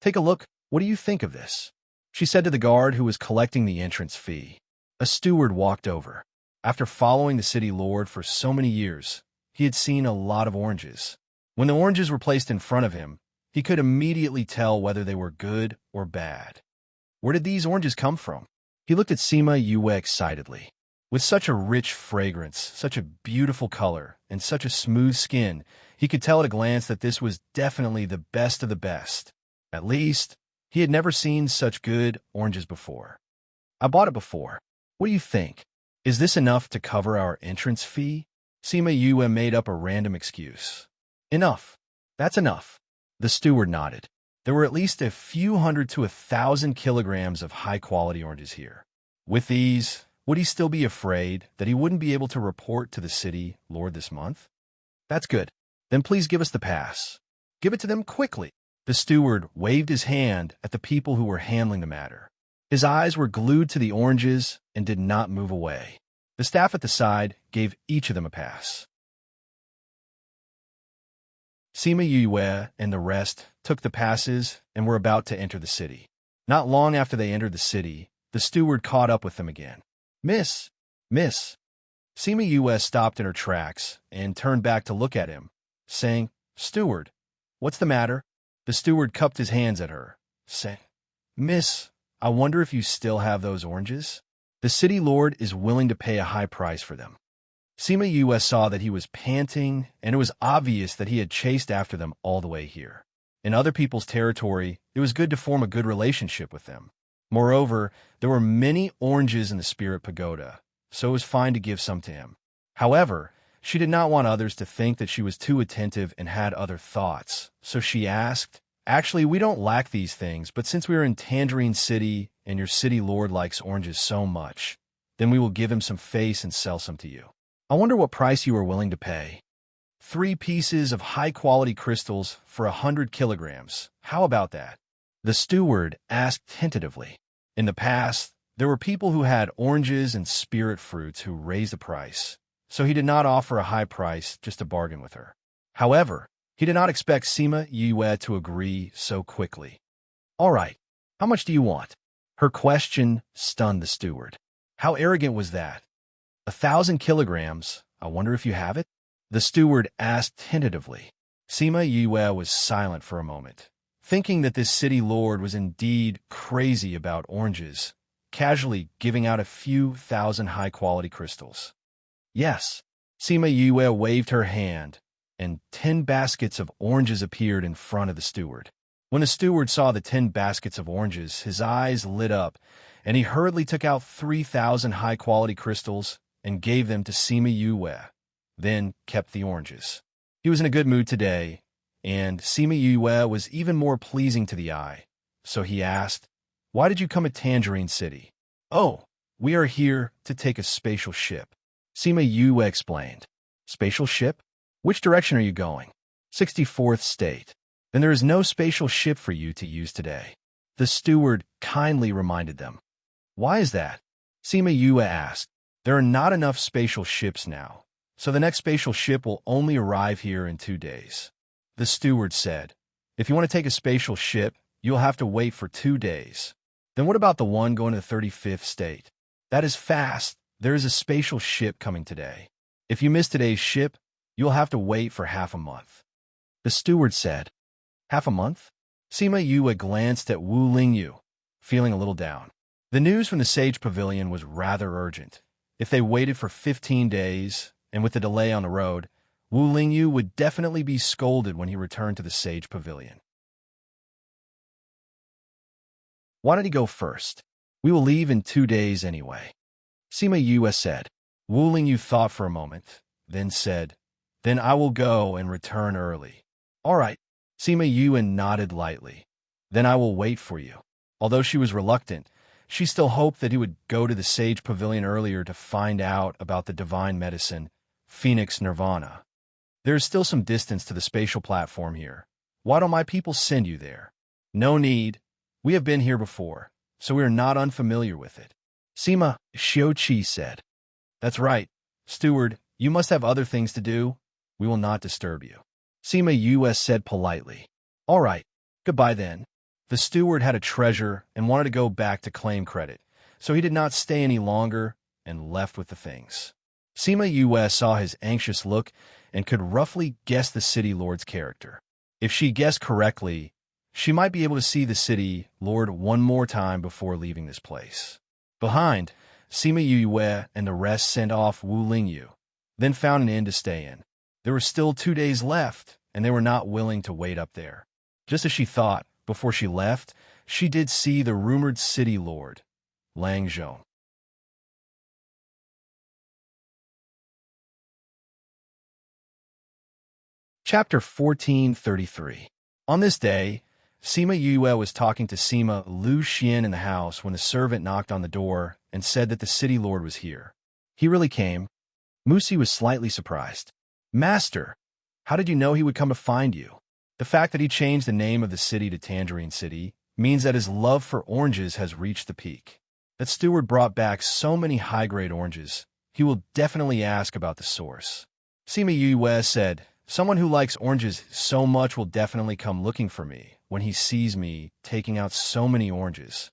A: Take a look. What do you think of this? She said to the guard who was collecting the entrance fee. A steward walked over. After following the city lord for so many years, he had seen a lot of oranges. When the oranges were placed in front of him, he could immediately tell whether they were good or bad. Where did these oranges come from? He looked at Sima Yue excitedly. With such a rich fragrance, such a beautiful color, and such a smooth skin, he could tell at a glance that this was definitely the best of the best. At least, he had never seen such good oranges before. I bought it before. What do you think? Is this enough to cover our entrance fee? Sima Yue made up a random excuse. Enough. That's enough. The steward nodded. There were at least a few hundred to 1,000 kilograms of high-quality oranges here. With these, would he still be afraid that he wouldn't be able to report to the city lord this month? That's good. Then please give us the pass. Give it to them quickly. The steward waved his hand at the people who were handling the matter. His eyes were glued to the oranges and did not move away. The staff at the side gave each of them a pass. Sima Yue and the rest took the passes and were about to enter the city. Not long after they entered the city, the steward caught up with them again. Miss! Miss! Sima Yue stopped in her tracks and turned back to look at him, saying, Steward, what's the matter? The steward cupped his hands at her, saying, Miss, I wonder if you still have those oranges? The city lord is willing to pay a high price for them. Sima Yue saw that he was panting, and it was obvious that he had chased after them all the way here. In other people's territory, it was good to form a good relationship with them. Moreover, there were many oranges in the spirit pagoda, so it was fine to give some to him. However, she did not want others to think that she was too attentive and had other thoughts, so she asked, Actually, we don't lack these things, but since we are in Tangerine City and your city lord likes oranges so much, then we will give him some face and sell some to you. I wonder what price you are willing to pay. 3 pieces of high-quality crystals for 100 kilograms. How about that? The steward asked tentatively. In the past, there were people who had oranges and spirit fruits who raised the price, so he did not offer a high price just to bargain with her. However, he did not expect Sima Yue to agree so quickly. All right, how much do you want? Her question stunned the steward. How arrogant was that? 1,000 kilograms, I wonder if you have it? The steward asked tentatively. Sima Yue was silent for a moment, thinking that this city lord was indeed crazy about oranges, casually giving out a few thousand high-quality crystals. Yes, Sima Yue waved her hand, and 10 baskets of oranges appeared in front of the steward. When the steward saw the 10 baskets of oranges, his eyes lit up, and he hurriedly took out 3,000 high-quality crystals and gave them to Sima Yue, then kept the oranges. He was in a good mood today, and Sima Yue was even more pleasing to the eye, so he asked, "Why did you come to Tangerine City?" "Oh, we are here to take a spatial ship," Sima Yue explained. "Spatial ship? Which direction are you going?" 64th state. "Then there is no spatial ship for you to use today," the steward kindly reminded them. "Why is that?" Sima Yue asked. "There are not enough spatial ships now, so the next spatial ship will only arrive here in 2 days." The steward said, "If you want to take a spatial ship, you'll have to wait for 2 days. Then what about the one going to the 35th state? That is fast. There is a spatial ship coming today. If you miss today's ship, you'll have to wait for half a month." The steward said, "Half a month?" Sima Yue glanced at Wu Lingyu, feeling a little down. The news from the Sage Pavilion was rather urgent. If they waited for 15 days, and with the delay on the road, Wu Lingyu would definitely be scolded when he returned to the Sage Pavilion. "Why don't he go first? We will leave in 2 days anyway," Sima Yue said. Wu Lingyu thought for a moment, then said, "Then I will go and return early." "All right." Sima Yue nodded lightly. "Then I will wait for you." Although she was reluctant, she still hoped that he would go to the Sage Pavilion earlier to find out about the divine medicine, Phoenix Nirvana. "There is still some distance to the spatial platform here. Why don't my people send you there?" "No need. We have been here before, so we are not unfamiliar with it," Sima Xiuqi said. "That's right. Steward, you must have other things to do. We will not disturb you," Sima Yue said politely. "All right. Goodbye then." The steward had a treasure and wanted to go back to claim credit, so he did not stay any longer and left with the things. Sima Yue saw his anxious look and could roughly guess the city lord's character. If she guessed correctly, she might be able to see the city lord one more time before leaving this place. Behind, Sima Yue and the rest sent off Wu Lingyu, then found an inn to stay in. There were still 2 days left, and they were not willing to wait up there. Just as she thought, before she left, she did see the rumored city lord, Lang Zhong. Chapter 1433. On this day, Sima Yue was talking to Sima Lu Xian in the house when the servant knocked on the door and said that the city lord was here. He really came. Musi was slightly surprised. "Master, how did you know he would come to find you?" The fact that he changed the name of the city to Tangerine City means that his love for oranges has reached the peak. That steward brought back so many high-grade oranges, he will definitely ask about the source. Sima Yue said, "Someone who likes oranges so much will definitely come looking for me when he sees me taking out so many oranges."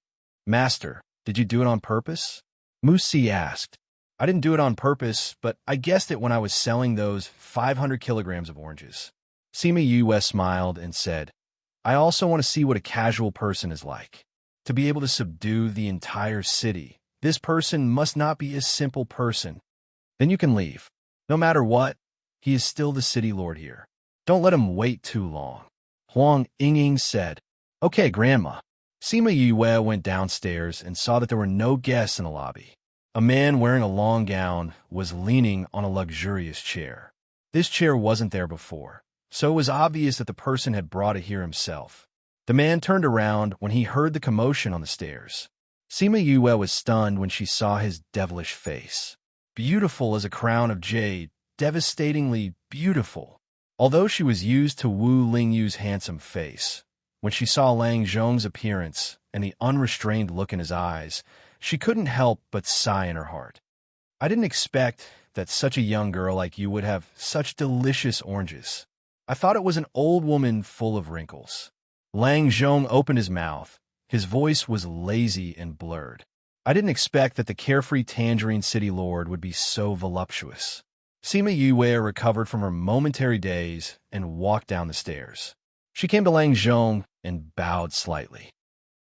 A: "Master, did you do it on purpose?" Musi asked. "I didn't do it on purpose, but I guessed it when I was selling those 500 kilograms of oranges." Sima Yue smiled and said, "I also want to see what a casual person is like. To be able to subdue the entire city, this person must not be a simple person. Then you can leave. No matter what, he is still the city lord here. Don't let him wait too long." Huang Yingying said, "Okay, Grandma." Sima Yue went downstairs and saw that there were no guests in the lobby. A man wearing a long gown was leaning on a luxurious chair. This chair wasn't there before, so it was obvious that the person had brought it here himself. The man turned around when he heard the commotion on the stairs. Sima Yue was stunned when she saw his devilish face. Beautiful as a crown of jade, devastatingly beautiful. Although she was used to Wu Lingyu's handsome face, when she saw Lang Zhong's appearance and the unrestrained look in his eyes, she couldn't help but sigh in her heart. "I didn't expect that such a young girl like you would have such delicious oranges. I thought it was an old woman full of wrinkles." Lang Zhong opened his mouth. His voice was lazy and blurred. "I didn't expect that the carefree Tangerine City Lord would be so voluptuous." Sima Yue recovered from her momentary daze and walked down the stairs. She came to Lang Zhong and bowed slightly.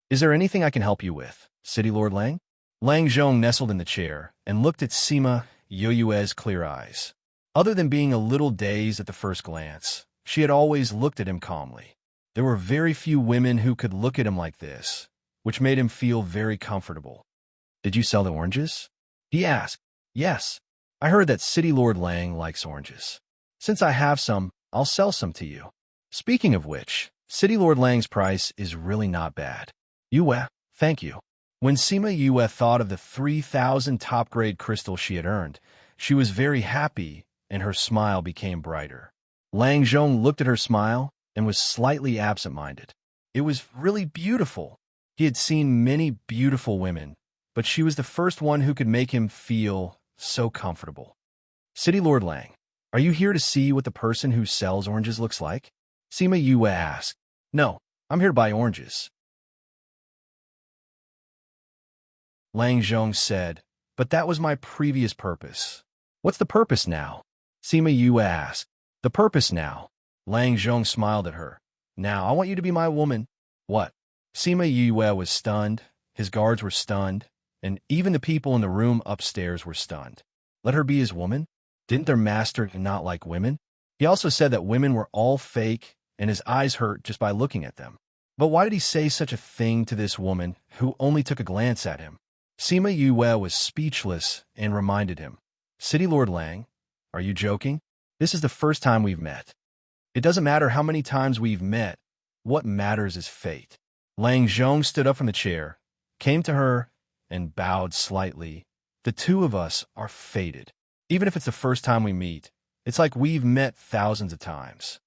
A: "Is there anything I can help you with, City Lord Lang?" Lang Zhong nestled in the chair and looked at Sima Yue's clear eyes. Other than being a little dazed at the first glance, she had always looked at him calmly. There were very few women who could look at him like this, which made him feel very comfortable. "Did you sell the oranges?" he asked. "Yes. I heard that City Lord Lang likes oranges. Since I have some, I'll sell some to you. Speaking of which, City Lord Lang's price is really not bad." "Yue, thank you." When Sima Yue thought of the 3,000 top-grade crystals she had earned, she was very happy, and her smile became brighter. Lang Zhong looked at her smile and was slightly absent-minded. It was really beautiful. He had seen many beautiful women, but she was the first one who could make him feel so comfortable. "City Lord Lang, are you here to see what the person who sells oranges looks like?" Sima Yue asked. "No, I'm here to buy oranges," Lang Zhong said, "but that was my previous purpose." "What's the purpose now?" Sima Yue asked. "The purpose now." Lang Zhong smiled at her. "Now I want you to be my woman." "What?" Sima Yue was stunned, his guards were stunned, and even the people in the room upstairs were stunned. Let her be his woman? Didn't their master not like women? He also said that women were all fake, and his eyes hurt just by looking at them. But why did he say such a thing to this woman who only took a glance at him? Sima Yue was speechless and reminded him, "City Lord Lang, are you joking? This is the first time we've met. It doesn't matter how many times we've met. What matters is fate." Lang Zhong stood up from the chair, came to her, and bowed slightly. "The two of us are fated. Even if it's the first time we meet, it's like we've met thousands of times."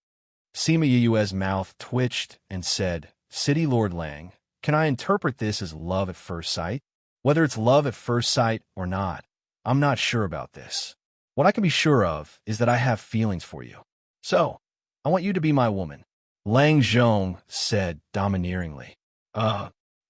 A: Sima Yue's mouth twitched and said, "City Lord Lang, can I interpret this as love at first sight? Whether it's love at first sight or not, I'm not sure about this. What I can be sure of is that I have feelings for you. So, I want you to be my woman," Lang Zhong said domineeringly.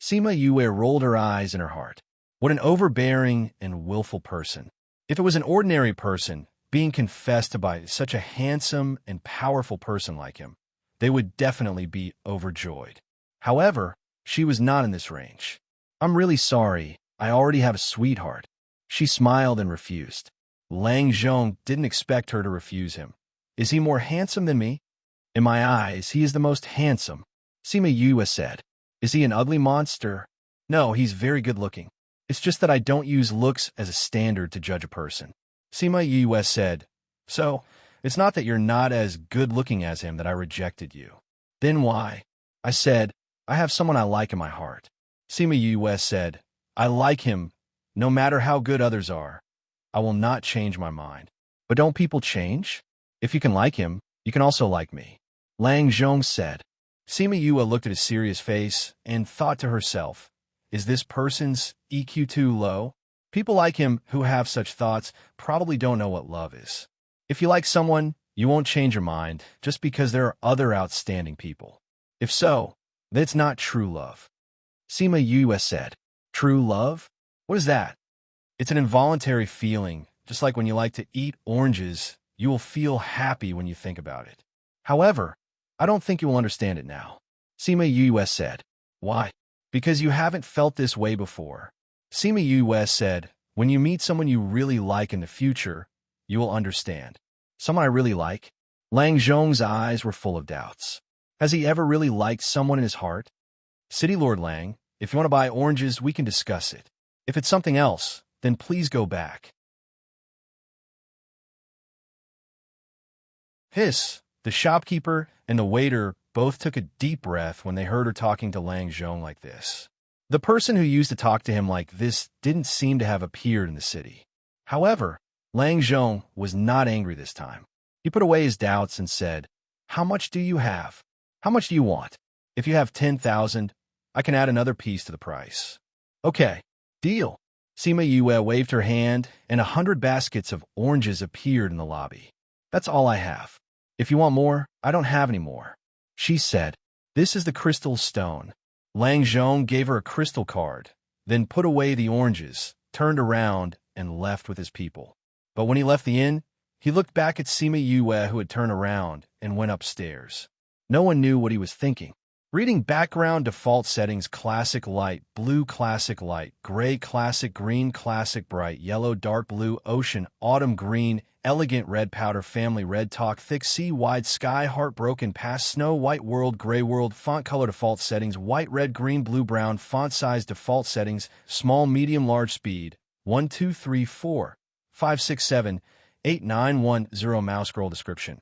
A: Sima Yue rolled her eyes in her heart. What an overbearing and willful person. If it was an ordinary person being confessed to by such a handsome and powerful person like him, they would definitely be overjoyed. However, she was not in this range. "I'm really sorry, I already have a sweetheart." She smiled and refused. Lang Zhong didn't expect her to refuse him. "Is he more handsome than me?" "In my eyes, he is the most handsome," Sima Yue said. "Is he an ugly monster?" "No, he's very good-looking. It's just that I don't use looks as a standard to judge a person," Sima Yue said. "So, it's not that you're not as good-looking as him that I rejected you." "Then why?" I said, "I have someone I like in my heart." Sima Yue said, "I like him, no matter how good others are. I will not change my mind." "But don't people change? If you can like him, you can also like me," Lang Zhong said. Sima Yue looked at his serious face and thought to herself, "Is this person's EQ too low? People like him who have such thoughts probably don't know what love is. If you like someone, you won't change your mind just because there are other outstanding people. If so, then it's not true love." Sima Yue said. "True love? What is that?" "It's an involuntary feeling, just like when you like to eat oranges, you will feel happy when you think about it. However, I don't think you will understand it now," Sima Yue said. "Why?" "Because you haven't felt this way before." Sima Yue said, "When you meet someone you really like in the future, you will understand." "Someone I really like?" Lang Zhong's eyes were full of doubts. Has he ever really liked someone in his heart? "City Lord Lang, if you want to buy oranges, we can discuss it. If it's something else, then please go back." Hiss! The shopkeeper and the waiter both took a deep breath when they heard her talking to Lang Zhong like this. The person who used to talk to him like this didn't seem to have appeared in the city. However, Lang Zhong was not angry this time. He put away his doubts and said, "How much do you have? How much do you want? If you have 10,000, I can add another piece to the price." "Okay, deal." Sima Yue waved her hand, and 100 baskets of oranges appeared in the lobby. "That's all I have. If you want more, I don't have any more," she said. "This is the crystal stone." Lang Zhong gave her a crystal card, then put away the oranges, turned around, and left with his people. But when he left the inn, he looked back at Sima Yue, who had turned around, and went upstairs. No one knew what he was thinking. Reading background default settings: classic light, blue classic light, gray classic, green classic, bright yellow, dark blue, ocean, autumn green, elegant red powder family red talk thick sea wide sky heartbroken past snow white world gray world font color default settings white red green blue brown font size default settings small medium large speed 1 2 3 4 5 6 7 8 9 1 0 mouse scroll description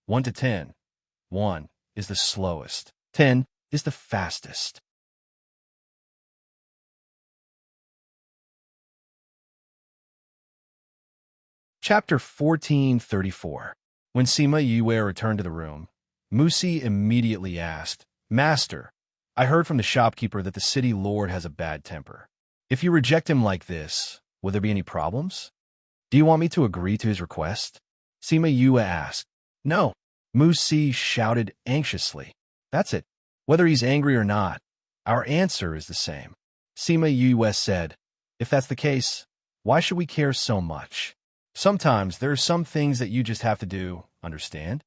A: 1 to 10. 1 is the slowest. 10 is the fastest. Chapter 1434. When Sima Yue returned to the room, Musi immediately asked, Master, I heard from the shopkeeper that the city lord has a bad temper. If you reject him like this, will there be any problems? Do you want me to agree to his request? Sima Yue asked. No. Musi shouted anxiously. That's it. Whether he's angry or not, our answer is the same. Sima Yue said, If that's the case, why should we care so much? Sometimes there are some things that you just have to do, understand?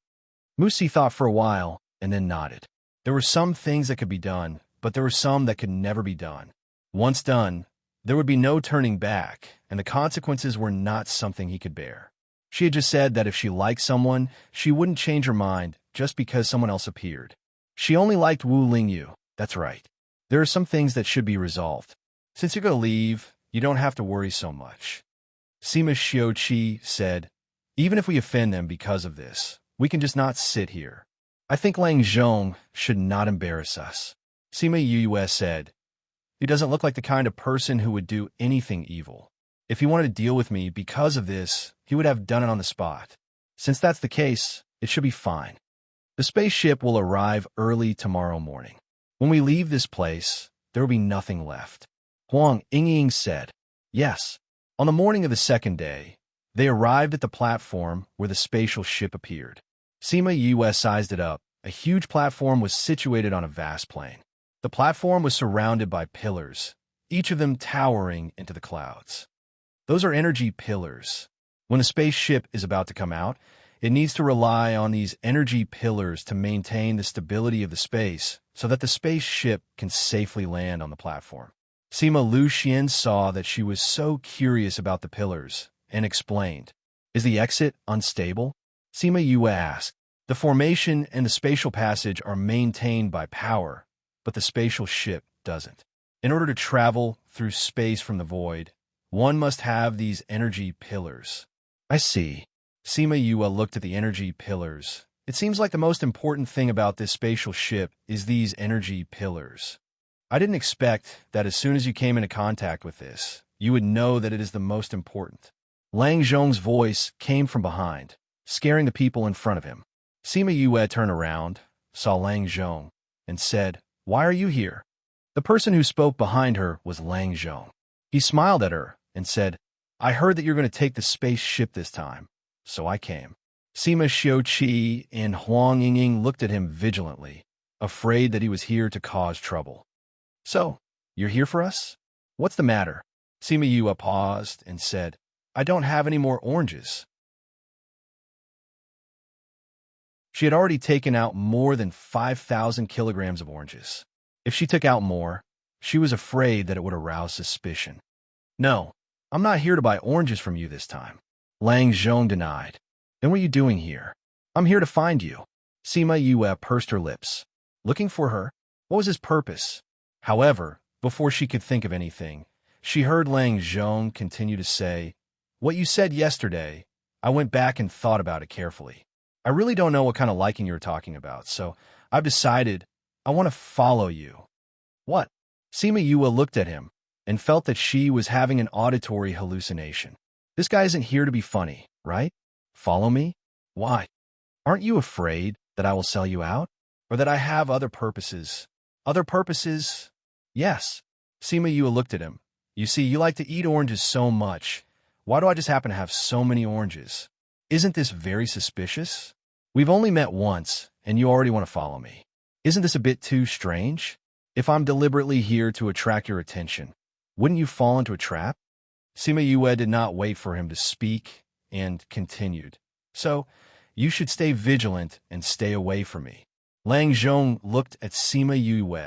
A: Musi thought for a while and then nodded. There were some things that could be done, but there were some that could never be done. Once done, there would be no turning back, and the consequences were not something he could bear. She had just said that if she liked someone, she wouldn't change her mind just because someone else appeared. She only liked Wu Lingyu, that's right. There are some things that should be resolved. Since you're going to leave, you don't have to worry so much. Sima Xiuqi said, Even if we offend them because of this, we can just not sit here. I think Lang Zhong should not embarrass us. Sima Yue said, He doesn't look like the kind of person who would do anything evil. If he wanted to deal with me because of this, he would have done it on the spot. Since that's the case, it should be fine. The spaceship will arrive early tomorrow morning. When we leave this place, there will be nothing left. Huang Yingying said, Yes. On the morning of the second day, they arrived at the platform where the spatial ship appeared. Sima Yue sized it up. A huge platform was situated on a vast plain. The platform was surrounded by pillars, each of them towering into the clouds. Those are energy pillars. When the spaceship is about to come out, it needs to rely on these energy pillars to maintain the stability of the space so that the spaceship can safely land on the platform. Sima Luxian saw that she was so curious about the pillars and explained, Is the exit unstable? Sima Yue asked. The formation and the spatial passage are maintained by power, but the spatial ship doesn't. In order to travel through space from the void, one must have these energy pillars. I see. Sima Yue looked at the energy pillars. It seems like the most important thing about this spatial ship is these energy pillars. I didn't expect that as soon as you came into contact with this, you would know that it is the most important. Lang Zhong's voice came from behind, scaring the people in front of him. Sima Yue turned around, saw Lang Zhong, and said, Why are you here? The person who spoke behind her was Lang Zhong. He smiled at her and said, I heard that you're going to take the spaceship this time, so I came. Sima Xiuqi and Huang Yingying looked at him vigilantly, afraid that he was here to cause trouble. So, you're here for us? What's the matter? Sima Yue paused and said, I don't have any more oranges. She had already taken out more than 5,000 kilograms of oranges. If she took out more, she was afraid that it would arouse suspicion. No, I'm not here to buy oranges from you this time. Lang Zhong denied. Then what are you doing here? I'm here to find you. Sima Yue pursed her lips. Looking for her? What was his purpose? However, before she could think of anything, she heard Lang Zhong continue to say, What you said yesterday, I went back and thought about it carefully. I really don't know what kind of liking you're talking about, so I've decided I want to follow you. What? Sima Yue looked at him and felt that she was having an auditory hallucination. This guy isn't here to be funny, right? Follow me? Why? Aren't you afraid that I will sell you out? Or that I have other purposes? Other purposes? Yes. Sima Yue looked at him. You see, you like to eat oranges so much. Why do I just happen to have so many oranges? Isn't this very suspicious? We've only met once, and you already want to follow me. Isn't this a bit too strange? If I'm deliberately here to attract your attention, wouldn't you fall into a trap? Sima Yue did not wait for him to speak and continued. So, you should stay vigilant and stay away from me. Lang Zhong looked at Sima Yue,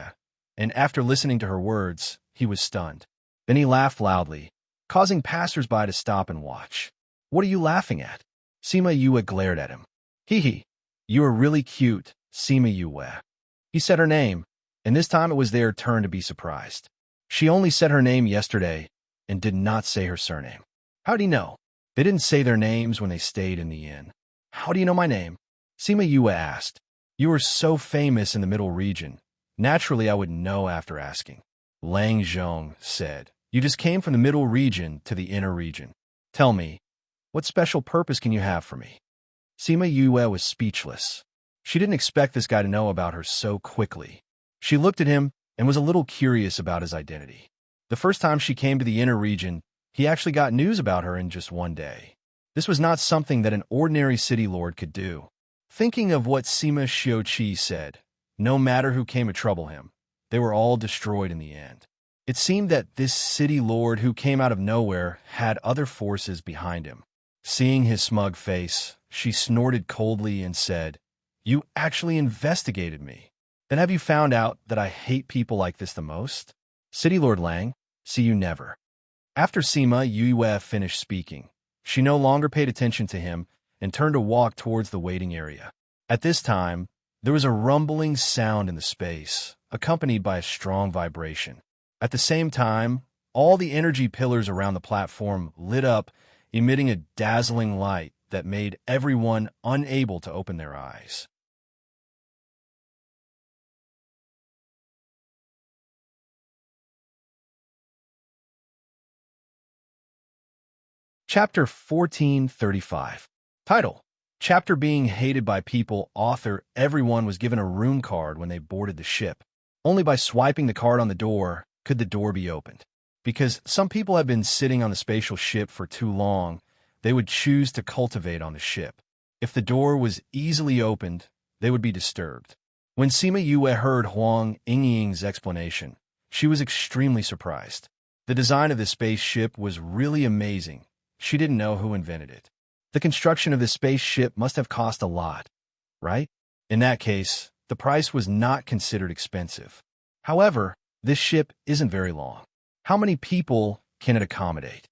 A: and after listening to her words, he was stunned. Then he laughed loudly, causing passers-by to stop and watch. What are you laughing at? Sima Yue glared at him. Hee hee. You are really cute, Sima Yue. He said her name, and this time it was their turn to be surprised. She only said her name yesterday and did not say her surname. How do you know? They didn't say their names when they stayed in the inn. How do you know my name? Sima Yue asked. You are so famous in the middle region. Naturally, I would know after asking. Lang Zhong said. You just came from the middle region to the inner region. Tell me, what special purpose can you have for me? Sima Yue was speechless. She didn't expect this guy to know about her so quickly. She looked at him and was a little curious about his identity. The first time she came to the inner region, he actually got news about her in just one day. This was not something that an ordinary city lord could do. Thinking of what Sima Xiuqi said, no matter who came to trouble him, they were all destroyed in the end. It seemed that this city lord who came out of nowhere had other forces behind him. Seeing his smug face, she snorted coldly and said, You actually investigated me. Then have you found out that I hate people like this the most? City Lord Lang, see you never. After Sima Yue finished speaking, she no longer paid attention to him and turned to walk towards the waiting area. At this time, there was a rumbling sound in the space, accompanied by a strong vibration. At the same time, all the energy pillars around the platform lit up, emitting a dazzling light that made everyone unable to open their eyes. Chapter 1435. Title: Chapter Being Hated by People. Author: Everyone was given a room card when they boarded the ship. Only by swiping the card on the door could the door be opened. Because some people have been sitting on the spatial ship for too long, they would choose to cultivate on the ship. If the door was easily opened, they would be disturbed. When Sima Yue heard Huang Yingying's explanation, she was extremely surprised. The design of the spaceship was really amazing. She didn't know who invented it. The construction of this spaceship must have cost a lot, right? In that case, the price was not considered expensive. However, this ship isn't very long. How many people can it accommodate?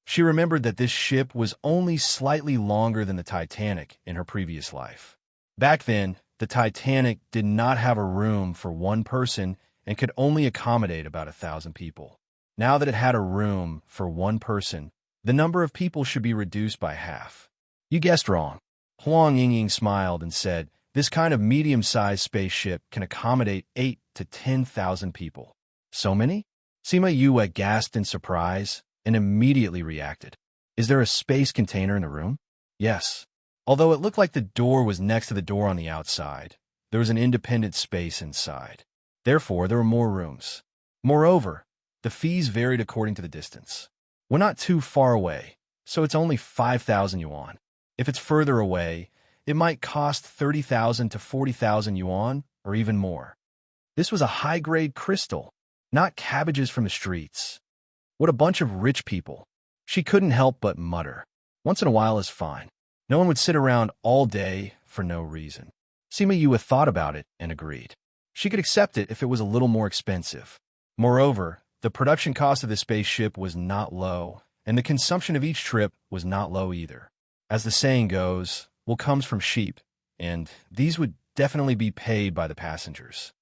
A: She remembered that this ship was only slightly longer than the Titanic in her previous life. Back then, the Titanic did not have a room for one person and could only accommodate about 1,000 people. Now that it had a room for one person, the number of people should be reduced by half. You guessed wrong. Huang Yingying smiled and said, this kind of medium-sized spaceship can accommodate 8 to 10,000 people. So many? Sima Yue gasped in surprise and immediately reacted. Is there a space container in the room? Yes. Although it looked like the door was next to the door on the outside, there was an independent space inside. Therefore, there were more rooms. Moreover, the fees varied according to the distance. We're not too far away, so it's only 5,000 yuan. If it's further away, it might cost 30,000 to 40,000 yuan, or even more. This was a high-grade crystal, not cabbages from the streets. What a bunch of rich people. She couldn't help but mutter. Once in a while is fine. No one would sit around all day for no reason. Sima Yue thought about it and agreed. She could accept it if it was a little more expensive. Moreover, the production cost of the spaceship was not low, and the consumption of each trip was not low either. As the saying goes, wool comes from sheep, and these would definitely be paid by the passengers.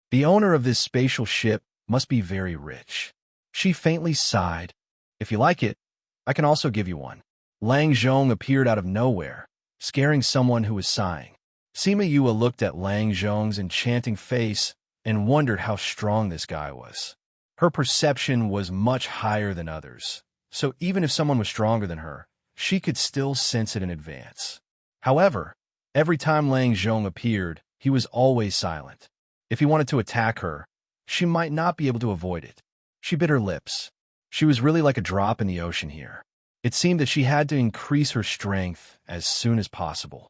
A: The owner of this spatial ship must be very rich. She faintly sighed. If you like it, I can also give you one. Lang Zhong appeared out of nowhere, scaring someone who was sighing. Sima Yue looked at Lang Zhong's enchanting face and wondered how strong this guy was. Her perception was much higher than others, so even if someone was stronger than her, she could still sense it in advance. However, every time Lang Zhong appeared, he was always silent. If he wanted to attack her, she might not be able to avoid it. She bit her lips. She was really like a drop in the ocean here. It seemed that she had to increase her strength as soon as possible.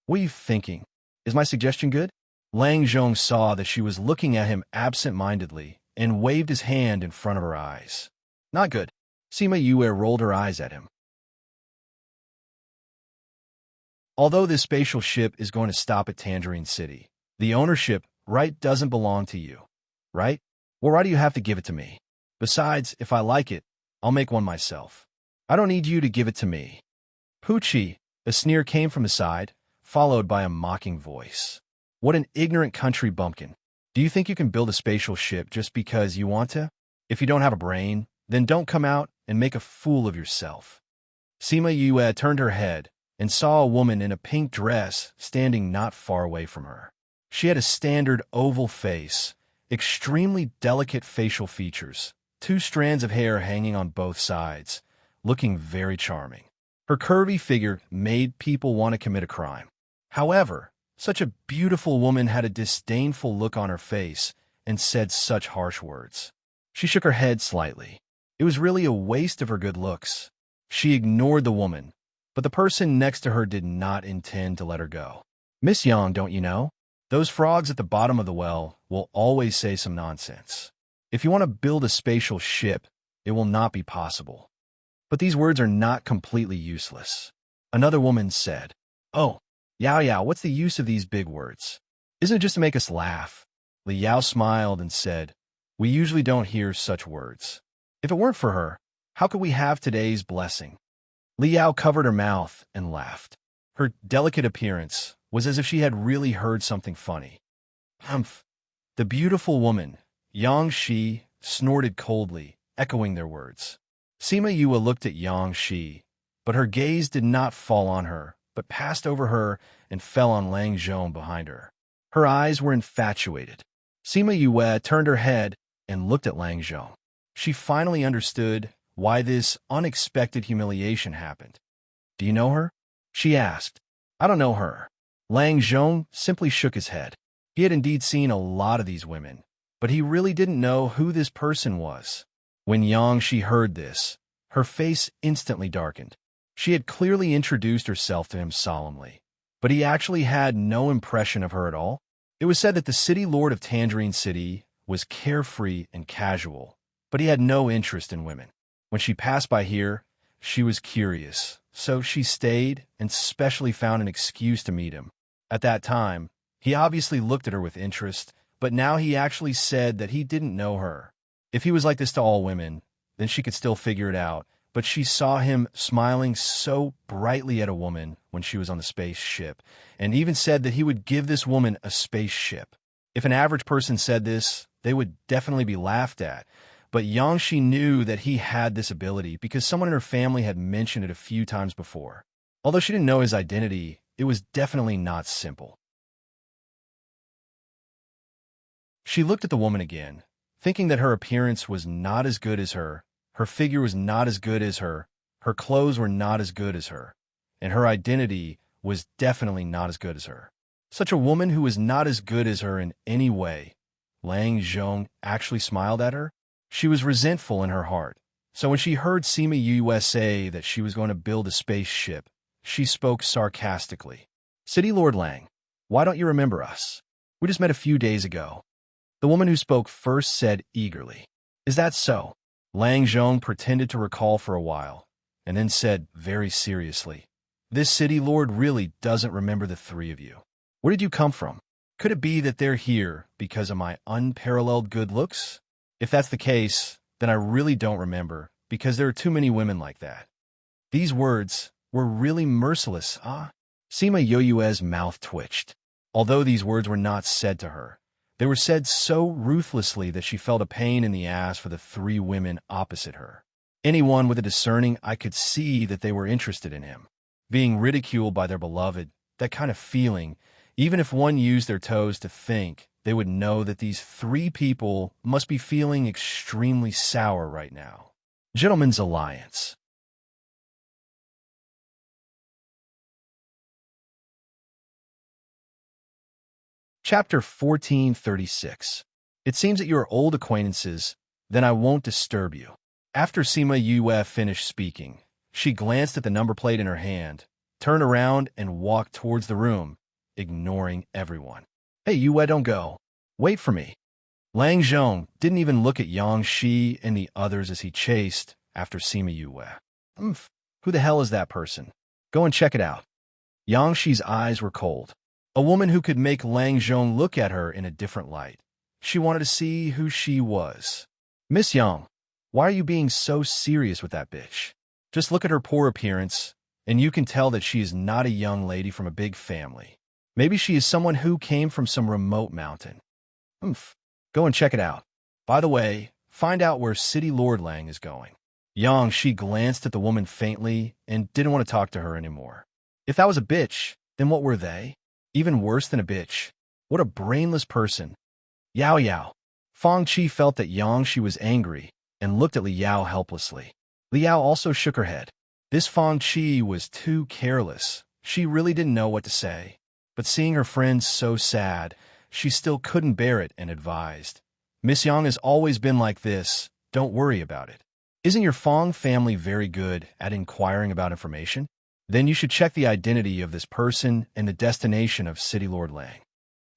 A: What are you thinking? Is my suggestion good? Lang Zhong saw that she was looking at him absent-mindedly and waved his hand in front of her eyes. Not good. Sima Yue rolled her eyes at him. Although this spatial ship is going to stop at Tangerine City, the ownership, right, doesn't belong to you, right? Well, why do you have to give it to me? Besides, if I like it, I'll make one myself. I don't need you to give it to me. Poochie, A sneer came from his side, followed by a mocking voice. What an ignorant country bumpkin. Do you think you can build a spatial ship just because you want to? If you don't have a brain, then don't come out and make a fool of yourself. Sima Yue turned her head and saw a woman in a pink dress standing not far away from her. She had a standard oval face, extremely delicate facial features, 2 strands of hair hanging on both sides, looking very charming. Her curvy figure made people want to commit a crime. However, such a beautiful woman had a disdainful look on her face and said such harsh words. She shook her head slightly. It was really a waste of her good looks. She ignored the woman, but the person next to her did not intend to let her go. Miss Yang, don't you know? Those frogs at the bottom of the well will always say some nonsense. If you want to build a spatial ship, it will not be possible. But these words are not completely useless. Another woman said, Oh, Yao, what's the use of these big words? Isn't it just to make us laugh? Li Yao smiled and said, We usually don't hear such words. If it weren't for her, how could we have today's blessing? Li Yao covered her mouth and laughed. Her delicate appearance was as if she had really heard something funny. Humph! The beautiful woman, Yang Shi, snorted coldly, echoing their words. Sima Yue looked at Yang Shi, but her gaze did not fall on her, but passed over her and fell on Lang Zhong behind her. Her eyes were infatuated. Sima Yue turned her head and looked at Lang Zhong. She finally understood why this unexpected humiliation happened. Do you know her? She asked. I don't know her. Lang Zhong simply shook his head. He had indeed seen a lot of these women, but he really didn't know who this person was. When Yang Shi heard this, her face instantly darkened. She had clearly introduced herself to him solemnly, but he actually had no impression of her at all. It was said that the city lord of Tangerine City was carefree and casual, but he had no interest in women. When she passed by here, she was curious, so she stayed and specially found an excuse to meet him. At that time, he obviously looked at her with interest, but now he actually said that he didn't know her. If he was like this to all women, then she could still figure it out, but she saw him smiling so brightly at a woman when she was on the spaceship, and even said that he would give this woman a spaceship. If an average person said this, they would definitely be laughed at, but Yang Shi knew that he had this ability because someone in her family had mentioned it a few times before. Although she didn't know his identity, it was definitely not simple. She looked at the woman again, thinking that her appearance was not as good as her figure was not as good as her clothes were not as good as her, and her identity was definitely not as good as her. Such a woman who was not as good as her in any way. Lang Zhong actually smiled at her. She was resentful in her heart, so when she heard Sima Yue say that she was going to build a spaceship, she spoke sarcastically. City Lord Lang, why don't you remember us? We just met a few days ago. The woman who spoke first said eagerly. Is that so? Lang Zhong pretended to recall for a while, and then said very seriously, This city lord really doesn't remember the 3 of you. Where did you come from? Could it be that they're here because of my unparalleled good looks? If that's the case, then I really don't remember, because there are too many women like that. These words were really merciless, ah? Sima Yue's mouth twitched. Although these words were not said to her, they were said so ruthlessly that she felt a pain in the ass for the 3 women opposite her. Anyone with a discerning eye could see that they were interested in him. Being ridiculed by their beloved, that kind of feeling, even if one used their toes to think, they would know that these 3 people must be feeling extremely sour right now. Gentlemen's Alliance. Chapter 1436. It seems that you are old acquaintances, then I won't disturb you. After Sima Yue finished speaking, she glanced at the number plate in her hand, turned around and walked towards the room, ignoring everyone. Hey, Yue, don't go. Wait for me. Lang Zhong didn't even look at Yang Shi and the others as he chased after Sima Yue. Who the hell is that person? Go and check it out. Yang Shi's eyes were cold. A woman who could make Lang Zhong look at her in a different light. She wanted to see who she was. Miss Yang, why are you being so serious with that bitch? Just look at her poor appearance, and you can tell that she is not a young lady from a big family. Maybe she is someone who came from some remote mountain. Oomph. Go and check it out. By the way, find out where City Lord Lang is going. Yang Shi glanced at the woman faintly and didn't want to talk to her anymore. If that was a bitch, then what were they? Even worse than a bitch. What a brainless person. Yao Yao. Fang Qi felt that Yang Shi was angry and looked at Li Yao helplessly. Li Yao also shook her head. This Fang Qi was too careless. She really didn't know what to say. But seeing her friends so sad, she still couldn't bear it and advised. Miss Yang has always been like this. Don't worry about it. Isn't your Fang family very good at inquiring about information? Then you should check the identity of this person and the destination of City Lord Lang.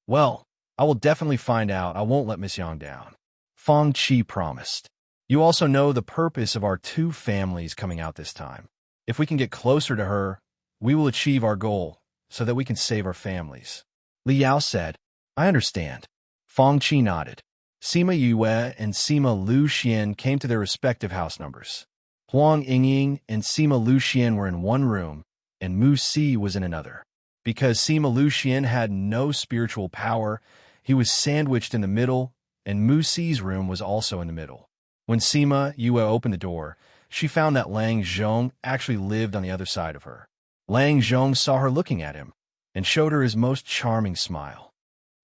A: Well, I will definitely find out. I won't let Miss Yang down. Fang Qi promised. You also know the purpose of our two families coming out this time. If we can get closer to her, we will achieve our goal so that we can save our families. Li Yao said, I understand. Fang Qi nodded. Sima Yue and Sima Lu Xian came to their respective house numbers. Huang Yingying and Sima Lu Xian were in one room, and Mu Si was in another. Because Sima Lu Xian had no spiritual power, he was sandwiched in the middle, and Mu Si's room was also in the middle. When Sima Yue opened the door, she found that Lang Zhong actually lived on the other side of her. Lang Zhong saw her looking at him, and showed her his most charming smile.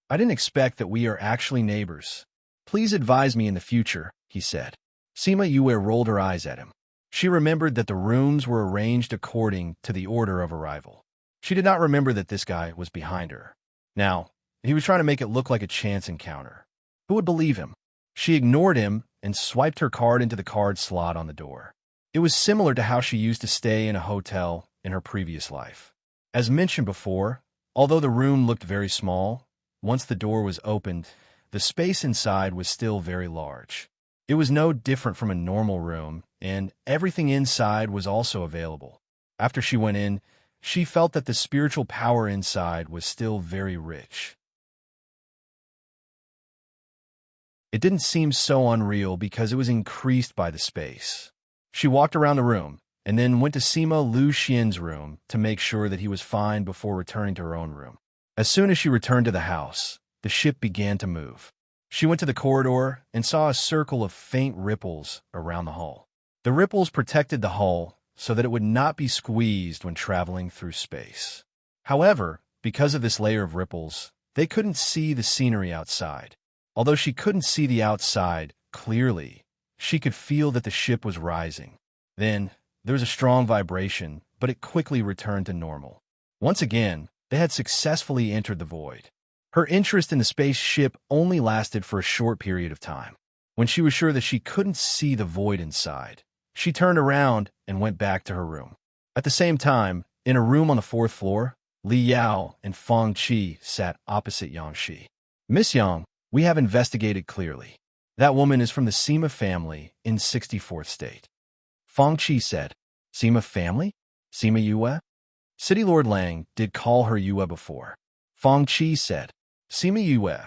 A: I didn't expect that we are actually neighbors. Please advise me in the future, he said. Sima Yue rolled her eyes at him. She remembered that the rooms were arranged according to the order of arrival. She did not remember that this guy was behind her. Now, he was trying to make it look like a chance encounter. Who would believe him? She ignored him and swiped her card into the card slot on the door. It was similar to how she used to stay in a hotel in her previous life. As mentioned before, although the room looked very small, once the door was opened, the space inside was still very large. It was no different from a normal room, and everything inside was also available. After she went in, she felt that the spiritual power inside was still very rich. It didn't seem so unreal because it was increased by the space. She walked around the room, and then went to Sima Lu Xian's room to make sure that he was fine before returning to her own room. As soon as she returned to the house, the ship began to move. She went to the corridor and saw a circle of faint ripples around the hull. The ripples protected the hull so that it would not be squeezed when traveling through space. However, because of this layer of ripples, they couldn't see the scenery outside. Although she couldn't see the outside clearly, she could feel that the ship was rising. Then, there was a strong vibration, but it quickly returned to normal. Once again, they had successfully entered the void. Her interest in the spaceship only lasted for a short period of time. When she was sure that she couldn't see the void inside, she turned around and went back to her room. At the same time, in a room on the 4th floor, Li Yao and Fang Qi sat opposite Yang Shi. Miss Yang, we have investigated clearly. That woman is from the Sima family in 64th State. Fang Qi said, Sima family? Sima Yue? City Lord Lang did call her Yue before. Fang Qi said, Sima Yue,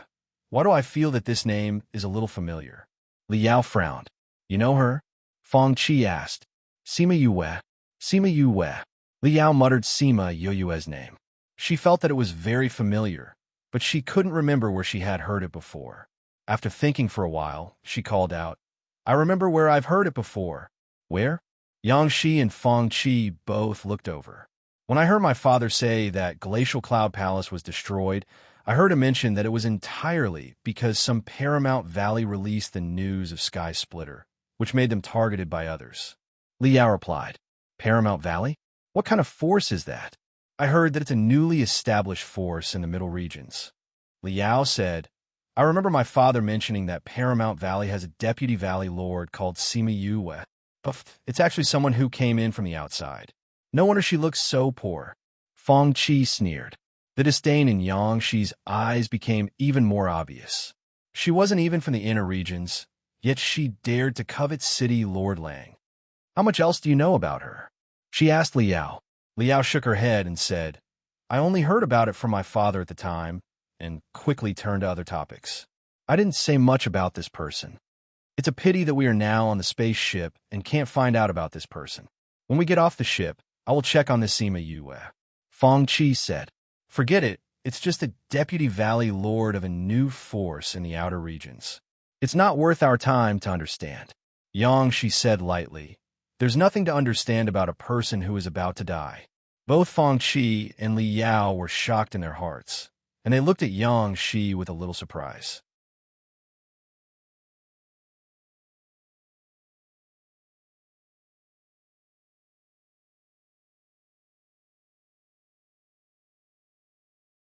A: why do I feel that this name is a little familiar? Li Yao frowned. You know her? Fang Qi asked. Sima Yue. Sima Yue. Li Yao muttered Sima Yue's name. She felt that it was very familiar, but she couldn't remember where she had heard it before. After thinking for a while, she called out, I remember where I've heard it before. Where? Yang Shi and Fang Qi both looked over. When I heard my father say that Glacial Cloud Palace was destroyed, I heard him mention that it was entirely because some Paramount Valley released the news of Sky Splitter, which made them targeted by others. Li Yao replied, Paramount Valley? What kind of force is that? I heard that it's a newly established force in the middle regions. Li Yao said, I remember my father mentioning that Paramount Valley has a deputy valley lord called Sima Yue. It's actually someone who came in from the outside. No wonder she looks so poor. Fang Qi sneered. The disdain in Yang Shi's eyes became even more obvious. She wasn't even from the inner regions, yet she dared to covet City Lord Lang. How much else do you know about her? She asked Li Yao. Li Yao shook her head and said, I only heard about it from my father at the time, and quickly turned to other topics. I didn't say much about this person. It's a pity that we are now on the spaceship and can't find out about this person. When we get off the ship, I will check on this Sima Yue. Feng Qi said. Forget it. It's just a deputy valley lord of a new force in the outer regions. It's not worth our time to understand. Yang, she said lightly. There's nothing to understand about a person who is about to die. Both Feng Qi and Li Yao were shocked in their hearts, and they looked at Yang Shi with a little surprise.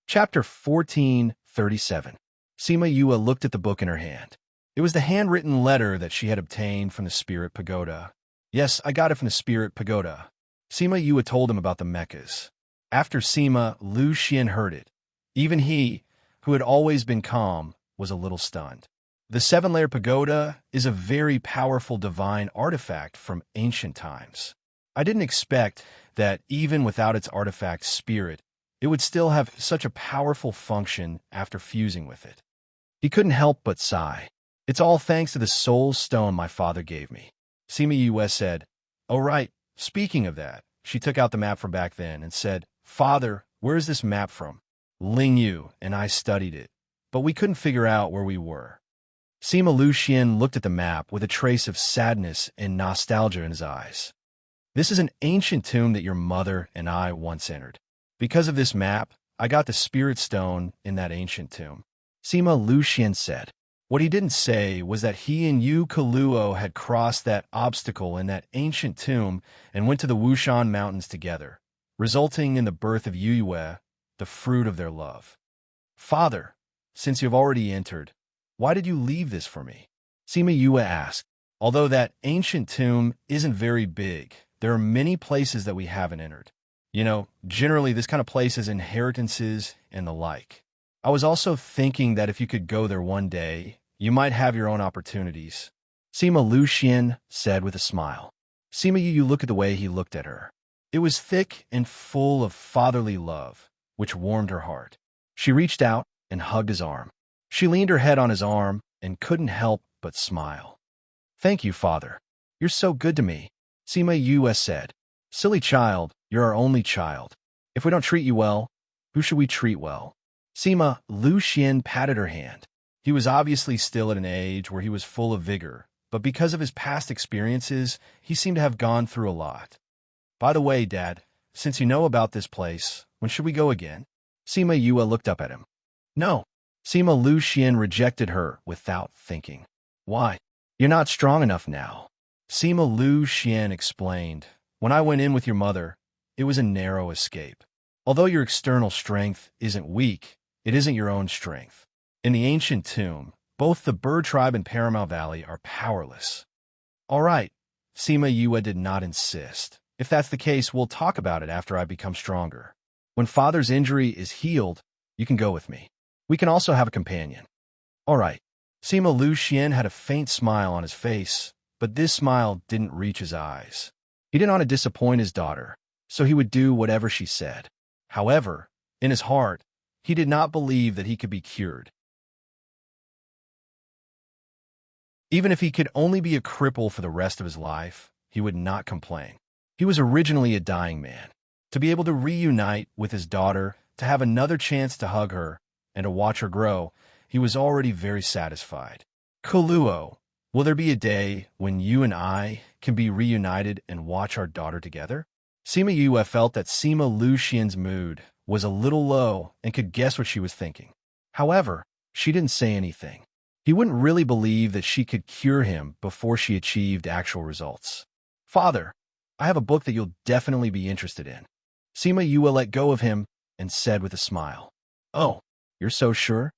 A: Chapter 1437. Sima Yue looked at the book in her hand. It was the handwritten letter that she had obtained from the Spirit Pagoda. Yes, I got it from the Spirit Pagoda. Sima Yue told him about the mechas. After Sima, Lu Xian heard it. Even he, who had always been calm, was a little stunned. The seven-layer pagoda is a very powerful divine artifact from ancient times. I didn't expect that even without its artifact spirit, it would still have such a powerful function after fusing with it. He couldn't help but sigh. It's all thanks to the soul stone my father gave me. Sima Yue said, "Oh right, speaking of that," she took out the map from back then and said, "Father, where is this map from?" Ling Yu and I studied it, but we couldn't figure out where we were. Sima Lu Xian looked at the map with a trace of sadness and nostalgia in his eyes. This is an ancient tomb that your mother and I once entered. Because of this map, I got the spirit stone in that ancient tomb. Sima Lu Xian said. What he didn't say was that he and Yu Kaluo had crossed that obstacle in that ancient tomb and went to the Wushan Mountains together, resulting in the birth of Yue, the fruit of their love. Father, since you have already entered, why did you leave this for me? Sima Yue asked. Although that ancient tomb isn't very big, there are many places that we haven't entered. You know, generally this kind of place is inheritances and the like. I was also thinking that if you could go there one day, you might have your own opportunities. Sima Lu Xian said with a smile. Sima Yu looked at the way he looked at her. It was thick and full of fatherly love, which warmed her heart. She reached out and hugged his arm. She leaned her head on his arm and couldn't help but smile. Thank you, father. You're so good to me, Sima Yu said. Silly child, you're our only child. If we don't treat you well, who should we treat well? Sima Lu Xian patted her hand. He was obviously still at an age where he was full of vigor, but because of his past experiences, he seemed to have gone through a lot. By the way, Dad, since you know about this place, when should we go again? Sima Yue looked up at him. No. Sima Lu Xian rejected her without thinking. Why? You're not strong enough now. Sima Lu Xian explained. When I went in with your mother, it was a narrow escape. Although your external strength isn't weak, it isn't your own strength. In the ancient tomb, both the bird tribe and Paramount Valley are powerless. All right, Sima Yue did not insist. If that's the case, we'll talk about it after I become stronger. When father's injury is healed, you can go with me. We can also have a companion. All right. Sima Lu Xian had a faint smile on his face, but this smile didn't reach his eyes. He didn't want to disappoint his daughter, so he would do whatever she said. However, in his heart, he did not believe that he could be cured. Even if he could only be a cripple for the rest of his life, he would not complain. He was originally a dying man. To be able to reunite with his daughter, to have another chance to hug her, and to watch her grow, he was already very satisfied. Kaluo, will there be a day when you and I can be reunited and watch our daughter together? Sima Yue felt that Sima Lu Xian's mood was a little low and could guess what she was thinking. However, she didn't say anything. He wouldn't really believe that she could cure him before she achieved actual results. Father, I have a book that you'll definitely be interested in. Sima Yue let go of him and said with a smile. Oh, you're so sure?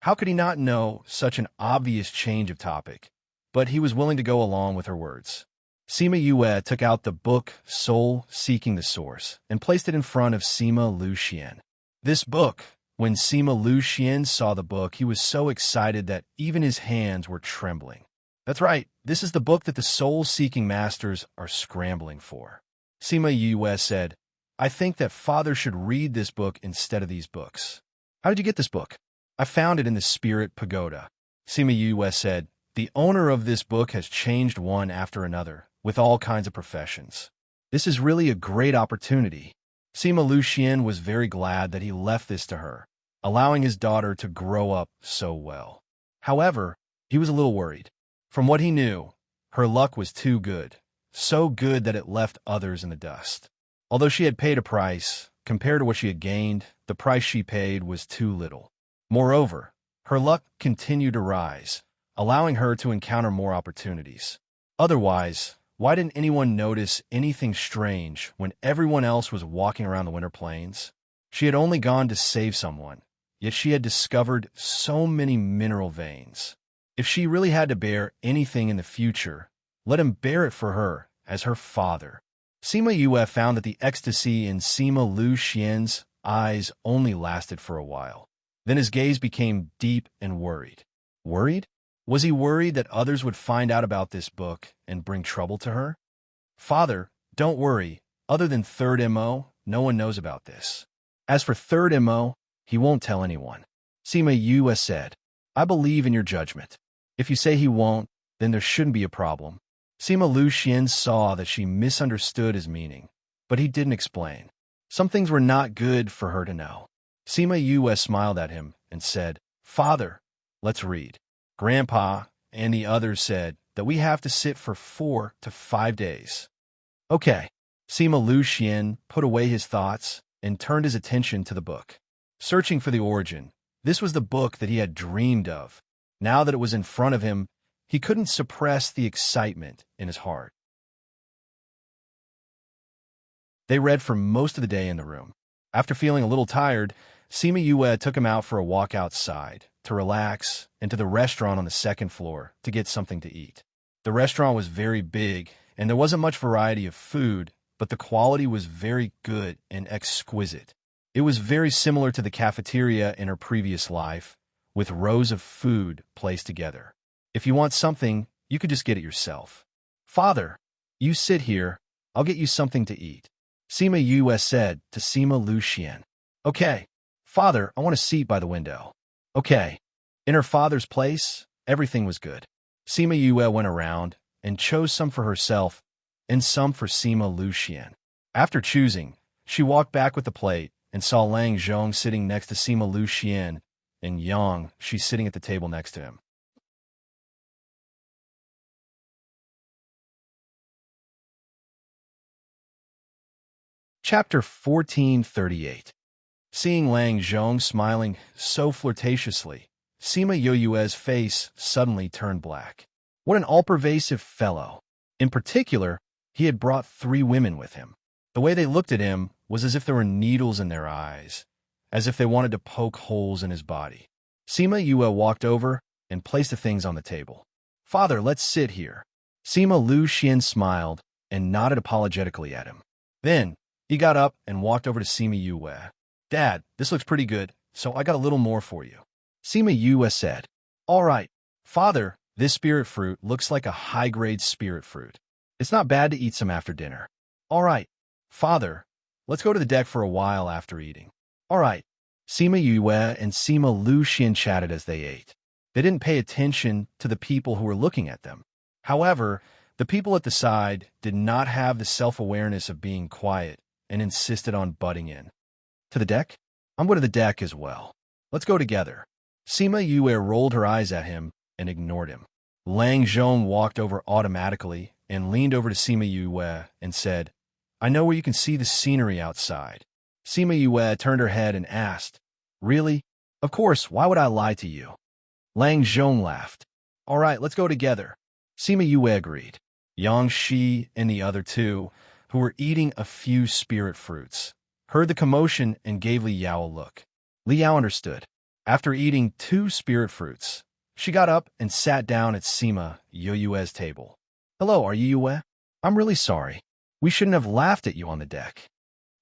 A: How could he not know such an obvious change of topic? But he was willing to go along with her words. Sima Yue took out the book Soul Seeking the Source and placed it in front of Sima Lu Xian. This book, when Sima Lu Xian saw the book, he was so excited that even his hands were trembling. That's right, this is the book that the soul-seeking masters are scrambling for. Sima Yue said, I think that father should read this book instead of these books. How did you get this book? I found it in the Spirit Pagoda. Sima Yue said, the owner of this book has changed one after another, with all kinds of professions. This is really a great opportunity. Sima Lucian was very glad that he left this to her, allowing his daughter to grow up so well. However, he was a little worried. From what he knew, her luck was too good, so good that it left others in the dust. Although she had paid a price, compared to what she had gained, the price she paid was too little. Moreover, her luck continued to rise, allowing her to encounter more opportunities. Otherwise, why didn't anyone notice anything strange when everyone else was walking around the Winter Plains? She had only gone to save someone, yet she had discovered so many mineral veins. If she really had to bear anything in the future, let him bear it for her as her father. Sima Yue found that the ecstasy in Sima Lu Xian's eyes only lasted for a while. Then his gaze became deep and worried. Worried? Was he worried that others would find out about this book and bring trouble to her? Father, don't worry. Other than Third MO, no one knows about this. As for Third MO, he won't tell anyone. Sima Yue said, I believe in your judgment. If you say he won't, then there shouldn't be a problem. Sima Lu Xian saw that she misunderstood his meaning, but he didn't explain. Some things were not good for her to know. Sima Yue smiled at him and said, Father, let's read. Grandpa and the others said that we have to sit for 4 to 5 days. Okay. Sima Lu Xian put away his thoughts and turned his attention to the book. Searching for the origin, this was the book that he had dreamed of. Now that it was in front of him, he couldn't suppress the excitement in his heart. They read for most of the day in the room. After feeling a little tired, Sima Yue took him out for a walk outside, to relax, and to the restaurant on the second floor to get something to eat. The restaurant was very big, and there wasn't much variety of food, but the quality was very good and exquisite. It was very similar to the cafeteria in her previous life, with rows of food placed together. If you want something, you could just get it yourself. Father, you sit here, I'll get you something to eat. Sima Yue said to Sima Lu Xian. Okay. Father, I want a seat by the window. Okay. In her father's place, everything was good. Sima Yue went around and chose some for herself and some for Sima Lu Xian. After choosing, she walked back with the plate and saw Lang Zhong sitting next to Sima Lu Xian and Yang, she's sitting at the table next to him. Chapter 1438. Seeing Lang Zhong smiling so flirtatiously, Sima Yue's face suddenly turned black. What an all-pervasive fellow. In particular, he had brought 3 women with him. The way they looked at him was as if there were needles in their eyes, as if they wanted to poke holes in his body. Sima Yue walked over and placed the things on the table. Father, let's sit here. Sima Lu Xian smiled and nodded apologetically at him. Then, he got up and walked over to Sima Yue. Dad, this looks pretty good, so I got a little more for you. Sima Yue said, All right, Father, this spirit fruit looks like a high-grade spirit fruit. It's not bad to eat some after dinner. All right, Father, let's go to the deck for a while after eating. All right. Sima Yue and Sima Lu Xian chatted as they ate. They didn't pay attention to the people who were looking at them. However, the people at the side did not have the self-awareness of being quiet and insisted on butting in. To the deck? I'm going to the deck as well. Let's go together. Sima Yue rolled her eyes at him and ignored him. Lang Zhong walked over automatically and leaned over to Sima Yue and said, I know where you can see the scenery outside. Sima Yue turned her head and asked, Really? Of course, why would I lie to you? Lang Zhong laughed. All right, let's go together. Sima Yue agreed. Yang Shi and the other 2, who were eating a few spirit fruits, heard the commotion and gave Li Yao a look. Li Yao understood. After eating 2 spirit fruits, she got up and sat down at Sima Yue's table. Hello, are you Yue? I'm really sorry. We shouldn't have laughed at you on the deck.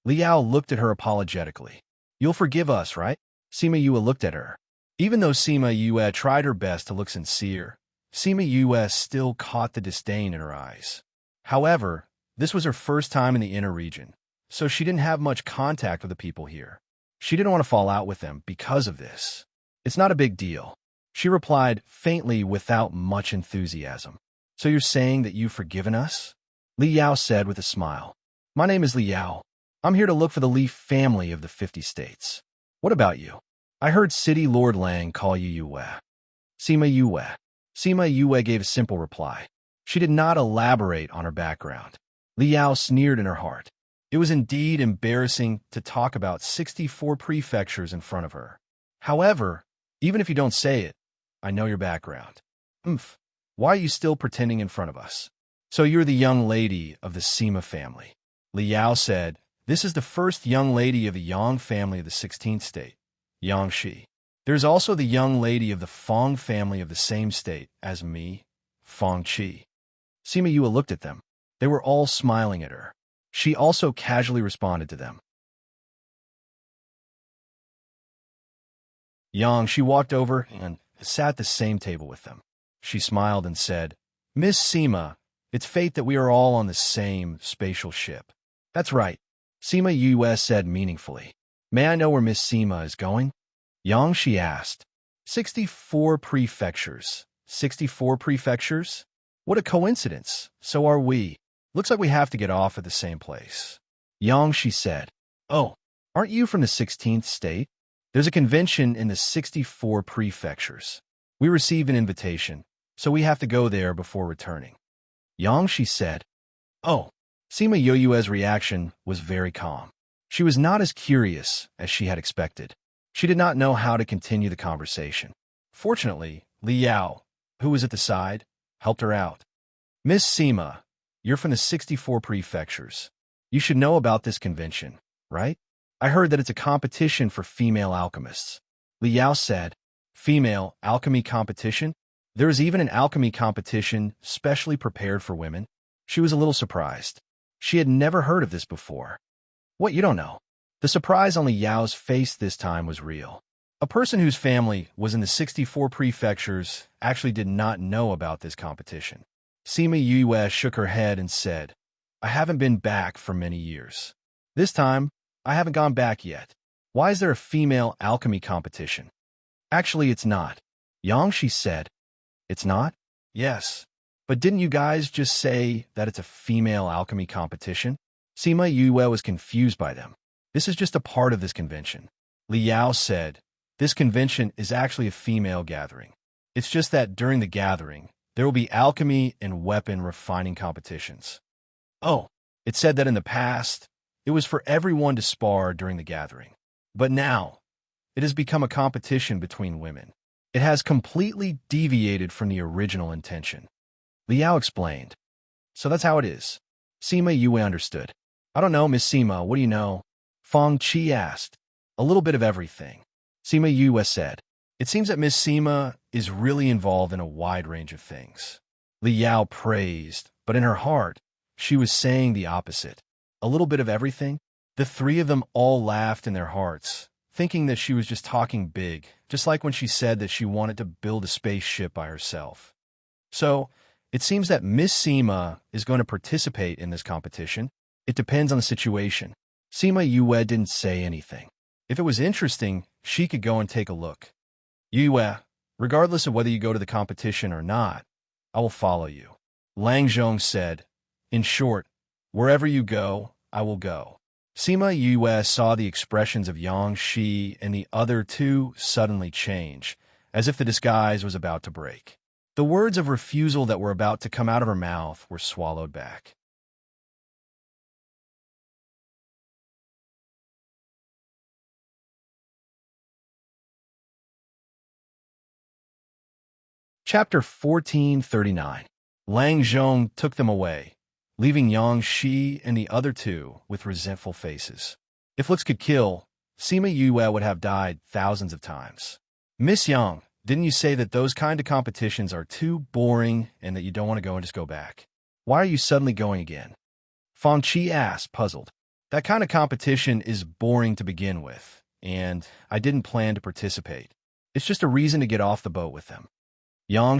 A: Li Yao looked at her apologetically. You'll forgive us, right? Sima Yue looked at her. Even though Sima Yue tried her best to look sincere, Sima Yue still caught the disdain in her eyes. However, this was her first time in the inner region, so she didn't have much contact with the people here. She didn't want to fall out with them because of this. It's not a big deal. She replied faintly without much enthusiasm. So you're saying that you've forgiven us? Li Yao said with a smile. My name is Liao. I'm here to look for the Li family of the 50 states. What about you? I heard City Lord Lang call you Yue. Sima Yue. Sima Yue gave a simple reply. She did not elaborate on her background. Liao sneered in her heart. It was indeed embarrassing to talk about 64 prefectures in front of her. However, even if you don't say it, I know your background. Why are you still pretending in front of us? So you're the young lady of the Sima family. Liao said, this is the first young lady of the Yang family of the 16th state, Yangshi. There's also the young lady of the Fong family of the same state as me, Fong Qi. Sima Yue looked at them. They were all smiling at her. She also casually responded to them. She walked over and sat at the same table with them. She smiled and said, Miss Sima, it's fate that we are all on the same spatial ship. That's right, Sima Yue said meaningfully. May I know where Miss Sima is going? She asked. 64 prefectures. 64 prefectures? What a coincidence. So are we. Looks like we have to get off at the same place. She said. Oh, aren't you from the 16th state? There's a convention in the 64 prefectures. We received an invitation, so we have to go there before returning. She said. Oh. Sima Yue's reaction was very calm. She was not as curious as she had expected. She did not know how to continue the conversation. Fortunately, Liao, who was at the side, helped her out. Miss Sima, you're from the 64 prefectures. You should know about this convention, right? I heard that it's a competition for female alchemists. Liao said, female alchemy competition? There is even an alchemy competition specially prepared for women? She was a little surprised. She had never heard of this before. What, you don't know? The surprise on Liao's face this time was real. A person whose family was in the 64 prefectures actually did not know about this competition. Sima Yue shook her head and said, I haven't been back for many years. This time, I haven't gone back yet. Why is there a female alchemy competition? Actually, it's not. She said. It's not? Yes. But didn't you guys just say that it's a female alchemy competition? Sima Yue was confused by them. This is just a part of this convention. Liao said, this convention is actually a female gathering. It's just that during the gathering, there will be alchemy and weapon refining competitions. Oh, it said that in the past, it was for everyone to spar during the gathering. But now, it has become a competition between women. It has completely deviated from the original intention. Liao explained. So that's how it is. Sima Yue understood. I don't know, Miss Sima, what do you know? Fong Qi asked. A little bit of everything. Sima Yue said. It seems that Miss Sima is really involved in a wide range of things. Liao praised, but in her heart, she was saying the opposite. A little bit of everything? The three of them all laughed in their hearts, thinking that she was just talking big, just like when she said that she wanted to build a spaceship by herself. So, it seems that Miss Sima is going to participate in this competition. It depends on the situation. Sima Yue didn't say anything. If it was interesting, she could go and take a look. Yue, regardless of whether you go to the competition or not, I will follow you. Lang Zhong said, in short, wherever you go, I will go. Sima Yue saw the expressions of Yang Shi and the other two suddenly change, as if the disguise was about to break. The words of refusal that were about to come out of her mouth were swallowed back. Chapter 1439. Lang Zhong took them away, leaving Yang Shi and the other two with resentful faces. If looks could kill, Sima Yue would have died thousands of times. Miss Yang, didn't you say that those kind of competitions are too boring and that you don't want to go and just go back? Why are you suddenly going again? Fong Qi asked, puzzled. That kind of competition is boring to begin with, and I didn't plan to participate. It's just a reason to get off the boat with them.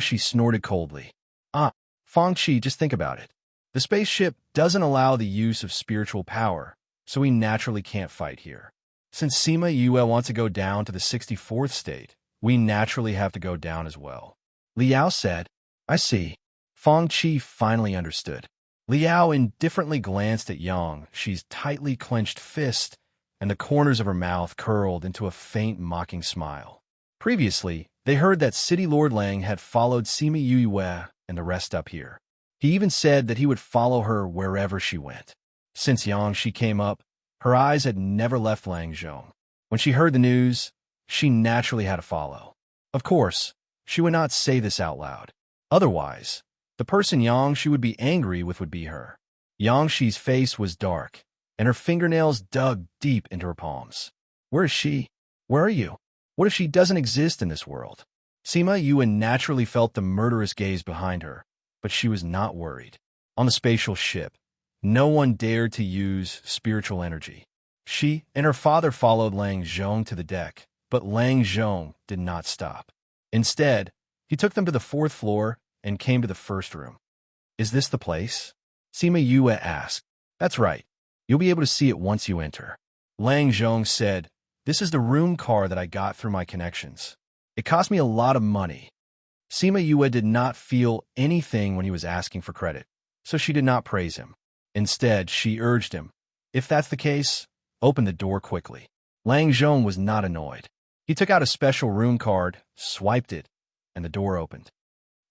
A: She snorted coldly. Fong Qi, just think about it. The spaceship doesn't allow the use of spiritual power, so we naturally can't fight here. Since Sima Yue wants to go down to the 64th state, we naturally have to go down as well. Liao said, I see. Fong Qi finally understood. Liao indifferently glanced at Yang, she's tightly clenched fist, and the corners of her mouth curled into a faint mocking smile. Previously, they heard that City Lord Lang had followed Sima Yue and the rest up here. He even said that he would follow her wherever she went. Since Yang Shi came up, her eyes had never left Lang Zhong. When she heard the news, she naturally had to follow. Of course, she would not say this out loud. Otherwise, the person Yang Shi would be angry with would be her. Yang Shi's face was dark, and her fingernails dug deep into her palms. Where is she? Where are you? What if she doesn't exist in this world? Sima Yue naturally felt the murderous gaze behind her, but she was not worried. On the spatial ship, no one dared to use spiritual energy. She and her father followed Lang Zhong to the deck, but Lang Zhong did not stop. Instead, he took them to the 4th floor and came to the first room. Is this the place? Sima Yue asked. That's right. You'll be able to see it once you enter. Lang Zhong said, this is the room card that I got through my connections. It cost me a lot of money. Sima Yue did not feel anything when he was asking for credit, so she did not praise him. Instead, she urged him, if that's the case, open the door quickly. Lang Zhong was not annoyed. He took out a special room card, swiped it, and the door opened.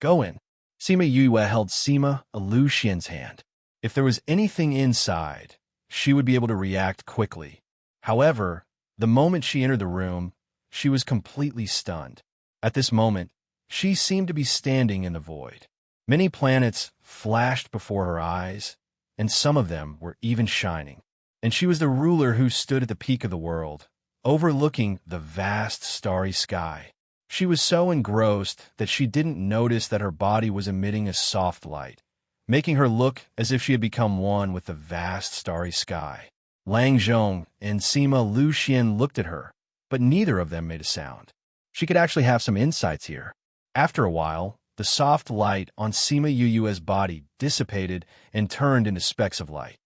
A: Go in. Sima Yue held Sima Lu Xian's hand. If there was anything inside, she would be able to react quickly. However, the moment she entered the room, she was completely stunned. At this moment, she seemed to be standing in the void. Many planets flashed before her eyes, and some of them were even shining. And she was the ruler who stood at the peak of the world, overlooking the vast starry sky. She was so engrossed that she didn't notice that her body was emitting a soft light, making her look as if she had become one with the vast starry sky. Lang Zhong and Sima Lu Xian looked at her, but neither of them made a sound. She could actually have some insights here. After a while, the soft light on Sima Yue's body dissipated and turned into specks of light.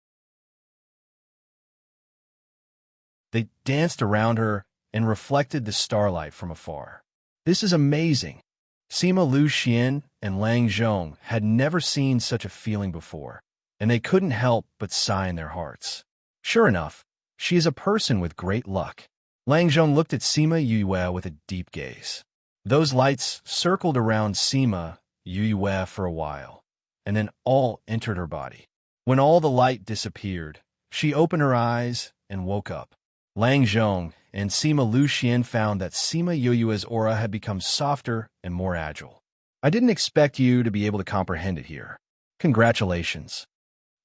A: They danced around her and reflected the starlight from afar. This is amazing. Sima Lu Xian and Lang Zhong had never seen such a feeling before, and they couldn't help but sigh in their hearts. Sure enough, she is a person with great luck. Lang Zhong looked at Sima Yue with a deep gaze. Those lights circled around Sima Yue for a while, and then all entered her body. When all the light disappeared, she opened her eyes and woke up. Lang Zhong and Sima Lu Xian found that Sima Yue's aura had become softer and more agile. I didn't expect you to be able to comprehend it here. Congratulations.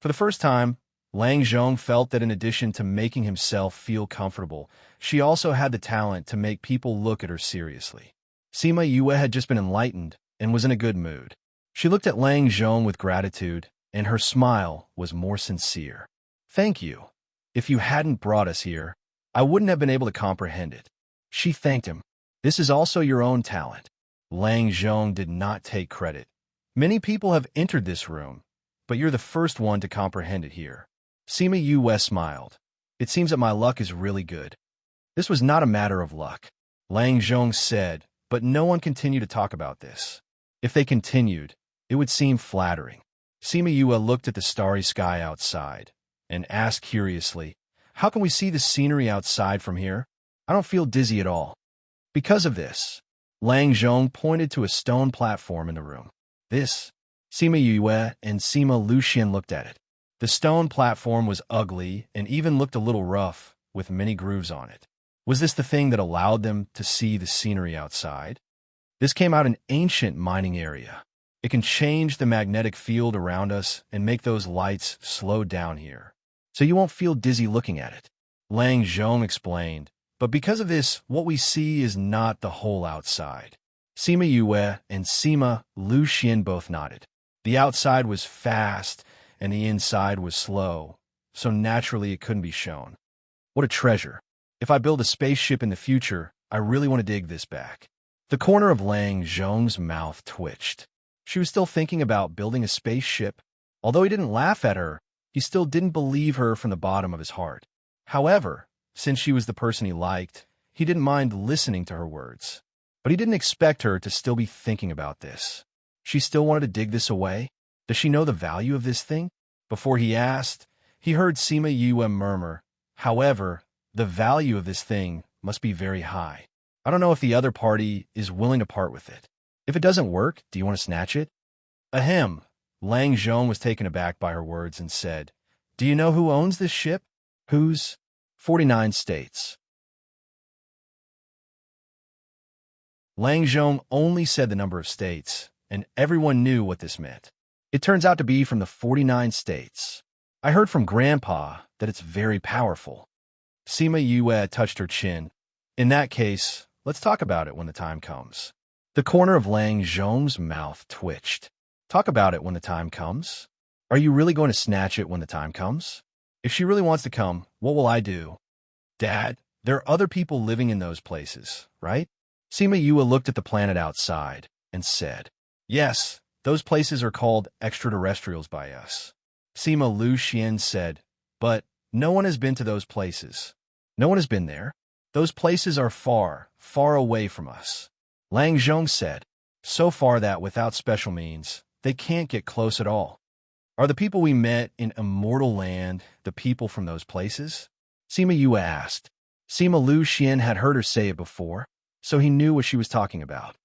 A: For the first time, Lang Zhong felt that in addition to making himself feel comfortable, she also had the talent to make people look at her seriously. Sima Yue had just been enlightened and was in a good mood. She looked at Lang Zhong with gratitude, and her smile was more sincere. Thank you. If you hadn't brought us here, I wouldn't have been able to comprehend it. She thanked him. This is also your own talent. Lang Zhong did not take credit. Many people have entered this room, but you're the first one to comprehend it here. Sima Yue smiled. It seems that my luck is really good. This was not a matter of luck, Lang Zhong said, but no one continued to talk about this. If they continued, it would seem flattering. Sima Yue looked at the starry sky outside and asked curiously, how can we see the scenery outside from here? I don't feel dizzy at all. Because of this, Lang Zhong pointed to a stone platform in the room. This, Sima Yue and Sima Lu Xian looked at it. The stone platform was ugly and even looked a little rough, with many grooves on it. Was this the thing that allowed them to see the scenery outside? This came out an ancient mining area. It can change the magnetic field around us and make those lights slow down here, so you won't feel dizzy looking at it. Lang Zhong explained, but because of this, what we see is not the whole outside. Sima Yue and Sima Lu Xian both nodded. The outside was fast and the inside was slow, so naturally it couldn't be shown. What a treasure. If I build a spaceship in the future, I really want to dig this back. The corner of Lang Zhong's mouth twitched. She was still thinking about building a spaceship. Although he didn't laugh at her, he still didn't believe her from the bottom of his heart. However, since she was the person he liked, he didn't mind listening to her words. But he didn't expect her to still be thinking about this. She still wanted to dig this away? Does she know the value of this thing? Before he asked, he heard Sima Yue murmur, "However, the value of this thing must be very high. I don't know if the other party is willing to part with it. If it doesn't work, do you want to snatch it?" Ahem. Lang Zhong was taken aback by her words and said, "Do you know who owns this ship?" "Whose?" 49 states. Lang Zhong only said the number of states, and everyone knew what this meant. It turns out to be from the 49 states. "I heard from Grandpa that it's very powerful." Sima Yue touched her chin. "In that case, let's talk about it when the time comes." The corner of Lang Zhong's mouth twitched. "Talk about it when the time comes? Are you really going to snatch it when the time comes? If she really wants to come, what will I do?" "Dad, there are other people living in those places, right?" Sima Yue looked at the planet outside and said, "Yes, those places are called extraterrestrials by us." Sima Lu Xian said, "But no one has been to those places." "No one has been there. Those places are far, far away from us." Lang Zhong said, "So far that without special means, they can't get close at all." "Are the people we met in Immortal Land the people from those places?" Sima Yue asked. Sima Lu Xian had heard her say it before, so he knew what she was talking about.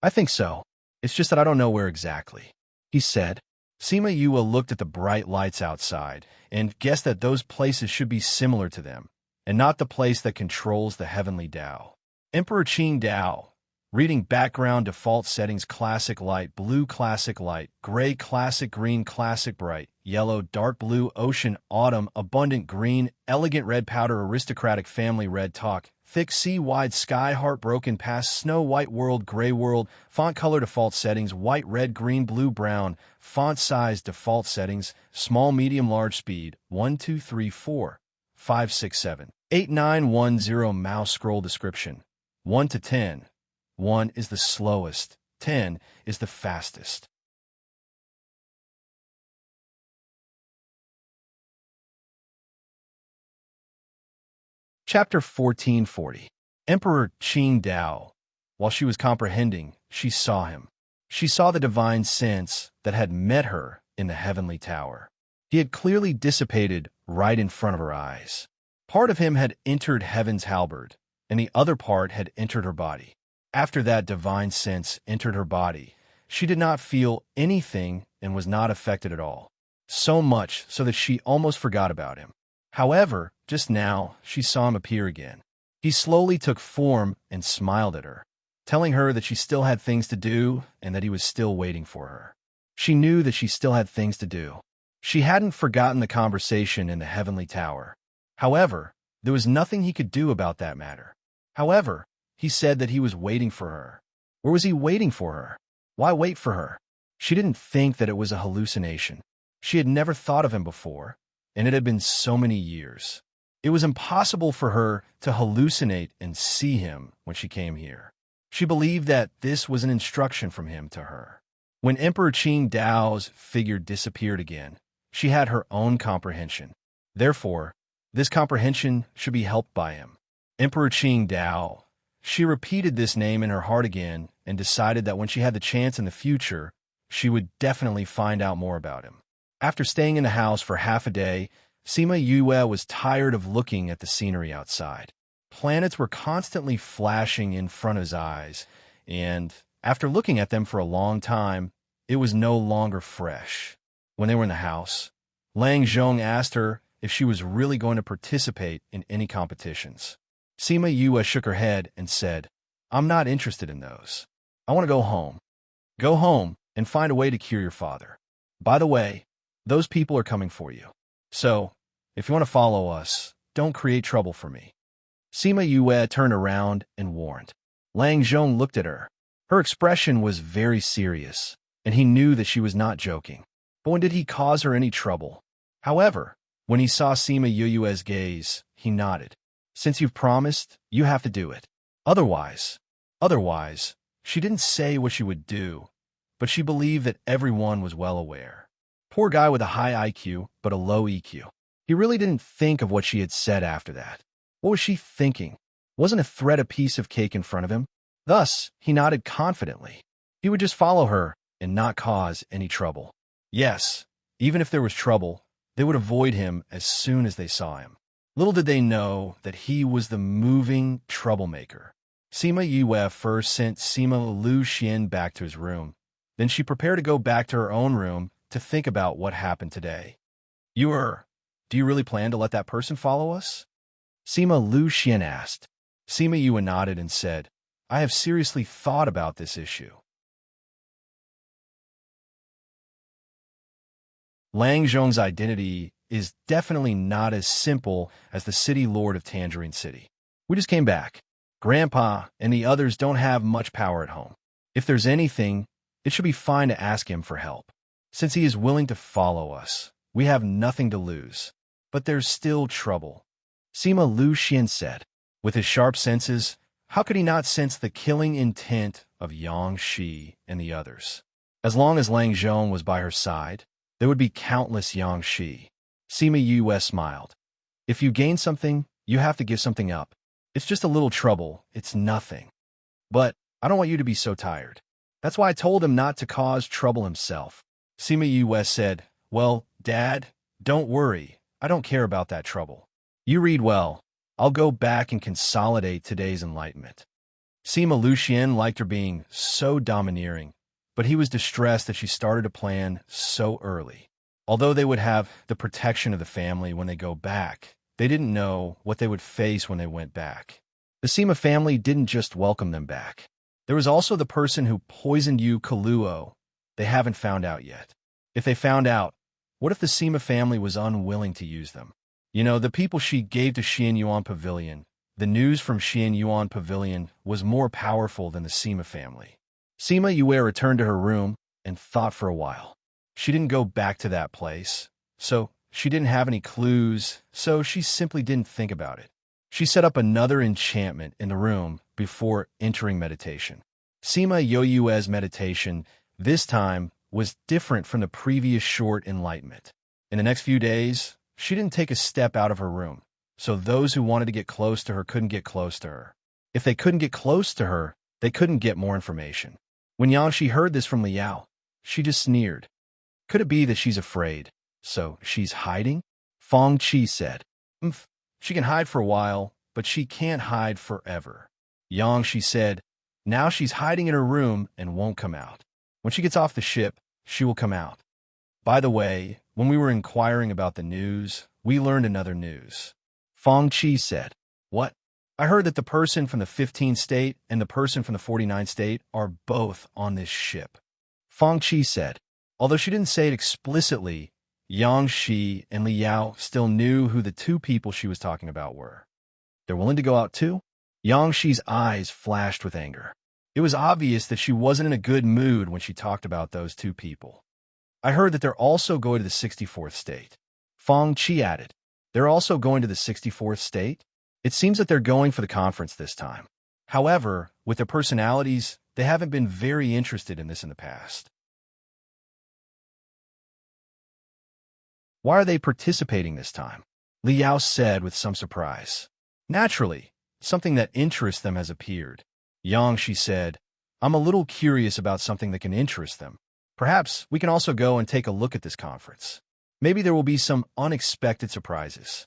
A: "I think so. It's just that I don't know where exactly," he said. Sima Yue looked at the bright lights outside and guessed that those places should be similar to them, and not the place that controls the heavenly Tao. Emperor Qing Dao. Reading background default settings: classic light, blue classic light, gray classic, green classic, bright yellow, dark blue, ocean, autumn, abundant green, elegant red, powder, aristocratic, family, red, talk, thick sea, wide sky, heartbroken, past, snow, white world, gray world, font color default settings: white, red, green, blue, brown, font size default settings: small, medium, large, speed 1 2 3 4 5 6 7 8 9 1 0. Mouse scroll description: 1 to 10. 1 is the slowest, 10 is the fastest. Chapter 1440. Emperor Qing Dao. While she was comprehending, she saw him. She saw the divine sense that had met her in the heavenly tower. He had clearly dissipated right in front of her eyes. Part of him had entered heaven's halberd, and the other part had entered her body. After that divine sense entered her body, she did not feel anything and was not affected at all. So much so that she almost forgot about him. However, just now, she saw him appear again. He slowly took form and smiled at her, telling her that she still had things to do and that he was still waiting for her. She knew that she still had things to do. She hadn't forgotten the conversation in the heavenly tower. However, there was nothing he could do about that matter. However, he said that he was waiting for her. Where was he waiting for her? Why wait for her? She didn't think that it was a hallucination. She had never thought of him before, and it had been so many years. It was impossible for her to hallucinate and see him when she came here. She believed that this was an instruction from him to her. When Emperor Qing Dao's figure disappeared again, she had her own comprehension. Therefore, this comprehension should be helped by him. Emperor Qing Dao. She repeated this name in her heart again and decided that when she had the chance in the future, she would definitely find out more about him. After staying in the house for half a day, Sima Yue was tired of looking at the scenery outside. Planets were constantly flashing in front of his eyes, and after looking at them for a long time, it was no longer fresh. When they were in the house, Lang Zhong asked her if she was really going to participate in any competitions. Sima Yue shook her head and said, "I'm not interested in those. I want to go home." "Go home and find a way to cure your father. By the way, those people are coming for you. So, if you want to follow us, don't create trouble for me." Sima Yue turned around and warned. Lang Zhong looked at her. Her expression was very serious, and he knew that she was not joking. But when did he cause her any trouble? However, when he saw Sima Yue's gaze, he nodded. "Since you've promised, you have to do it. Otherwise, she didn't say what she would do, but she believed that everyone was well aware. Poor guy with a high IQ, but a low EQ. He really didn't think of what she had said after that. What was she thinking? Wasn't a threat a piece of cake in front of him? Thus, he nodded confidently. He would just follow her and not cause any trouble. Yes, even if there was trouble, they would avoid him as soon as they saw him. Little did they know that he was the moving troublemaker. Sima Yue first sent Sima Lu Xian back to his room. Then she prepared to go back to her own room to think about what happened today. Do you really plan to let that person follow us? Sima Lu Xian asked. Sima Yue nodded and said, I have seriously thought about this issue. Lang Zhong's identity is definitely not as simple as the city lord of Tangerine City. We just came back. Grandpa and the others don't have much power at home. If there's anything, it should be fine to ask him for help. Since he is willing to follow us, we have nothing to lose. But there's still trouble. Sima Lu Xian said. With his sharp senses, how could he not sense the killing intent of Yang Shi and the others? As long as Lang Zhong was by her side, there would be countless Yang Shi. Sima Yue smiled. If you gain something, you have to give something up. It's just a little trouble, it's nothing. But I don't want you to be so tired. That's why I told him not to cause trouble himself. Sima Yue said, Well, Dad, don't worry. I don't care about that trouble. You read well. I'll go back and consolidate today's enlightenment. Sima Lu Xian liked her being so domineering, but he was distressed that she started to plan so early. Although they would have the protection of the family when they go back, they didn't know what they would face when they went back. The Sima family didn't just welcome them back. There was also the person who poisoned Yu Kaluo. They haven't found out yet. If they found out, what if the Sima family was unwilling to use them? The people she gave to Xian Yuan Pavilion, the news from Xian Yuan Pavilion was more powerful than the Sima family. Sima Yue returned to her room and thought for a while. She didn't go back to that place, so she didn't have any clues, so she simply didn't think about it. She set up another enchantment in the room before entering meditation. Sima Yue's meditation, this time, was different from the previous short enlightenment. In the next few days, she didn't take a step out of her room, so those who wanted to get close to her couldn't get close to her. If they couldn't get close to her, they couldn't get more information. When Yangshi heard this from Liao, she just sneered. Could it be that she's afraid, so she's hiding? Feng Qi said. She can hide for a while, but she can't hide forever. Yangshi said, now she's hiding in her room and won't come out. When she gets off the ship, she will come out. By the way, when we were inquiring about the news, we learned another news. Feng Qi said, What? I heard that the person from the 15th state and the person from the 49th state are both on this ship. Feng Qi said. Although she didn't say it explicitly, Yang Shi and Liao still knew who the two people she was talking about were. They're willing to go out too? Yang Shi's eyes flashed with anger. It was obvious that she wasn't in a good mood when she talked about those two people. I heard that they're also going to the 64th state. Feng Qi added. They're also going to the 64th state? It seems that they're going for the conference this time. However, with their personalities, they haven't been very interested in this in the past. Why are they participating this time? Liao said with some surprise. Naturally, something that interests them has appeared. Yang Shi said, I'm a little curious about something that can interest them. Perhaps we can also go and take a look at this conference. Maybe there will be some unexpected surprises.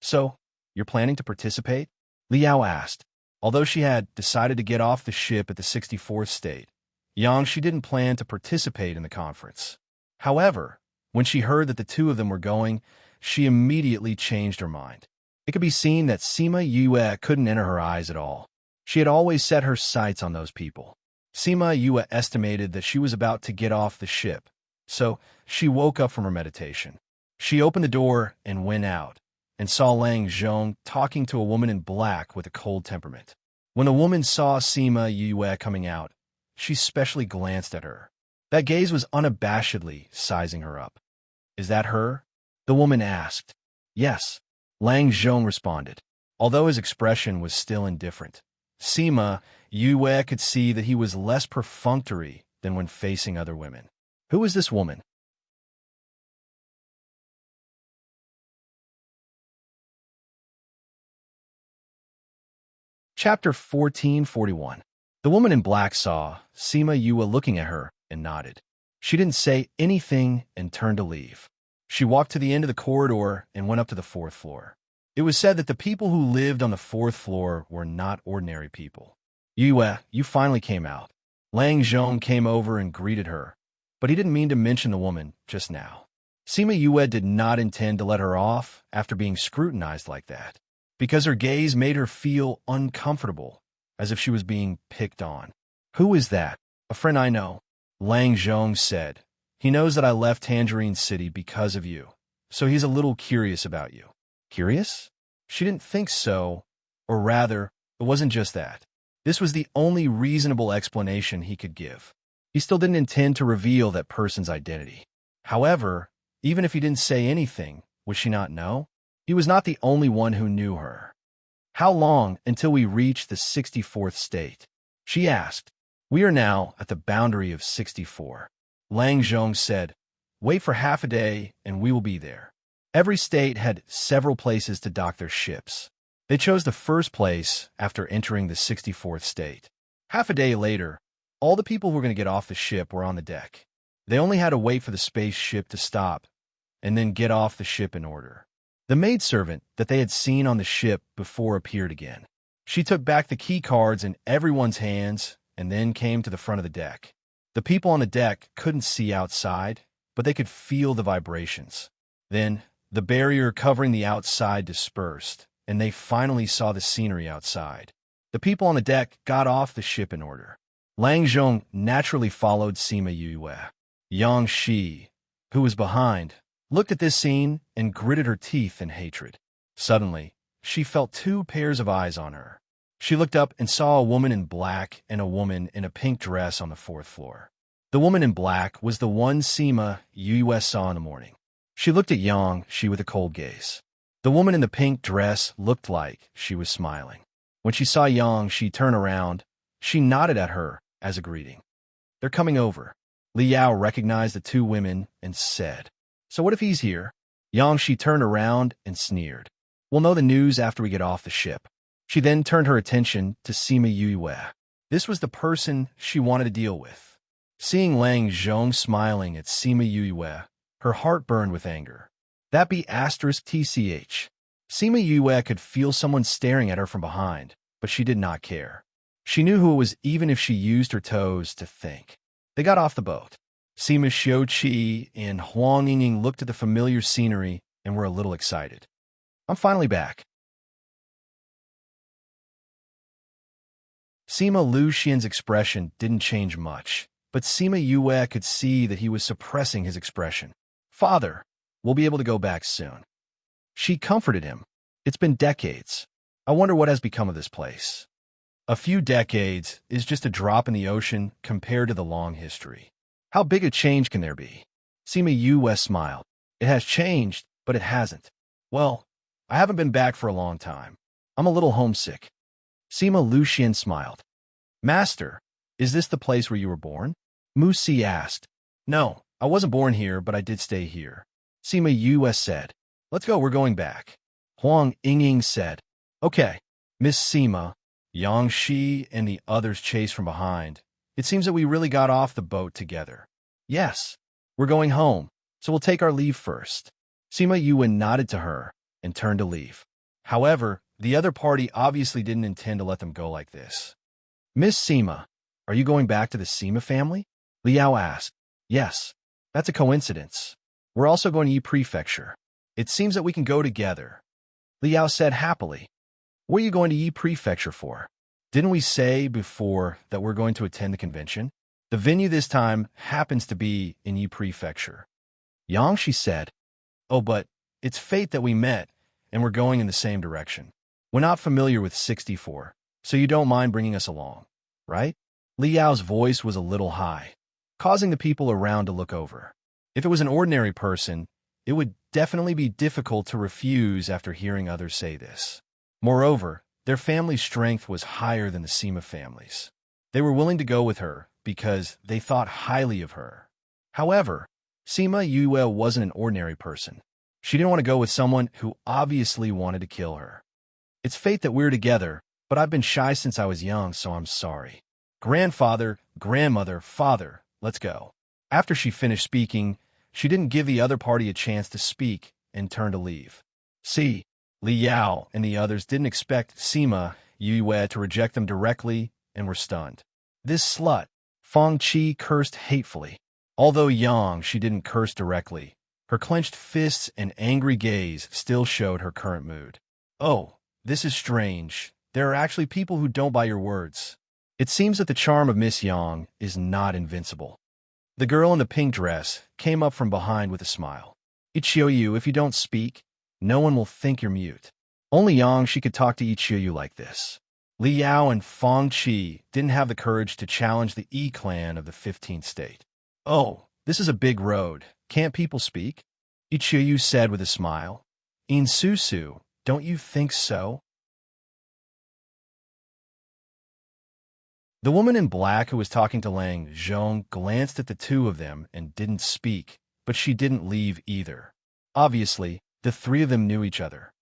A: So, you're planning to participate? Liao asked. Although she had decided to get off the ship at the 64th state, Yang Shi didn't plan to participate in the conference. However, when she heard that the two of them were going, she immediately changed her mind. It could be seen that Sima Yue couldn't enter her eyes at all. She had always set her sights on those people. Sima Yue estimated that she was about to get off the ship, so she woke up from her meditation. She opened the door and went out, and saw Lang Zhong talking to a woman in black with a cold temperament. When the woman saw Sima Yue coming out, she specially glanced at her. That gaze was unabashedly sizing her up. Is that her? The woman asked. Yes, Lang Zhong responded. Although his expression was still indifferent, Sima Yue could see that he was less perfunctory than when facing other women. Who is this woman? Chapter 1441. The woman in black saw Sima Yue looking at her and nodded. She didn't say anything and turned to leave. She walked to the end of the corridor and went up to the fourth floor. It was said that the people who lived on the fourth floor were not ordinary people. You finally came out. Lang Zhong came over and greeted her, but he didn't mean to mention the woman just now. Sima Yue did not intend to let her off after being scrutinized like that, because her gaze made her feel uncomfortable, as if she was being picked on. Who is that? A friend I know, Lang Zhong said. He knows that I left Tangerine City because of you, so he's a little curious about you. Curious? She didn't think so, or rather, it wasn't just that. This was the only reasonable explanation he could give. He still didn't intend to reveal that person's identity. However, even if he didn't say anything, would she not know? He was not the only one who knew her. How long until we reach the 64th state? She asked. We are now at the boundary of 64. Lang Zhong said, wait for half a day and we will be there. Every state had several places to dock their ships. They chose the first place after entering the 64th state. Half a day later, all the people who were going to get off the ship were on the deck. They only had to wait for the spaceship to stop and then get off the ship in order. The maidservant that they had seen on the ship before appeared again. She took back the key cards in everyone's hands and then came to the front of the deck. The people on the deck couldn't see outside, but they could feel the vibrations. Then, the barrier covering the outside dispersed, and they finally saw the scenery outside. The people on the deck got off the ship in order. Lang Zhong naturally followed Sima Yue. Yang Shi, who was behind, looked at this scene and gritted her teeth in hatred. Suddenly, she felt two pairs of eyes on her. She looked up and saw a woman in black and a woman in a pink dress on the fourth floor. The woman in black was the one Sima Yue saw in the morning. She looked at Yang Shi with a cold gaze. The woman in the pink dress looked like she was smiling. When she saw Yang Shi turn around, she nodded at her as a greeting. They're coming over. Liao recognized the two women and said, so what if he's here? Yang Shi turned around and sneered. We'll know the news after we get off the ship. She then turned her attention to Sima Yue. This was the person she wanted to deal with. Seeing Lang Zhong smiling at Sima Yue, her heart burned with anger. That be *TCH. Sima Yue could feel someone staring at her from behind, but she did not care. She knew who it was even if she used her toes to think. They got off the boat. Sima Xiuqi and Huang Yinging looked at the familiar scenery and were a little excited. I'm finally back. Sima Lu Xian's expression didn't change much, but Sima Yue could see that he was suppressing his expression. Father, we'll be able to go back soon. She comforted him. It's been decades. I wonder what has become of this place. A few decades is just a drop in the ocean compared to the long history. How big a change can there be? Sima Yue smiled. It has changed, but it hasn't. Well, I haven't been back for a long time. I'm a little homesick. Sima Lu Xian smiled. Master, is this the place where you were born? Mu Si asked. No, I wasn't born here, but I did stay here. Sima Yue said. Let's go, we're going back. Huang Yinging said. Okay. Miss Sima, Yang Shi, and the others chased from behind. It seems that we really got off the boat together. Yes, we're going home, so we'll take our leave first. Sima Yue nodded to her and turned to leave. However, the other party obviously didn't intend to let them go like this. Miss Sima, are you going back to the Sima family? Liao asked. Yes, that's a coincidence. We're also going to Yi Prefecture. It seems that we can go together. Liao said happily. What are you going to Yi Prefecture for? Didn't we say before that we're going to attend the convention? The venue this time happens to be in Yi Prefecture. Yang Shi said. Oh, but it's fate that we met, and we're going in the same direction. We're not familiar with 64, so you don't mind bringing us along, right? Liao's voice was a little high, causing the people around to look over. If it was an ordinary person, it would definitely be difficult to refuse after hearing others say this. Moreover, their family's strength was higher than the Sima family's. They were willing to go with her because they thought highly of her. However, Sima Yue wasn't an ordinary person. She didn't want to go with someone who obviously wanted to kill her. It's fate that we're together, but I've been shy since I was young, so I'm sorry. Grandfather, grandmother, father, let's go. After she finished speaking, She didn't give the other party a chance to speak and turned to leave. See, Li Yao and the others didn't expect Sima Yue to reject them directly and were stunned. This slut, Feng Qi cursed hatefully. Although young, she didn't curse directly. Her clenched fists and angry gaze still showed her current mood. Oh, this is strange. There are actually people who don't buy your words. It seems that the charm of Miss Yang is not invincible. The girl in the pink dress came up from behind with a smile. Ichioyu, if you don't speak, no one will think you're mute. Only Yang she could talk to Ichioyu like this. Li Yao and Feng Qi didn't have the courage to challenge the Yi clan of the 15th state. Oh, this is a big road. Can't people speak? Ichioyu said with a smile. In Susu, don't you think so? The woman in black who was talking to Lang Zhong glanced at the two of them and didn't speak, but she didn't leave either. Obviously, the three of them knew each other.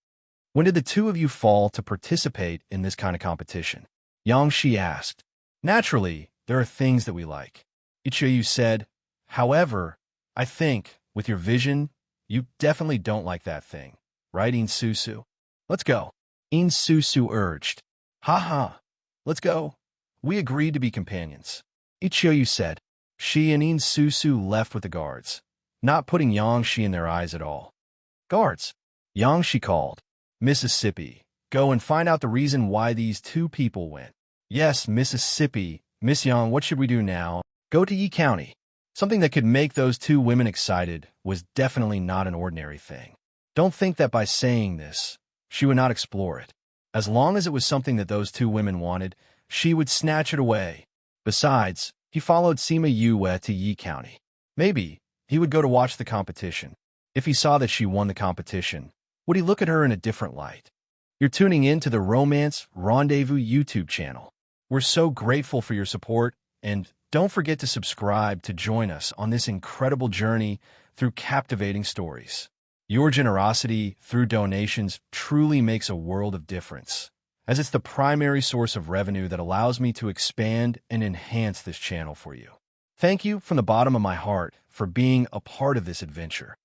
A: When did the two of you fall to participate in this kind of competition? Yang Shi asked. Naturally, there are things that we like. Ichioyu said. However, I think, with your vision, you definitely don't like that thing. Right, In Susu? Let's go. In Susu urged. Ha, let's go. We agreed to be companions. Ichioyu said. She and In Susu left with the guards, not putting Yang Shi in their eyes at all. Guards, Yang Shi called. Mississippi, go and find out the reason why these two people went. Yes, Mississippi. Miss Yang, what should we do now? Go to Yi County. Something that could make those two women excited was definitely not an ordinary thing. Don't think that by saying this, she would not explore it. As long as it was something that those two women wanted, she would snatch it away. Besides, he followed Sima Yue to Yi County. Maybe he would go to watch the competition. If he saw that she won the competition, would he look at her in a different light? You're tuning in to the Romance Rendezvous YouTube channel. We're so grateful for your support, and don't forget to subscribe to join us on this incredible journey through captivating stories. Your generosity through donations truly makes a world of difference, as it's the primary source of revenue that allows me to expand and enhance this channel for you. Thank you from the bottom of my heart for being a part of this adventure.